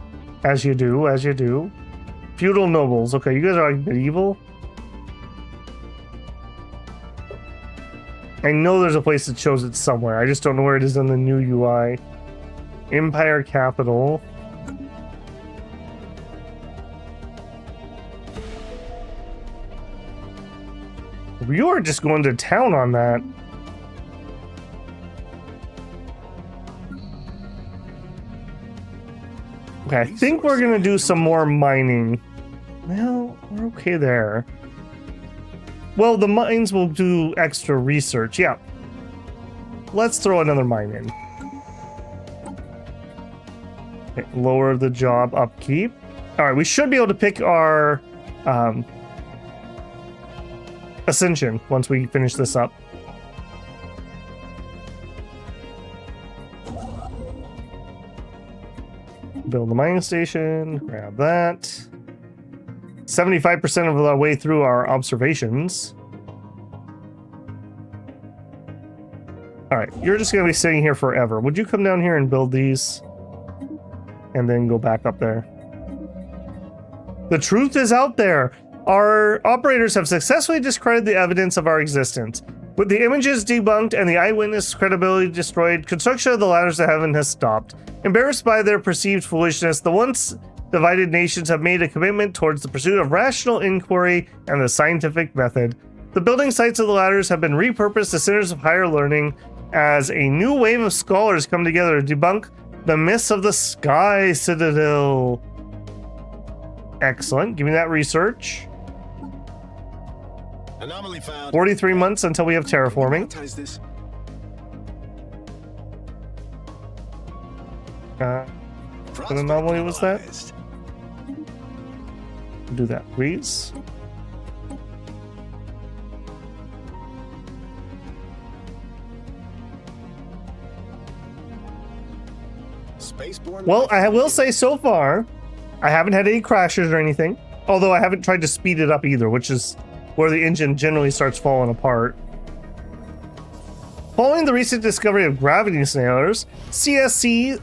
as you do. Feudal nobles. Okay, you guys are like medieval. I know there's a place that shows it somewhere. I just don't know where it is in the new UI. Empire capital. You are just going to town on that. Okay, I think we're gonna do some more mining. Well, we're okay there. Well, the mines will do extra research. Yeah. Let's throw another mine in. Okay, lower the job upkeep. All right, we should be able to pick our ascension once we finish this up. Build the mining station, grab that. 75% of the way through our observations. All right, you're just gonna be sitting here forever. Would you come down here and build these? And then go back up there. The truth is out there. Our operators have successfully discredited the evidence of our existence. With the images debunked and the eyewitness credibility destroyed, construction of the ladders to heaven has stopped. Embarrassed by their perceived foolishness, the once divided nations have made a commitment towards the pursuit of rational inquiry and the scientific method. The building sites of the ladders have been repurposed as centers of higher learning as a new wave of scholars come together to debunk the myths of the Sky Citadel. Excellent. Give me that research. Anomaly found. 43 months until we have terraforming. What anomaly was that? Do that, please. Well, I will say so far, I haven't had any crashes or anything. Although I haven't tried to speed it up either, which is where the engine generally starts falling apart. Following the recent discovery of gravity snares, CSC,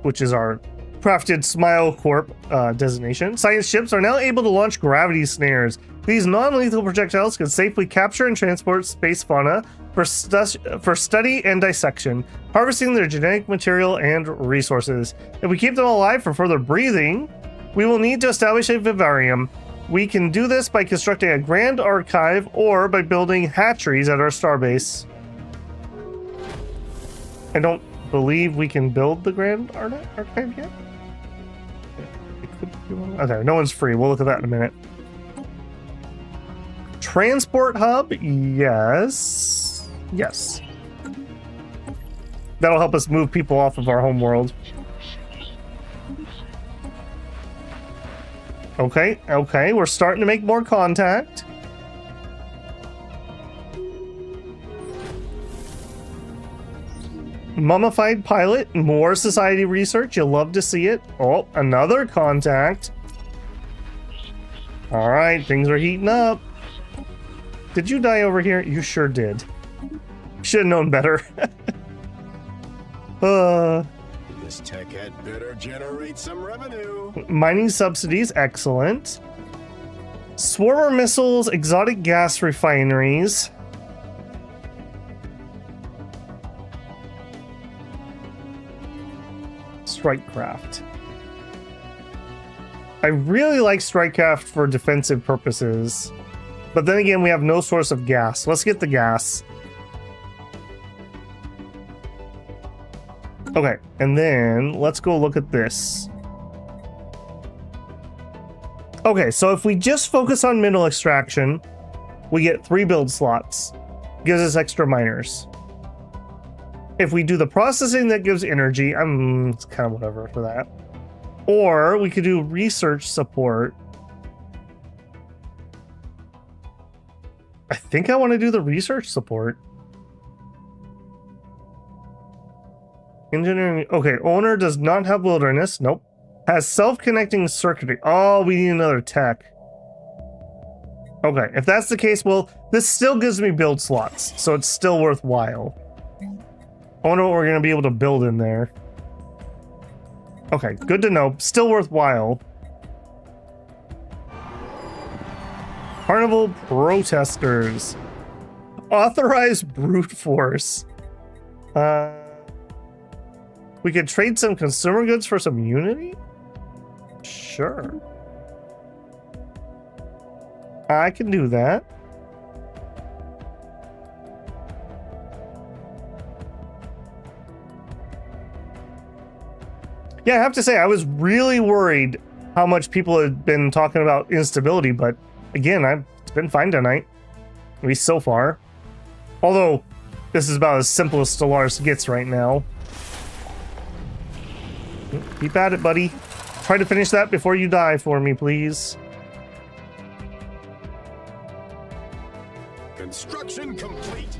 which is our Crafted Smile Corp designation, science ships are now able to launch gravity snares. These non-lethal projectiles can safely capture and transport space fauna for study and dissection, harvesting their genetic material and resources. If we keep them alive for further breathing, we will need to establish a vivarium. We can do this by constructing a grand archive or by building hatcheries at our starbase. I don't believe we can build the grand archive yet. Okay, no one's free. We'll look at that in a minute. Transport hub, yes. Yes. That'll help us move people off of our home world. Okay, okay, we're starting to make more contact. Mummified pilot, more society research. You'll love to see it. Oh, another contact. All right, things are heating up. Did you die over here? You sure did. Should have known better. This tech had better generate some revenue. Mining subsidies, excellent. Swarmer missiles, exotic gas refineries. Strikecraft. I really like Strikecraft for defensive purposes, but then again, we have no source of gas. Let's get the gas. Okay, and then let's go look at this. Okay, so if we just focus on mineral extraction, we get 3 build slots. Gives us extra miners. If we do the processing, that gives energy. It's kind of whatever for that. Or we could do research support. I think I want to do the research support. Engineering. Okay, owner does not have wilderness. Nope. Has self-connecting circuitry. Oh, we need another tech. Okay, if that's the case, well, this still gives me build slots, so it's still worthwhile. I wonder what we're going to be able to build in there. Okay, good to know. Still worthwhile. Carnival protesters. Authorized brute force. We could trade some consumer goods for some unity? Sure. I can do that. Yeah, I have to say, I was really worried how much people had been talking about instability, but again, it's been fine tonight. At least so far. Although, this is about as simple as Stellaris gets right now. Keep at it, buddy. Try to finish that before you die for me, please. Construction complete.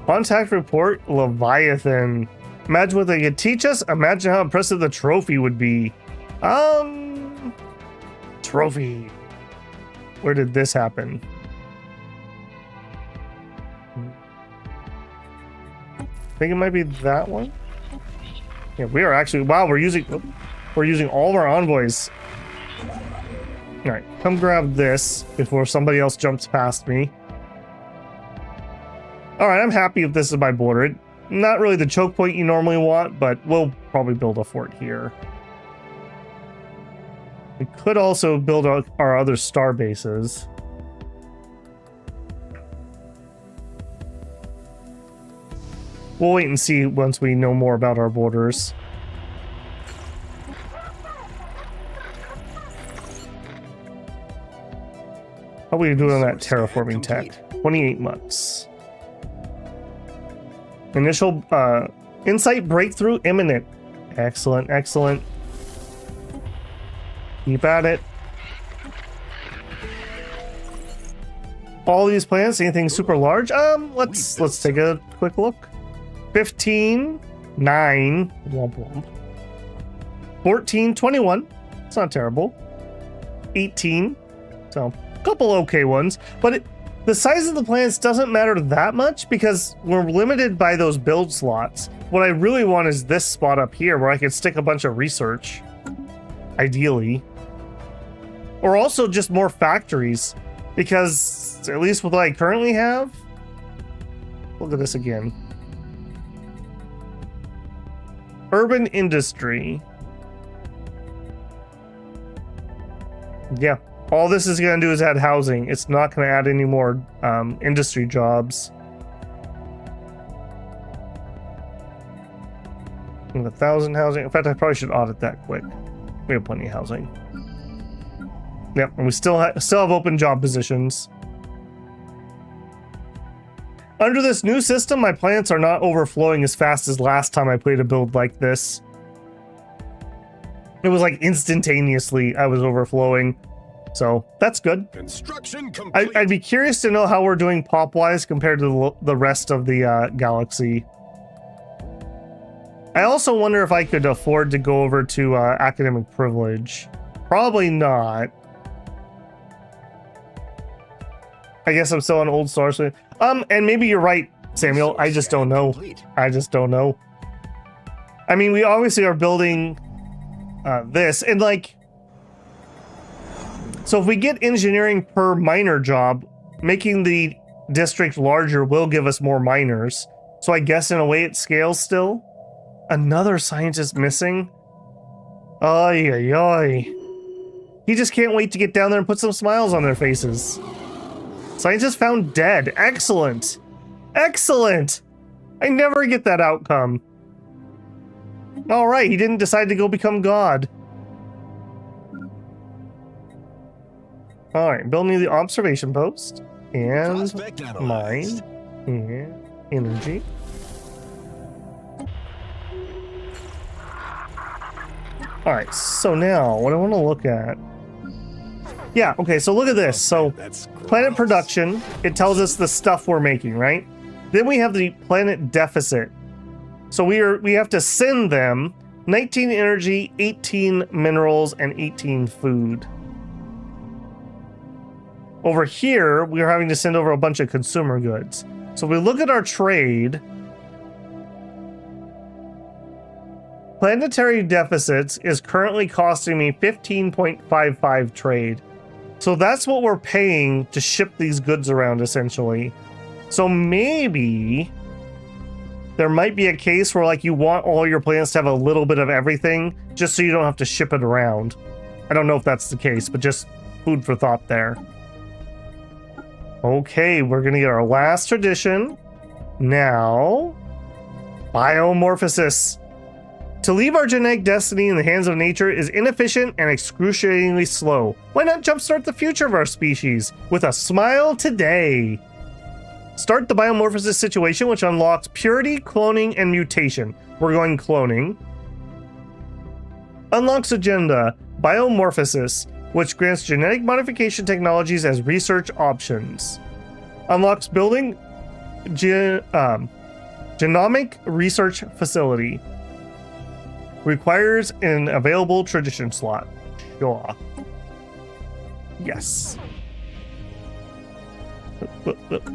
Contact report, Leviathan. Imagine what they could teach us. Imagine how impressive the trophy would be. Trophy. Where did this happen? I think it might be that one. Yeah, we are actually, wow, we're using all of our envoys. All right, come grab this before somebody else jumps past me. All right, I'm happy if this is my border. Not really the choke point you normally want, but we'll probably build a fort here. We could also build our other star bases. We'll wait and see once we know more about our borders. How are we doing on that terraforming tech? 28 months. Initial insight breakthrough imminent. Excellent, excellent. Keep at it. All these planets, anything super large? Let's take a quick look. 15, 9, womp womp. 14, 21. It's not terrible. 18. So, a couple okay ones. But the size of the planets doesn't matter that much because we're limited by those build slots. What I really want is this spot up here where I can stick a bunch of research. Ideally. or also just more factories, because at least with what I currently have, look at this again. Urban industry. Yeah, all this is going to do is add housing. It's not going to add any more industry jobs. 1,000 housing. In fact, I probably should audit that quick. We have plenty of housing. Yep, and we still have open job positions. Under this new system, my plants are not overflowing as fast as last time I played a build like this. It was like instantaneously I was overflowing. So that's good. Construction complete. I'd be curious to know how we're doing pop-wise compared to the rest of the galaxy. I also wonder if I could afford to go over to academic privilege. Probably not. I guess I'm still on old source. And maybe you're right, Samuel. I just don't know. I just don't know. I mean, we obviously are building this, and like, so if we get engineering per miner job, making the district larger will give us more miners. So I guess in a way it scales still. Another scientist missing? Ay, ay, ay. He just can't wait to get down there and put some smiles on their faces. Scientist found dead. Excellent. Excellent. I never get that outcome. All right, he didn't decide to go become God. All right, build me the observation post and mine and energy. All right, so now what I want to look at. Yeah, okay, so look at this. So planet production, it tells us the stuff we're making, right? Then we have the planet deficit. So we have to send them 19 energy, 18 minerals, and 18 food. Over here, we are having to send over a bunch of consumer goods. So we look at our trade. Planetary deficits is currently costing me 15.55 trade. So that's what we're paying to ship these goods around, essentially. So maybe there might be a case where like you want all your plants to have a little bit of everything just so you don't have to ship it around. I don't know if that's the case, but just food for thought there. Okay, we're gonna get our last tradition. Now, biomorphosis. To leave our genetic destiny in the hands of nature is inefficient and excruciatingly slow. Why not jumpstart the future of our species with a smile today? Start the biomorphosis situation, which unlocks purity, cloning, and mutation. We're going cloning. Unlocks agenda, biomorphosis, which grants genetic modification technologies as research options. Unlocks building genomic research facility. Requires an available tradition slot. Sure. Yes. Look.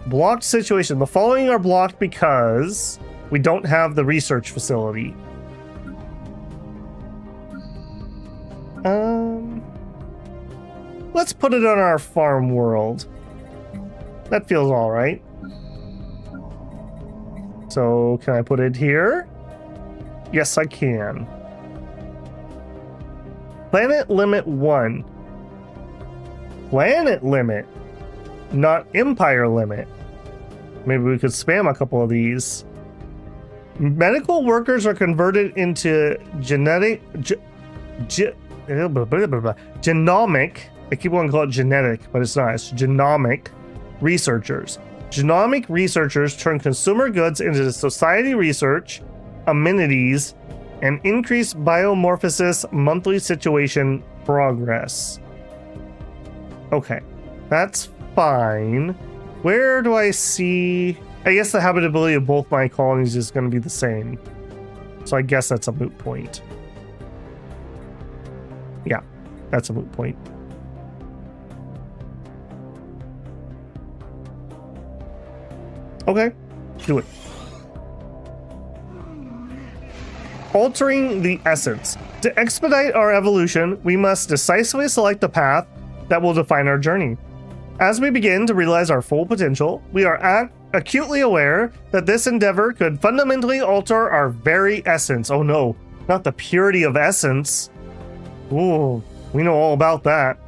Blocked situation. The following are blocked because we don't have the research facility. Let's put it on our farm world. That feels all right. So can I put it here? Yes, I can. Planet limit 1. Planet limit, not empire limit. Maybe we could spam a couple of these. Medical workers are converted into genomic. I keep wanting to call it genetic, but it's not. It's genomic researchers. Genomic researchers turn consumer goods into society research, amenities, and increase biomorphosis monthly situation progress. Okay, that's fine. Where do I see... I guess the habitability of both my colonies is going to be the same. So I guess that's a moot point. Yeah, that's a moot point. Okay, do it. Altering the essence. To expedite our evolution, we must decisively select the path that will define our journey. As we begin to realize our full potential, we are acutely aware that this endeavor could fundamentally alter our very essence. Oh no, not the purity of essence. Ooh, we know all about that.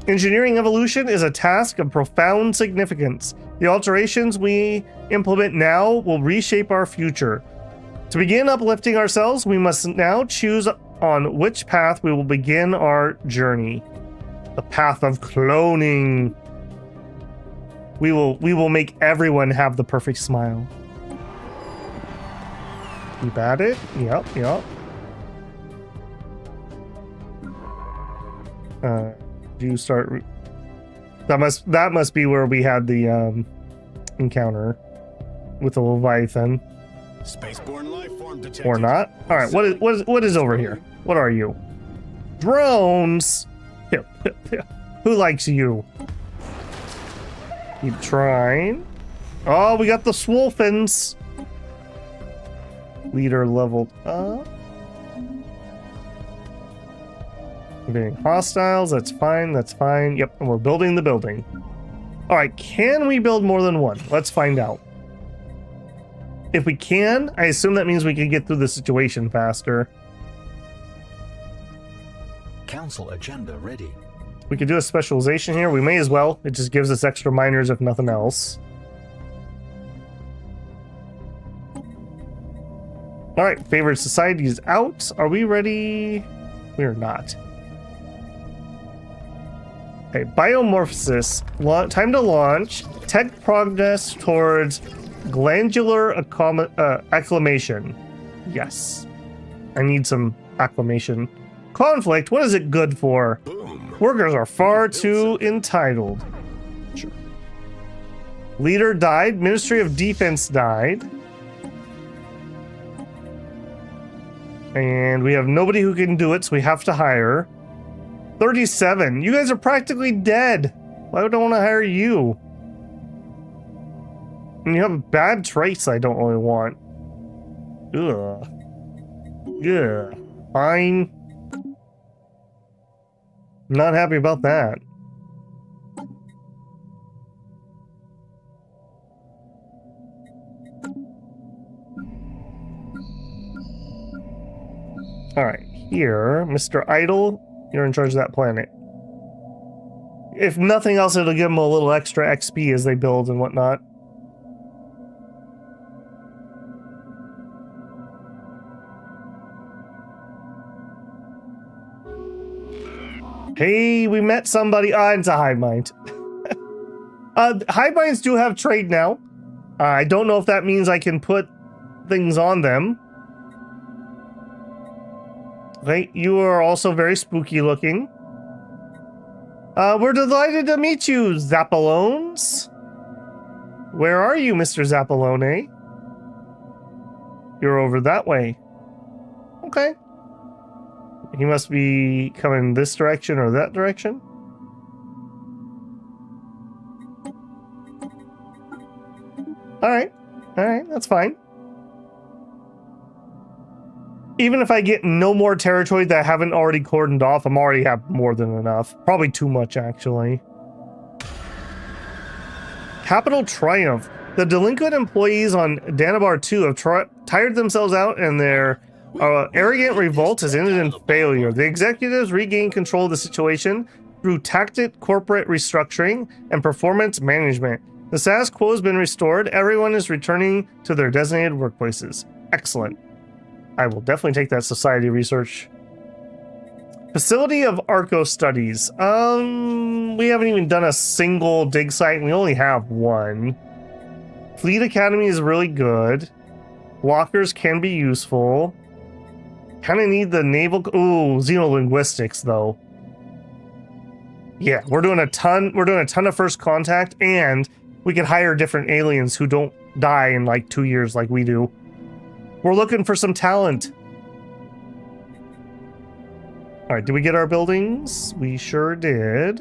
Engineering evolution is a task of profound significance. The alterations we implement now will reshape our future. To begin uplifting ourselves, we must now choose on which path we will begin our journey. The path of cloning. We will make everyone have the perfect smile. Keep at it. Yep. Do you start? That must be where we had the encounter with the Leviathan. Spaceborne life form detected. Or not. All right. What is over here? What are you? Drones. Who likes you? Keep trying. Oh, we got the Swolfins. Leader leveled up. Evading hostiles. That's fine. That's fine. Yep. And we're building the building. All right. Can we build more than one? Let's find out. If we can, I assume that means we can get through the situation faster. Council agenda ready. We could do a specialization here. We may as well. It just gives us extra miners if nothing else. All right, favorite society is out. Are we ready? We are not. Okay, biomorphosis. Time to launch. Tech progress towards glandular acclimation. Yes. I need some acclimation. Conflict, what is it good for? Boom. Workers are far too entitled. Sure. Leader died. Ministry of Defense died. And we have nobody who can do it, so we have to hire. 37. You guys are practically dead. Why would I want to hire you? And you have bad traits I don't really want. Ugh. Yeah. Fine. Not happy about that. All right, here, Mr. Idle, you're in charge of that planet. If nothing else, it'll give them a little extra XP as they build and whatnot. Hey, we met somebody. It's a hive mind. Hive minds do have trade now. I don't know if that means I can put things on them. Okay, you are also very spooky looking. We're delighted to meet you, Zappalones. Where are you, Mr. Zappalone? You're over that way. Okay. He must be coming this direction or that direction. Alright, that's fine. Even if I get no more territory that I haven't already cordoned off, I'm already have more than enough. Probably too much, actually. Capital Triumph. The delinquent employees on Danabar 2 have tired themselves out, and their arrogant revolt has ended in failure. The executives regained control of the situation through tactic corporate restructuring and performance management. The status quo has been restored. Everyone is returning to their designated workplaces. Excellent. I will definitely take that society research. Facility of Arco Studies. We haven't even done a single dig site. We only have one. Fleet Academy is really good. Walkers can be useful. Kind of need the naval. Ooh, xenolinguistics though. Yeah, we're doing a ton. We're doing a ton of first contact, and we can hire different aliens who don't die in like 2 years like we do. We're looking for some talent. All right, did we get our buildings? We sure did.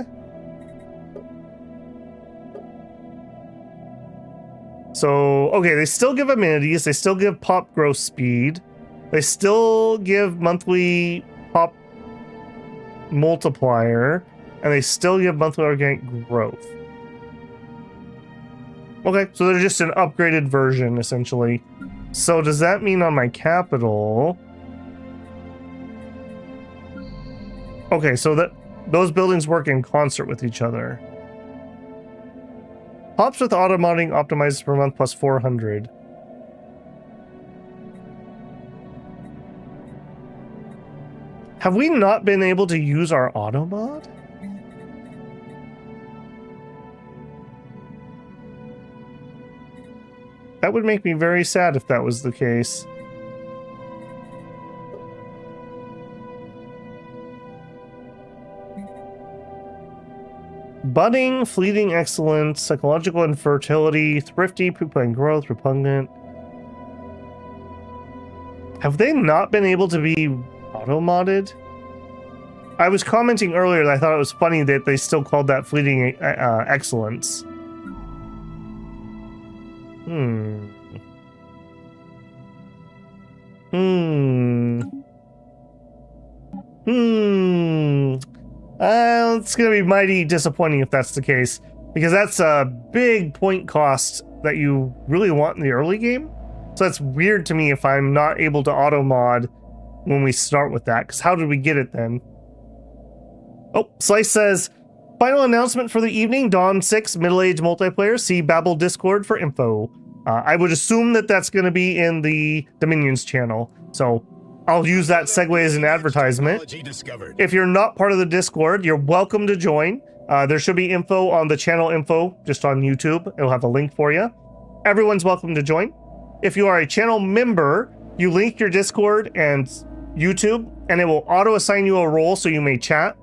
So, okay, they still give amenities. They still give pop growth speed. They still give monthly pop multiplier, and they still give monthly organic growth. Okay, so they're just an upgraded version, essentially. So does that mean on my capital... Okay, so that those buildings work in concert with each other. Pops with auto modding optimizes per month plus 400. Have we not been able to use our auto mod? That would make me very sad if that was the case. Budding, fleeting excellence, psychological infertility, thrifty, poop and growth, repugnant. Have they not been able to be auto-modded? I was commenting earlier that I thought it was funny that they still called that fleeting excellence. It's gonna be mighty disappointing if that's the case, because that's a big point cost that you really want in the early game. So that's weird to me if I'm not able to auto mod when we start with that, because how did we get it then? Oh, Slice says, final announcement for the evening, Dawn 6 middle-aged multiplayer, see Babel Discord for info. I would assume that that's going to be in the Dominions channel, so I'll use that segue as an advertisement. If you're not part of the Discord, you're welcome to join. There should be info on the channel info, just on YouTube. It'll have a link for you. Everyone's welcome to join. If you are a channel member, you link your Discord and YouTube, and it will auto-assign you a role so you may chat.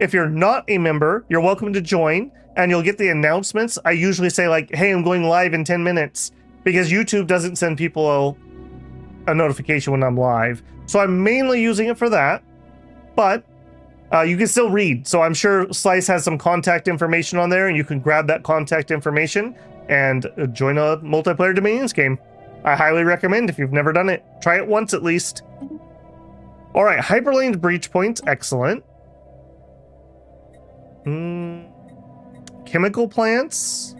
If you're not a member, you're welcome to join, and you'll get the announcements. I usually say, like, hey, I'm going live in 10 minutes, because YouTube doesn't send people a notification when I'm live. So I'm mainly using it for that, but you can still read. So I'm sure Slice has some contact information on there, and you can grab that contact information and join a multiplayer Dominions game. I highly recommend if you've never done it. Try it once at least. All right, hyperlaned breach points, excellent. Chemical plants.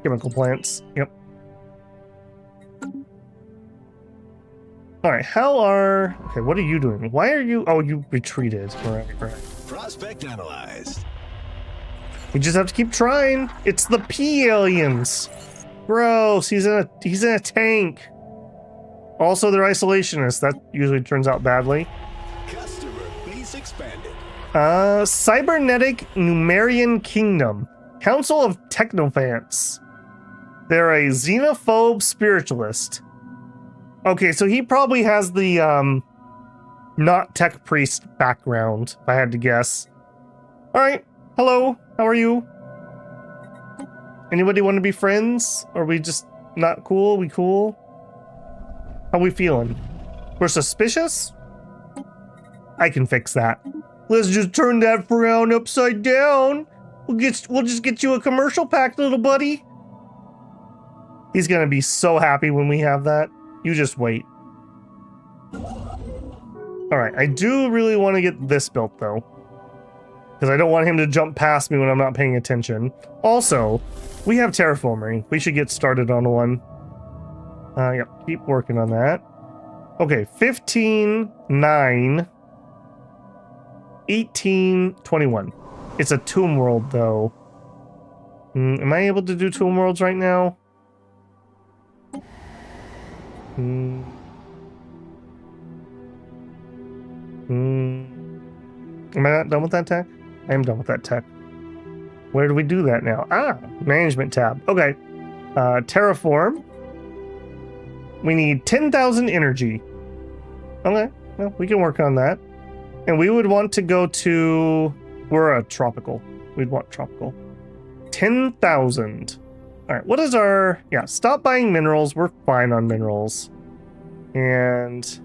Chemical plants, yep. All right, okay, what are you doing? Why are you, oh, you retreated. Right. Prospect analyzed. We just have to keep trying. It's the P aliens. Gross, he's in a tank. Also, they're isolationists. That usually turns out badly. Customer base expanded. Cybernetic Numerian Kingdom. Council of Technophants. They're a xenophobe spiritualist. Okay, so he probably has the, not tech priest background, if I had to guess. Alright, hello, how are you? Anybody want to be friends? Are we just not cool? We cool? How we feeling? We're suspicious? I can fix that. Let's just turn that frown upside down. We'll just get you a commercial pack, little buddy. He's gonna be so happy when we have that. You just wait. Alright, I do really want to get this built though, because I don't want him to jump past me when I'm not paying attention. Also, we have terraforming. We should get started on one. Yep, keep working on that. Okay, 15, 9, 18, 21. It's a tomb world though. Am I able to do tomb worlds right now? Am I not done with that tech? I am done with that tech. Where do we do that now? Management tab. Okay. Terraform. We need 10,000 energy. Okay. Well, we can work on that. And we would want to go to... We're a tropical. We'd want tropical. 10,000. All right. What is our... Yeah, stop buying minerals. We're fine on minerals. And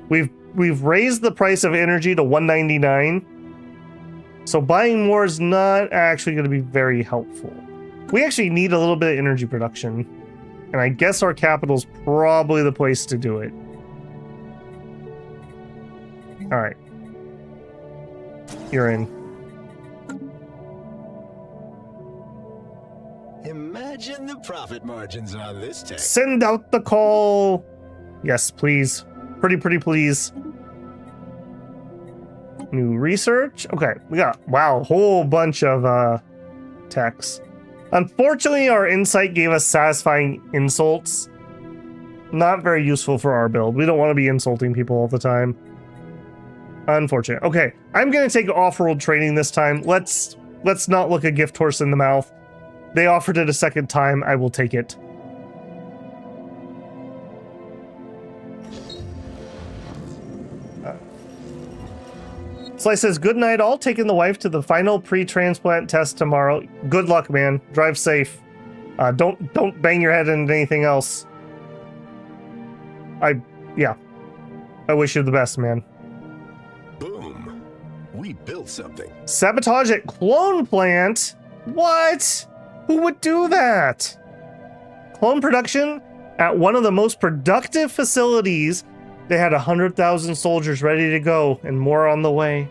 we've raised the price of energy to 199. So buying more is not actually going to be very helpful. We actually need a little bit of energy production. And I guess our capital's probably the place to do it. All right. You're in. Imagine the profit margins on this tech. Send out the call. Yes, please. Pretty please. New research. Okay, we got, wow, a whole bunch of techs. Unfortunately, our insight gave us satisfying insults. Not very useful for our build. We don't want to be insulting people all the time. Unfortunate. Okay, I'm gonna take off-world training this time. Let's not look a gift horse in the mouth. They offered it a second time. I will take it. Slice says, good night all. Taking the wife to the final pre-transplant test tomorrow. Good luck, man. Drive safe. Don't bang your head into anything else. Yeah. I wish you the best, man. Boom. We built something. Sabotage at clone plant? What? Who would do that? Clone production at one of the most productive facilities. They had 100,000 soldiers ready to go and more on the way.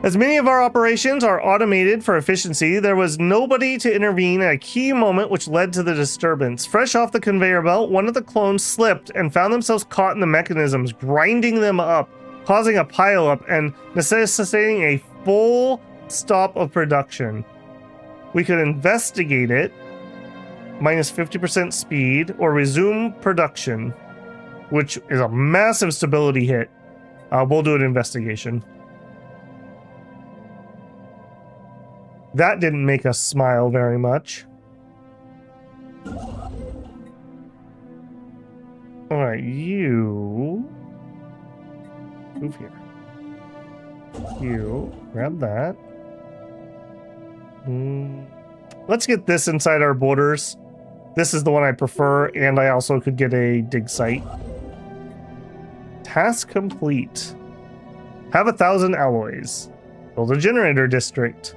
As many of our operations are automated for efficiency, there was nobody to intervene at a key moment which led to the disturbance. Fresh off the conveyor belt, one of the clones slipped and found themselves caught in the mechanisms, grinding them up, causing a pileup and necessitating a full stop of production. We could investigate it, minus 50% speed, or resume production, which is a massive stability hit. We'll do an investigation. That didn't make us smile very much. Alright, you... move here. You, grab that. Let's get this inside our borders. This is the one I prefer, and I also could get a dig site. Task complete. Have 1,000 alloys. Build a generator district.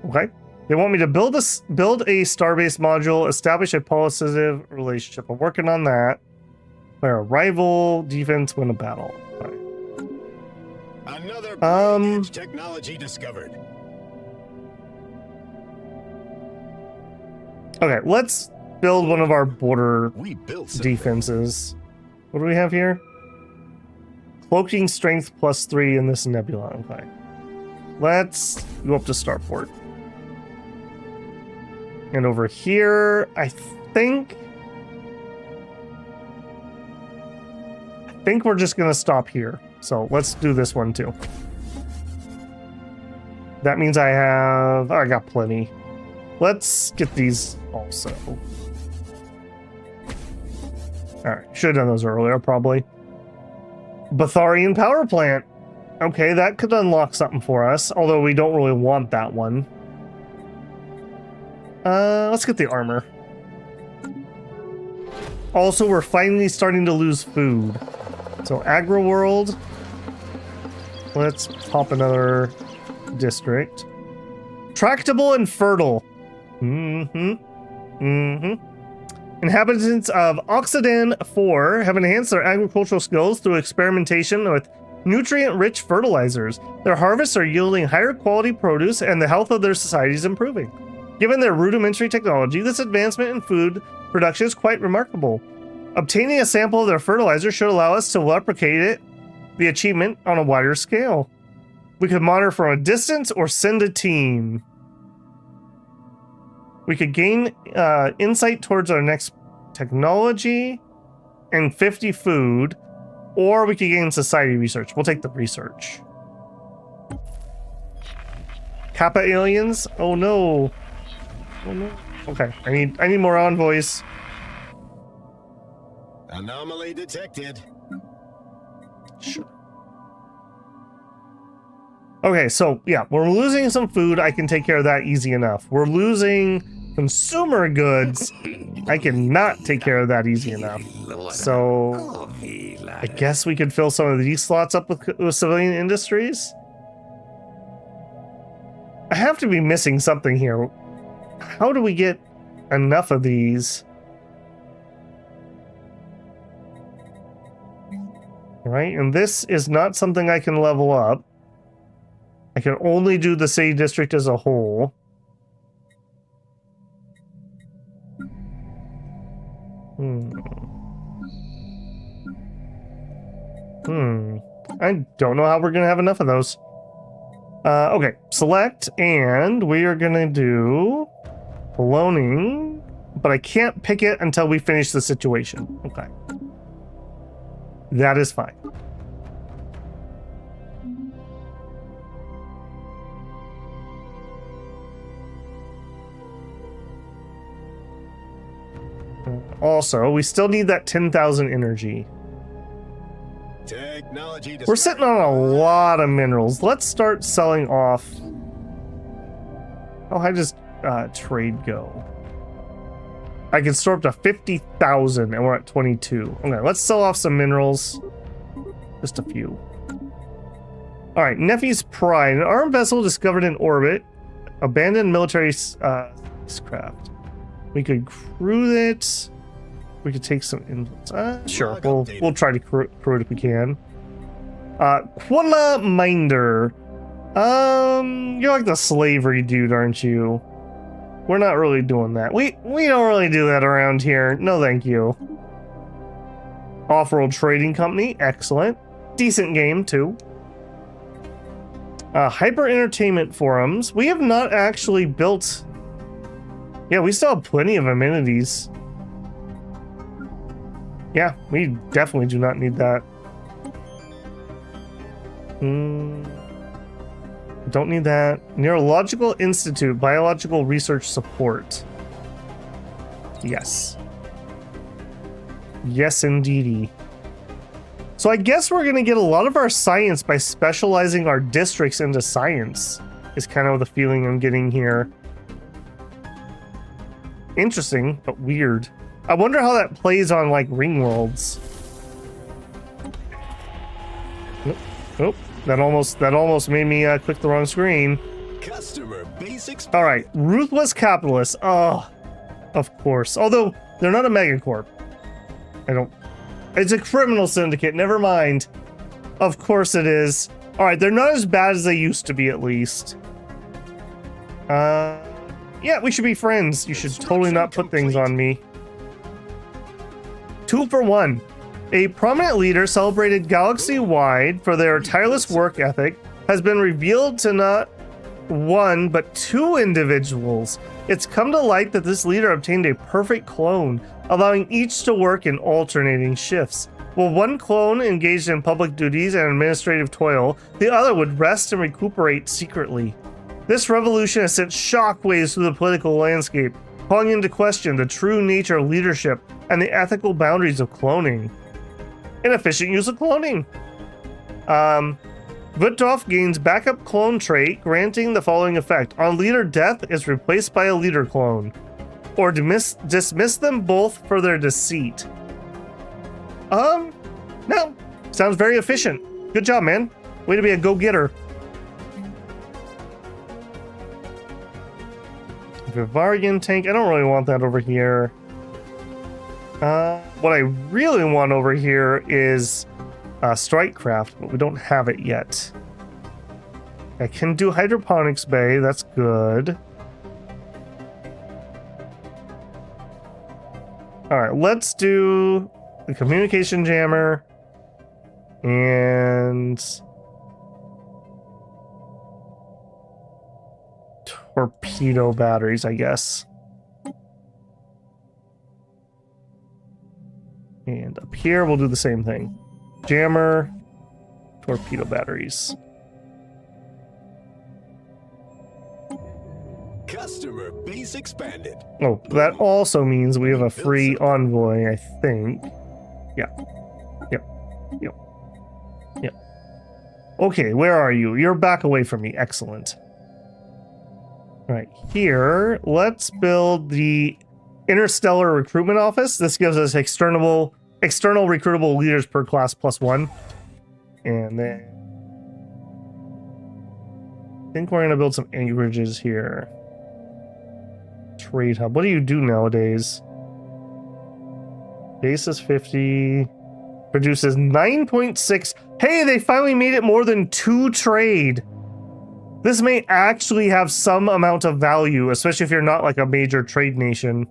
Okay. They want me to build a starbase module, establish a positive relationship. I'm working on that. Where a rival defense win a battle. Right. Another technology discovered. Okay, let's build one of our border defenses. What do we have here? Cloaking strength +3 in this nebula. Okay. Let's go up to starport. And over here, I think we're just gonna stop here. So let's do this one too. That means I got plenty. Let's get these also. Alright, should have done those earlier, probably. Batharian power plant. Okay, that could unlock something for us, although we don't really want that one. Let's get the armor. Also, we're finally starting to lose food. So, Agri-World. Let's pop another district. Tractable and fertile. Inhabitants of Oxydan 4 have enhanced their agricultural skills through experimentation with nutrient-rich fertilizers. Their harvests are yielding higher quality produce and the health of their society is improving. Given their rudimentary technology, this advancement in food production is quite remarkable. Obtaining a sample of their fertilizer should allow us to replicate the achievement on a wider scale. We could monitor from a distance or send a team. We could gain insight towards our next technology and 50 food, or we could gain society research. We'll take the research. Kappa aliens? Oh no. Oh no. Okay, I need more envoys. Anomaly detected. Sure. Okay, so yeah, we're losing some food. I can take care of that easy enough. We're losing consumer goods. I cannot take care of that easy enough. So I guess we could fill some of these slots up with civilian industries. I have to be missing something here. How do we get enough of these. Right, and this is not something I can level up. I can only do the city district as a whole. I don't know how we're gonna have enough of those. Okay, select, and we are gonna do cloning, but I can't pick it until we finish the situation. Okay. That is fine. Also, we still need that 10,000 energy. Technology. We're sitting on a lot of minerals. Let's start selling off. Oh, how does trade go? I can store up to 50,000 and we're at 22. Okay, let's sell off some minerals. Just a few. All right, Nephew's Pride. An armed vessel discovered in orbit. Abandoned military spacecraft. We could crew it. We could take some influence. Sure, we'll try to crew it if we can. Quilla Minder. You're like the slavery dude, aren't you? We're not really doing that. We don't really do that around here. No, thank you. Off-world trading company, excellent. Decent game too. Hyper entertainment forums. We have not actually built. Yeah, we still have plenty of amenities. Yeah, we definitely do not need that. Don't need that. Neurological Institute, biological research support. Yes. Yes, indeedy. So I guess we're going to get a lot of our science by specializing our districts into science, is kind of the feeling I'm getting here. Interesting, but weird. I wonder how that plays on, like, ring worlds. Nope. That almost made me click the wrong screen. Customer basics. All right, ruthless capitalists. Oh, of course. Although they're not a megacorp. It's a criminal syndicate. Never mind. Of course it is. All right, they're not as bad as they used to be, at least. Yeah, we should be friends. You should totally not put things on me. 2 for 1. A prominent leader celebrated galaxy-wide for their tireless work ethic has been revealed to not one, but 2 individuals. It's come to light that this leader obtained a perfect clone, allowing each to work in alternating shifts. While one clone engaged in public duties and administrative toil, the other would rest and recuperate secretly. This revolution has sent shockwaves through the political landscape, calling into question the true nature of leadership and the ethical boundaries of cloning. Inefficient use of cloning. Vutov gains backup clone trait, granting the following effect. On leader death is replaced by a leader clone. Or dismiss them both for their deceit. No. Sounds very efficient. Good job, man. Way to be a go-getter. Vivarian tank. I don't really want that over here. What I really want over here is Strikecraft, but we don't have it yet. I can do Hydroponics Bay. That's good. All right, let's do the Communication Jammer and torpedo batteries, I guess. And up here, we'll do the same thing. Jammer, torpedo batteries. Customer base expanded. Oh, that also means we have a free envoy, I think. Yeah. Yep. Okay, where are you? You're back away from me. Excellent. All right, here, let's build the Interstellar Recruitment Office. This gives us external recruitable leaders per class +1. And then I think we're going to build some anchorages here. trade hub. What do you do nowadays? Base is 50. Produces 9.6. Hey, they finally made it more than 2 trade. This may actually have some amount of value, especially if you're not like a major trade nation.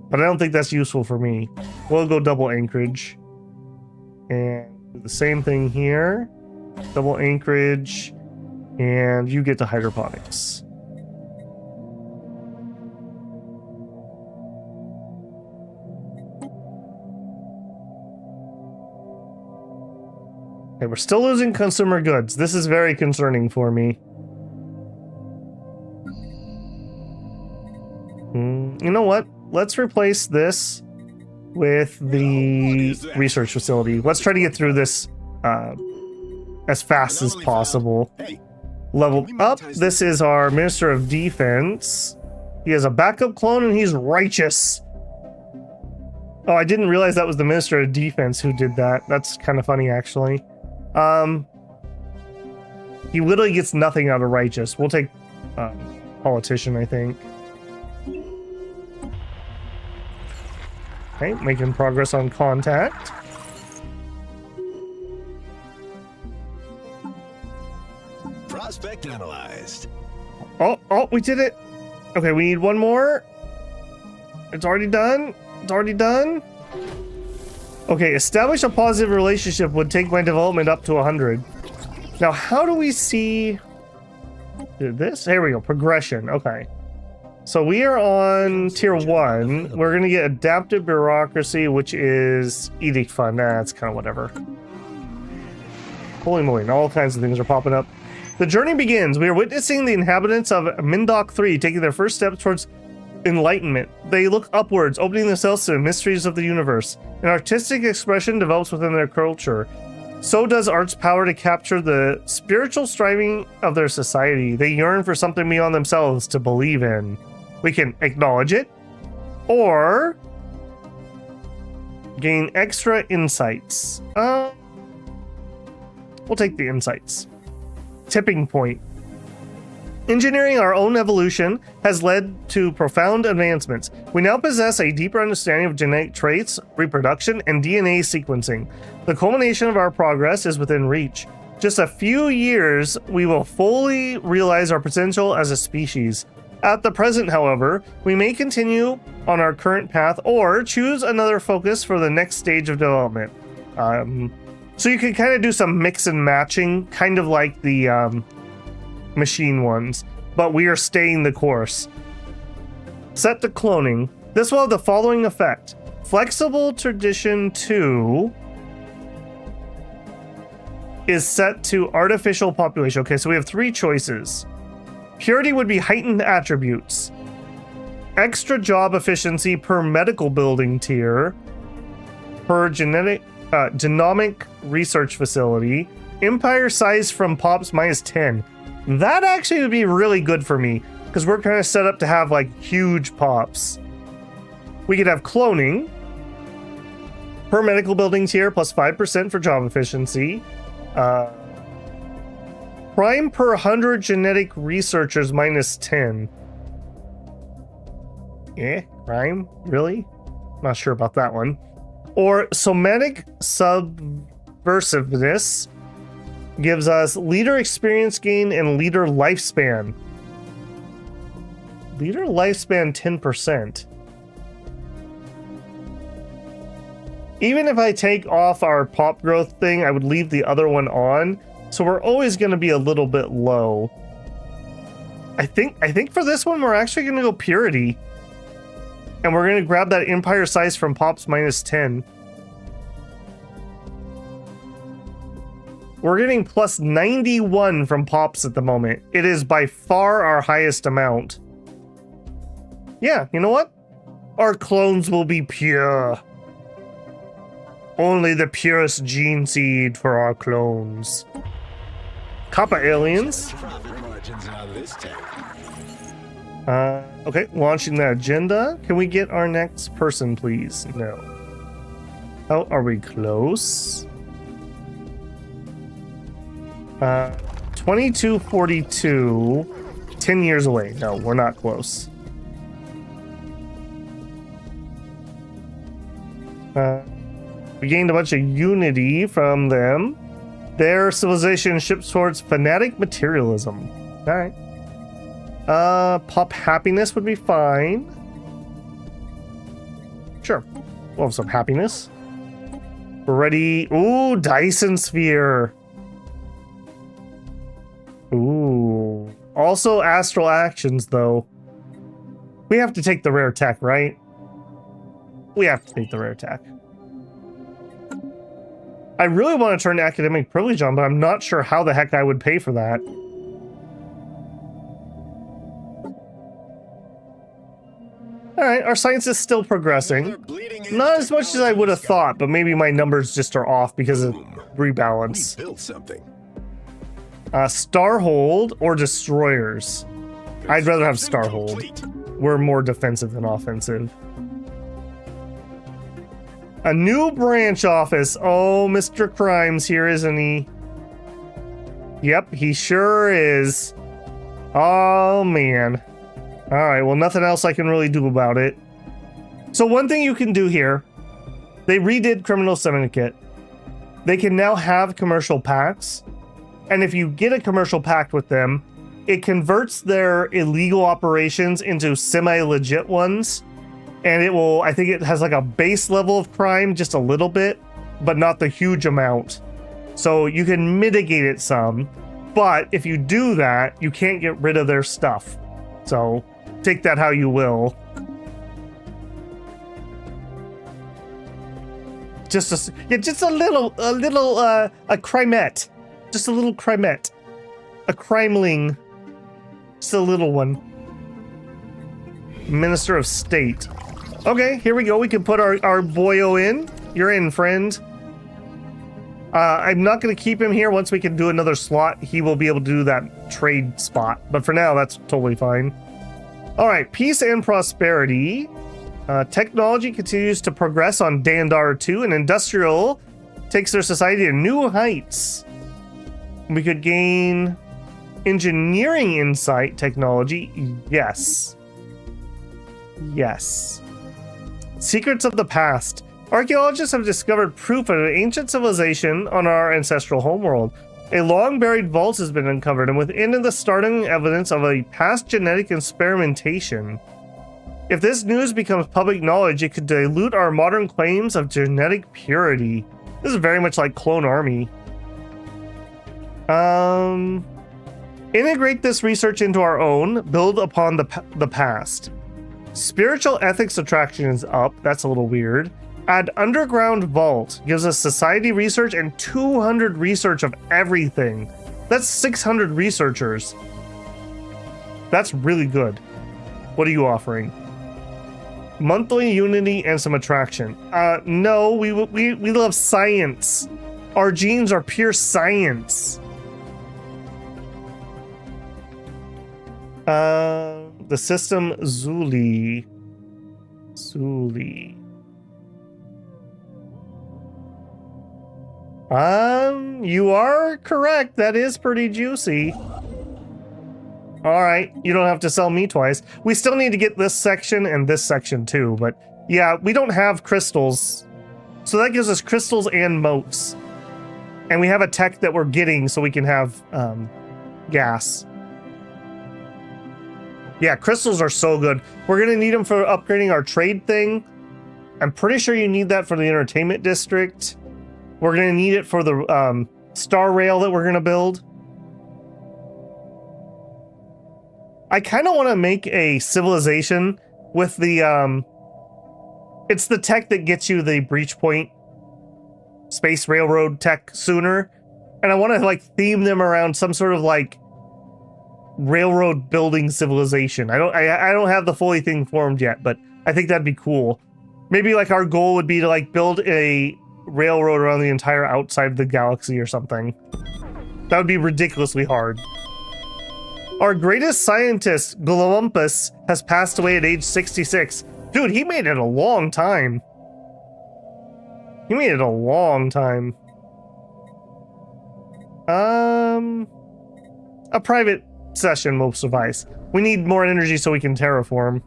But I don't think that's useful for me. We'll go double anchorage. And do the same thing here. Double anchorage. And you get to hydroponics. Okay, we're still losing consumer goods. This is very concerning for me. You know what? Let's replace this with the research facility. Let's try to get through this as fast as possible. Level up. This is our Minister of Defense. He has a backup clone and he's righteous. Oh, I didn't realize that was the Minister of Defense who did that. That's kind of funny, actually. He literally gets nothing out of righteous. We'll take politician, I think. Okay, making progress on contact. Prospect analyzed. Oh, we did it. Okay, we need one more. It's already done. It's already done. Okay, establish a positive relationship would take my development up to 100. Now, how do we see this? Here we go, progression. Okay. So we are on tier 1. We're going to get adaptive bureaucracy, which is edict fund. That's kind of whatever. Holy moly, all kinds of things are popping up. The journey begins. We are witnessing the inhabitants of Mindok 3 taking their first steps towards enlightenment. They look upwards, opening themselves to the mysteries of the universe. An artistic expression develops within their culture. So does art's power to capture the spiritual striving of their society. They yearn for something beyond themselves to believe in. We can acknowledge it, or gain extra insights. We'll take the insights. Tipping point. Engineering our own evolution has led to profound advancements. We now possess a deeper understanding of genetic traits, reproduction, and DNA sequencing. The culmination of our progress is within reach. Just a few years, we will fully realize our potential as a species. At the present, however, we may continue on our current path or choose another focus for the next stage of development. So you can kind of do some mix and matching, kind of like the machine ones, but we are staying the course. Set to cloning. This will have the following effect. Flexible Tradition 2 is set to artificial population. Okay, so we have 3 choices. Purity would be heightened attributes. Extra job efficiency per medical building tier. Per genomic research facility. Empire size from pops -10. That actually would be really good for me, because we're kind of set up to have like huge pops. We could have cloning. Per medical building tier plus 5% for job efficiency. Prime per 100 genetic researchers -10. Prime? Really? Not sure about that one. Or somatic subversiveness gives us leader experience gain and leader lifespan. Leader lifespan 10%. Even if I take off our pop growth thing, I would leave the other one on. So we're always going to be a little bit low. I think for this one, we're actually going to go purity. And we're going to grab that empire size from pops -10. We're getting plus 91 from pops at the moment. It is by far our highest amount. Yeah, you know what? Our clones will be pure. Only the purest gene seed for our clones. Kappa aliens. Okay, launching that agenda. Can we get our next person, please? No. Oh, are we close? 2242. 10 years away. No, we're not close. We gained a bunch of unity from them. Their civilization ships towards fanatic materialism. All right. Pop happiness would be fine. Sure. We'll have some happiness. We're ready. Ooh, Dyson sphere. Ooh. Also astral actions, though. We have to take the rare tech, right? We have to take the rare tech. I really want to turn academic privilege on, but I'm not sure how the heck I would pay for that. Alright, our science is still progressing. Not as much as I would have thought, but maybe my numbers just are off because of rebalance. We built something. Starhold or destroyers? I'd rather have Starhold. We're more defensive than offensive. A new branch office. Oh, Mr. Crimes here, isn't he? Yep, he sure is. Oh, man. Alright, well, nothing else I can really do about it. So one thing you can do here, they redid Criminal Syndicate. They can now have commercial pacts. And if you get a commercial pact with them, it converts their illegal operations into semi-legit ones. And it will, I think it has like a base level of crime, just a little bit, but not the huge amount. So you can mitigate it some. But if you do that, you can't get rid of their stuff. So take that how you will. Just a little crimette. Just a little crimette. A crimeling. Just a little one. Minister of State. Okay, here we go. We can put our boyo in. You're in, friend. I'm not going to keep him here. Once we can do another slot, he will be able to do that trade spot. But for now, that's totally fine. All right, peace and prosperity. Technology continues to progress on Dandar 2, and industrial takes their society to new heights. We could gain engineering insight technology. Yes. Yes. Secrets of the past. Archaeologists have discovered proof of an ancient civilization on our ancestral homeworld. A long-buried vault has been uncovered, and within it the startling evidence of a past genetic experimentation. If this news becomes public knowledge, it could dilute our modern claims of genetic purity. This is very much like Clone Army. Integrate this research into our own, build upon the past. Spiritual ethics attraction is up, that's a little weird. Add underground vault, gives us society research and 200 research of everything. That's 600 researchers. That's really good. What are you offering? Monthly unity and some attraction. No, we love science. Our genes are pure science. The system Zuli. You are correct. That is pretty juicy. All right, you don't have to sell me twice. We still need to get this section and this section too, but yeah, we don't have crystals. So that gives us crystals and motes. And we have a tech that we're getting so we can have gas. Yeah, crystals are so good. We're gonna need them for upgrading our trade thing. I'm pretty sure you need that for the entertainment district. We're gonna need it for the star rail that we're gonna build. I kind of want to make a civilization with the it's the tech that gets you the breach point space railroad tech sooner, and I want to like theme them around some sort of like railroad building civilization. I don't have the fully thing formed yet, but I think that'd be cool. Maybe like our goal would be to like build a railroad around the entire outside of the galaxy or something. That would be ridiculously hard. Our greatest scientist, Glowumpus, has passed away at age 66. Dude, he made it a long time. He made it a long time. A private session will suffice. We need more energy so we can terraform.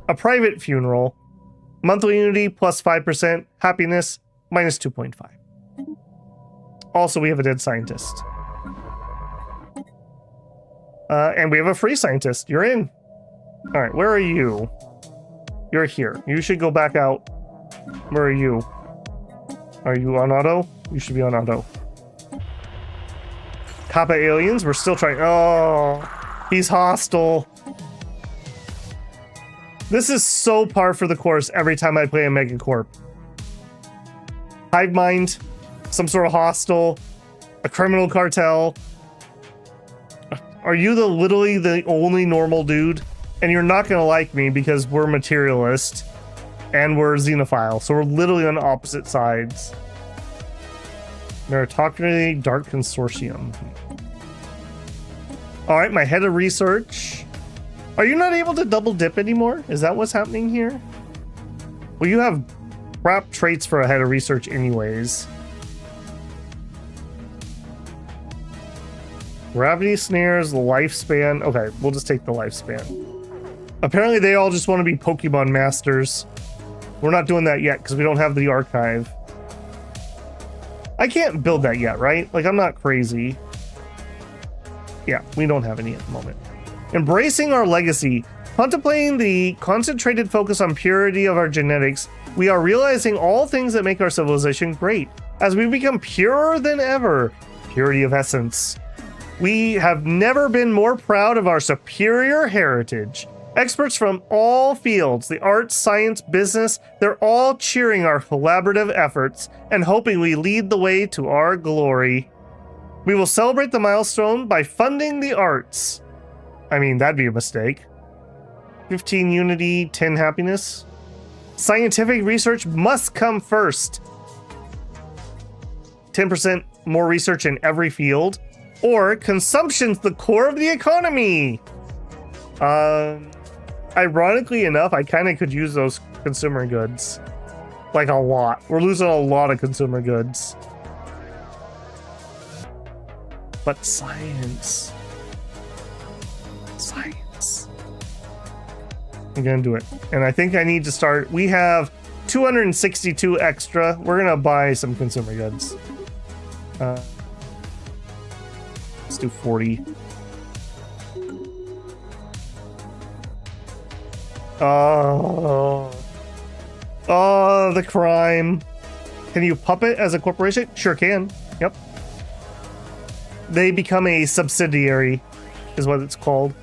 A private funeral. Monthly unity plus 5%. Happiness. minus 2.5. Also, we have a dead scientist. And we have a free scientist. You're in. All right, where are you? You're here. You should go back out. Where are you? Are you on auto? You should be on auto. Kappa aliens, we're still trying. Oh, he's hostile. This is so par for the course every time I play a Megacorp. Hive mind, some sort of hostile, a criminal cartel. Are you literally the only normal dude? And you're not gonna like me because we're materialist and we're xenophile, so we're literally on opposite sides. Meritocracy, Dark Consortium. All right, my head of research. Are you not able to double dip anymore? Is that what's happening here? Well, you have crap traits for a head of research anyways. Gravity snares, lifespan. Okay, we'll just take the lifespan. Apparently they all just want to be Pokemon masters. We're not doing that yet because we don't have the archive. I can't build that yet, right? Like, I'm not crazy. Yeah, we don't have any at the moment. Embracing our legacy. Contemplating the concentrated focus on purity of our genetics, we are realizing all things that make our civilization great. As we become purer than ever, purity of essence. We have never been more proud of our superior heritage. Experts from all fields, the arts, science, business, they're all cheering our collaborative efforts and hoping we lead the way to our glory. We will celebrate the milestone by funding the arts. I mean, that'd be a mistake. 15 unity, 10 happiness. Scientific research must come first. 10% more research in every field. Or consumption's the core of the economy. Ironically enough, I kind of could use those consumer goods. Like a lot. We're losing a lot of consumer goods. But science. Science. I'm gonna do it. And I think I need to start. We have 262 extra. We're gonna buy some consumer goods. Let's do 40. Oh, the crime. Can you puppet as a corporation? Sure can. Yep. They become a subsidiary, is what it's called.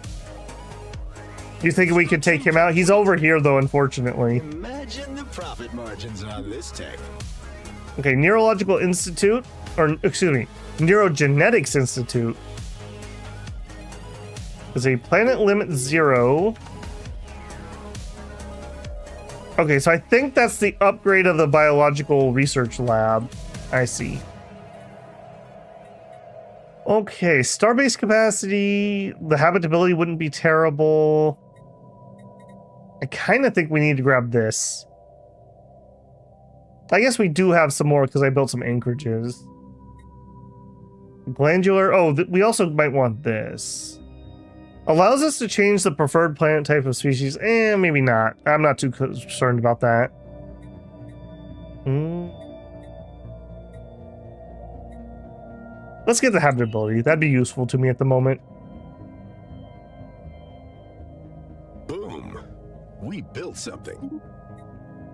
You think we could take him out? He's over here, though, unfortunately. Imagine the profit margins on this tech. Okay, Neurological Institute, or excuse me, Neurogenetics Institute is a planet limit 0. Okay, so I think that's the upgrade of the biological research lab. I see. Okay, starbase capacity, the habitability wouldn't be terrible. I kind of think we need to grab this. I guess we do have some more because I built some anchorages. Glandular, oh, we also might want this. Allows us to change the preferred planet type of species. Maybe not. I'm not too concerned about that. Let's get the habitability. That'd be useful to me at the moment. Boom. We built something.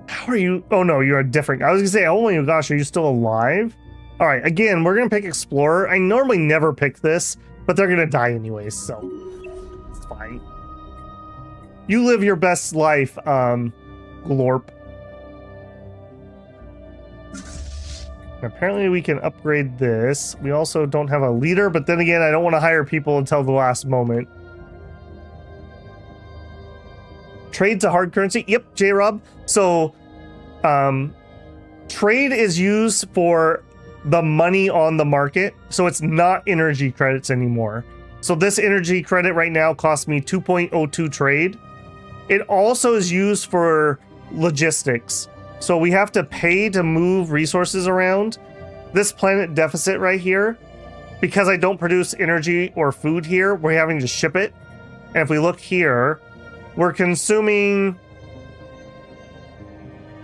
How are you? Oh no, you're a different. I was gonna say, oh my gosh, are you still alive? All right, again, we're gonna pick Explorer. I normally never pick this, but they're gonna die anyways, so it's fine. You live your best life, Glorp. Apparently we can upgrade this. We also don't have a leader, but then again, I don't want to hire people until the last moment. Trade's a hard currency. Yep, J-Rob. So, trade is used for the money on the market. So it's not energy credits anymore. So this energy credit right now costs me 2.02 trade. It also is used for logistics. So we have to pay to move resources around. This planet deficit right here, because I don't produce energy or food here, we're having to ship it. And if we look here, we're consuming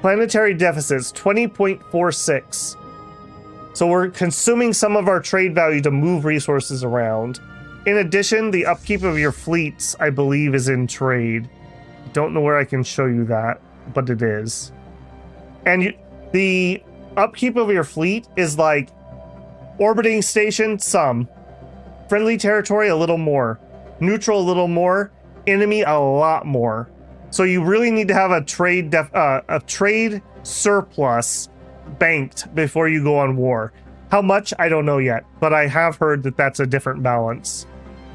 Planetary deficits 20.46. So we're consuming some of our trade value to move resources around. In addition, the upkeep of your fleets, I believe, is in trade. Don't know where I can show you that, but it is. And the upkeep of your fleet is like orbiting station, some. Friendly territory, a little more. Neutral, a little more. Enemy, a lot more. So you really need to have a trade surplus banked before you go on war. How much, I don't know yet, but I have heard that that's a different balance.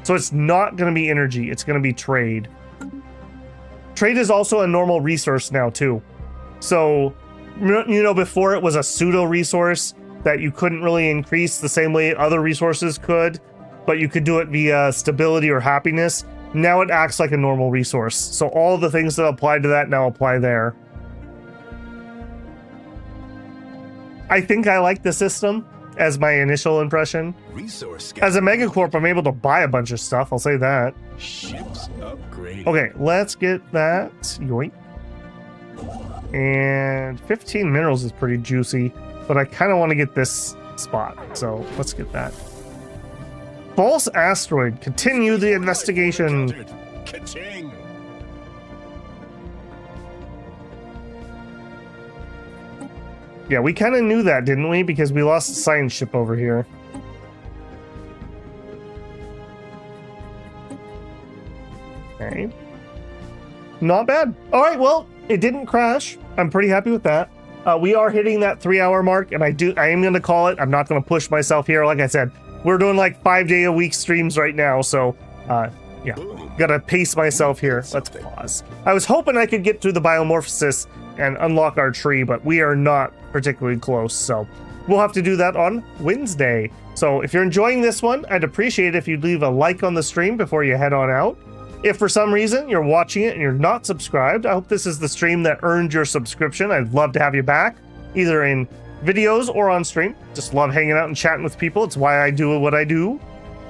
So it's not going to be energy, it's going to be trade. Trade is also a normal resource now too. So, you know, before it was a pseudo resource that you couldn't really increase the same way other resources could, but you could do it via stability or happiness. Now it acts like a normal resource. So all the things that apply to that now apply there. I think I like the system as my initial impression. As a megacorp, I'm able to buy a bunch of stuff, I'll say that. Ships upgrade. Okay, let's get that. Yoink. And 15 minerals is pretty juicy, but I kind of want to get this spot, so let's get that. False asteroid. Continue the investigation. Ka-ching. Yeah, we kind of knew that, didn't we? Because we lost a science ship over here. Okay. Not bad. All right, well, it didn't crash. I'm pretty happy with that. We are hitting that 3-hour mark, and I am going to call it. I'm not going to push myself here. Like I said, we're doing like 5-day-a-week streams right now, so yeah, gotta pace myself here. Let's pause. I was hoping I could get through the biomorphosis and unlock our tree, but we are not particularly close, so we'll have to do that on Wednesday. So if you're enjoying this one, I'd appreciate it if you'd leave a like on the stream before you head on out. If for some reason you're watching it and you're not subscribed, I hope this is the stream that earned your subscription. I'd love to have you back, either in videos or on stream. Just love hanging out and chatting with people. It's why I do what I do.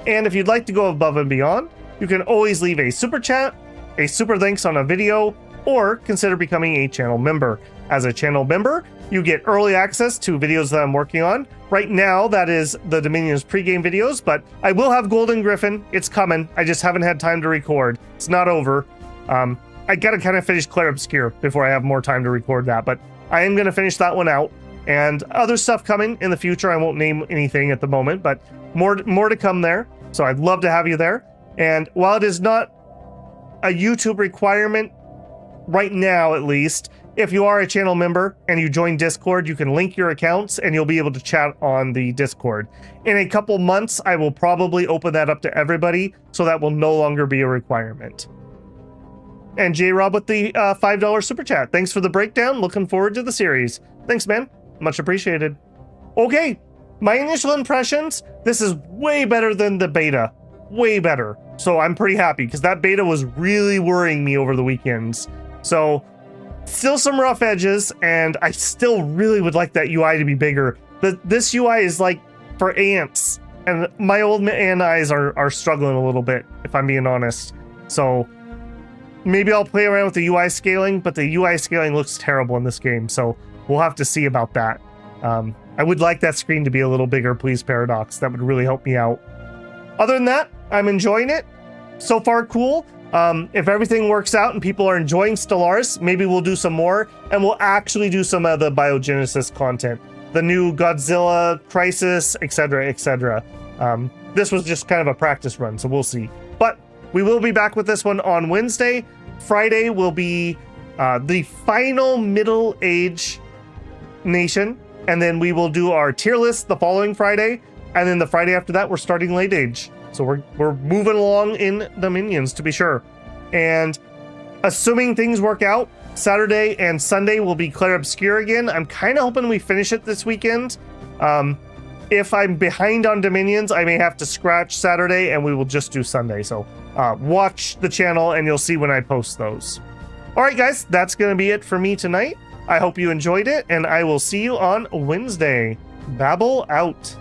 And if you'd like to go above and beyond, you can always leave a super chat, a super thanks on a video, or consider becoming a channel member. As a channel member, you get early access to videos that I'm working on. Right now, that is the Dominions pregame videos, but I will have Golden Griffin. It's coming. I just haven't had time to record. It's not over. I gotta kind of finish Clair Obscure before I have more time to record that, but I am gonna finish that one out. And other stuff coming in the future. I won't name anything at the moment, but more to come there. So I'd love to have you there. And while it is not a YouTube requirement right now, at least, if you are a channel member and you join Discord, you can link your accounts and you'll be able to chat on the Discord. In a couple months, I will probably open that up to everybody, so that will no longer be a requirement. And J-Rob with the $5 super chat. Thanks for the breakdown. Looking forward to the series. Thanks, man. Much appreciated. Okay, my initial impressions, this is way better than the beta. Way better. So I'm pretty happy, because that beta was really worrying me over the weekends. So still some rough edges, and I still really would like that UI to be bigger. This UI is like for ants, and my old man eyes are struggling a little bit, if I'm being honest. So maybe I'll play around with the UI scaling, but the UI scaling looks terrible in this game, so we'll have to see about that. I would like that screen to be a little bigger, please, Paradox. That would really help me out. Other than that, I'm enjoying it. So far, cool. If everything works out and people are enjoying Stellaris, maybe we'll do some more, and we'll actually do some of the Biogenesis content. The new Godzilla, Crisis, etc., etc. This was just kind of a practice run, so we'll see. But we will be back with this one on Wednesday. Friday will be the final Middle Age nation, and then we will do our tier list the following Friday, and then the Friday after that, we're starting Late Age. So we're moving along in Dominions, to be sure. And assuming things work out, Saturday and Sunday will be Clair Obscure again. I'm kind of hoping we finish it this weekend. If I'm behind on Dominions, I may have to scratch Saturday and we will just do Sunday. So watch the channel and you'll see when I post those. All right, guys, that's going to be it for me tonight. I hope you enjoyed it, and I will see you on Wednesday. Babble out.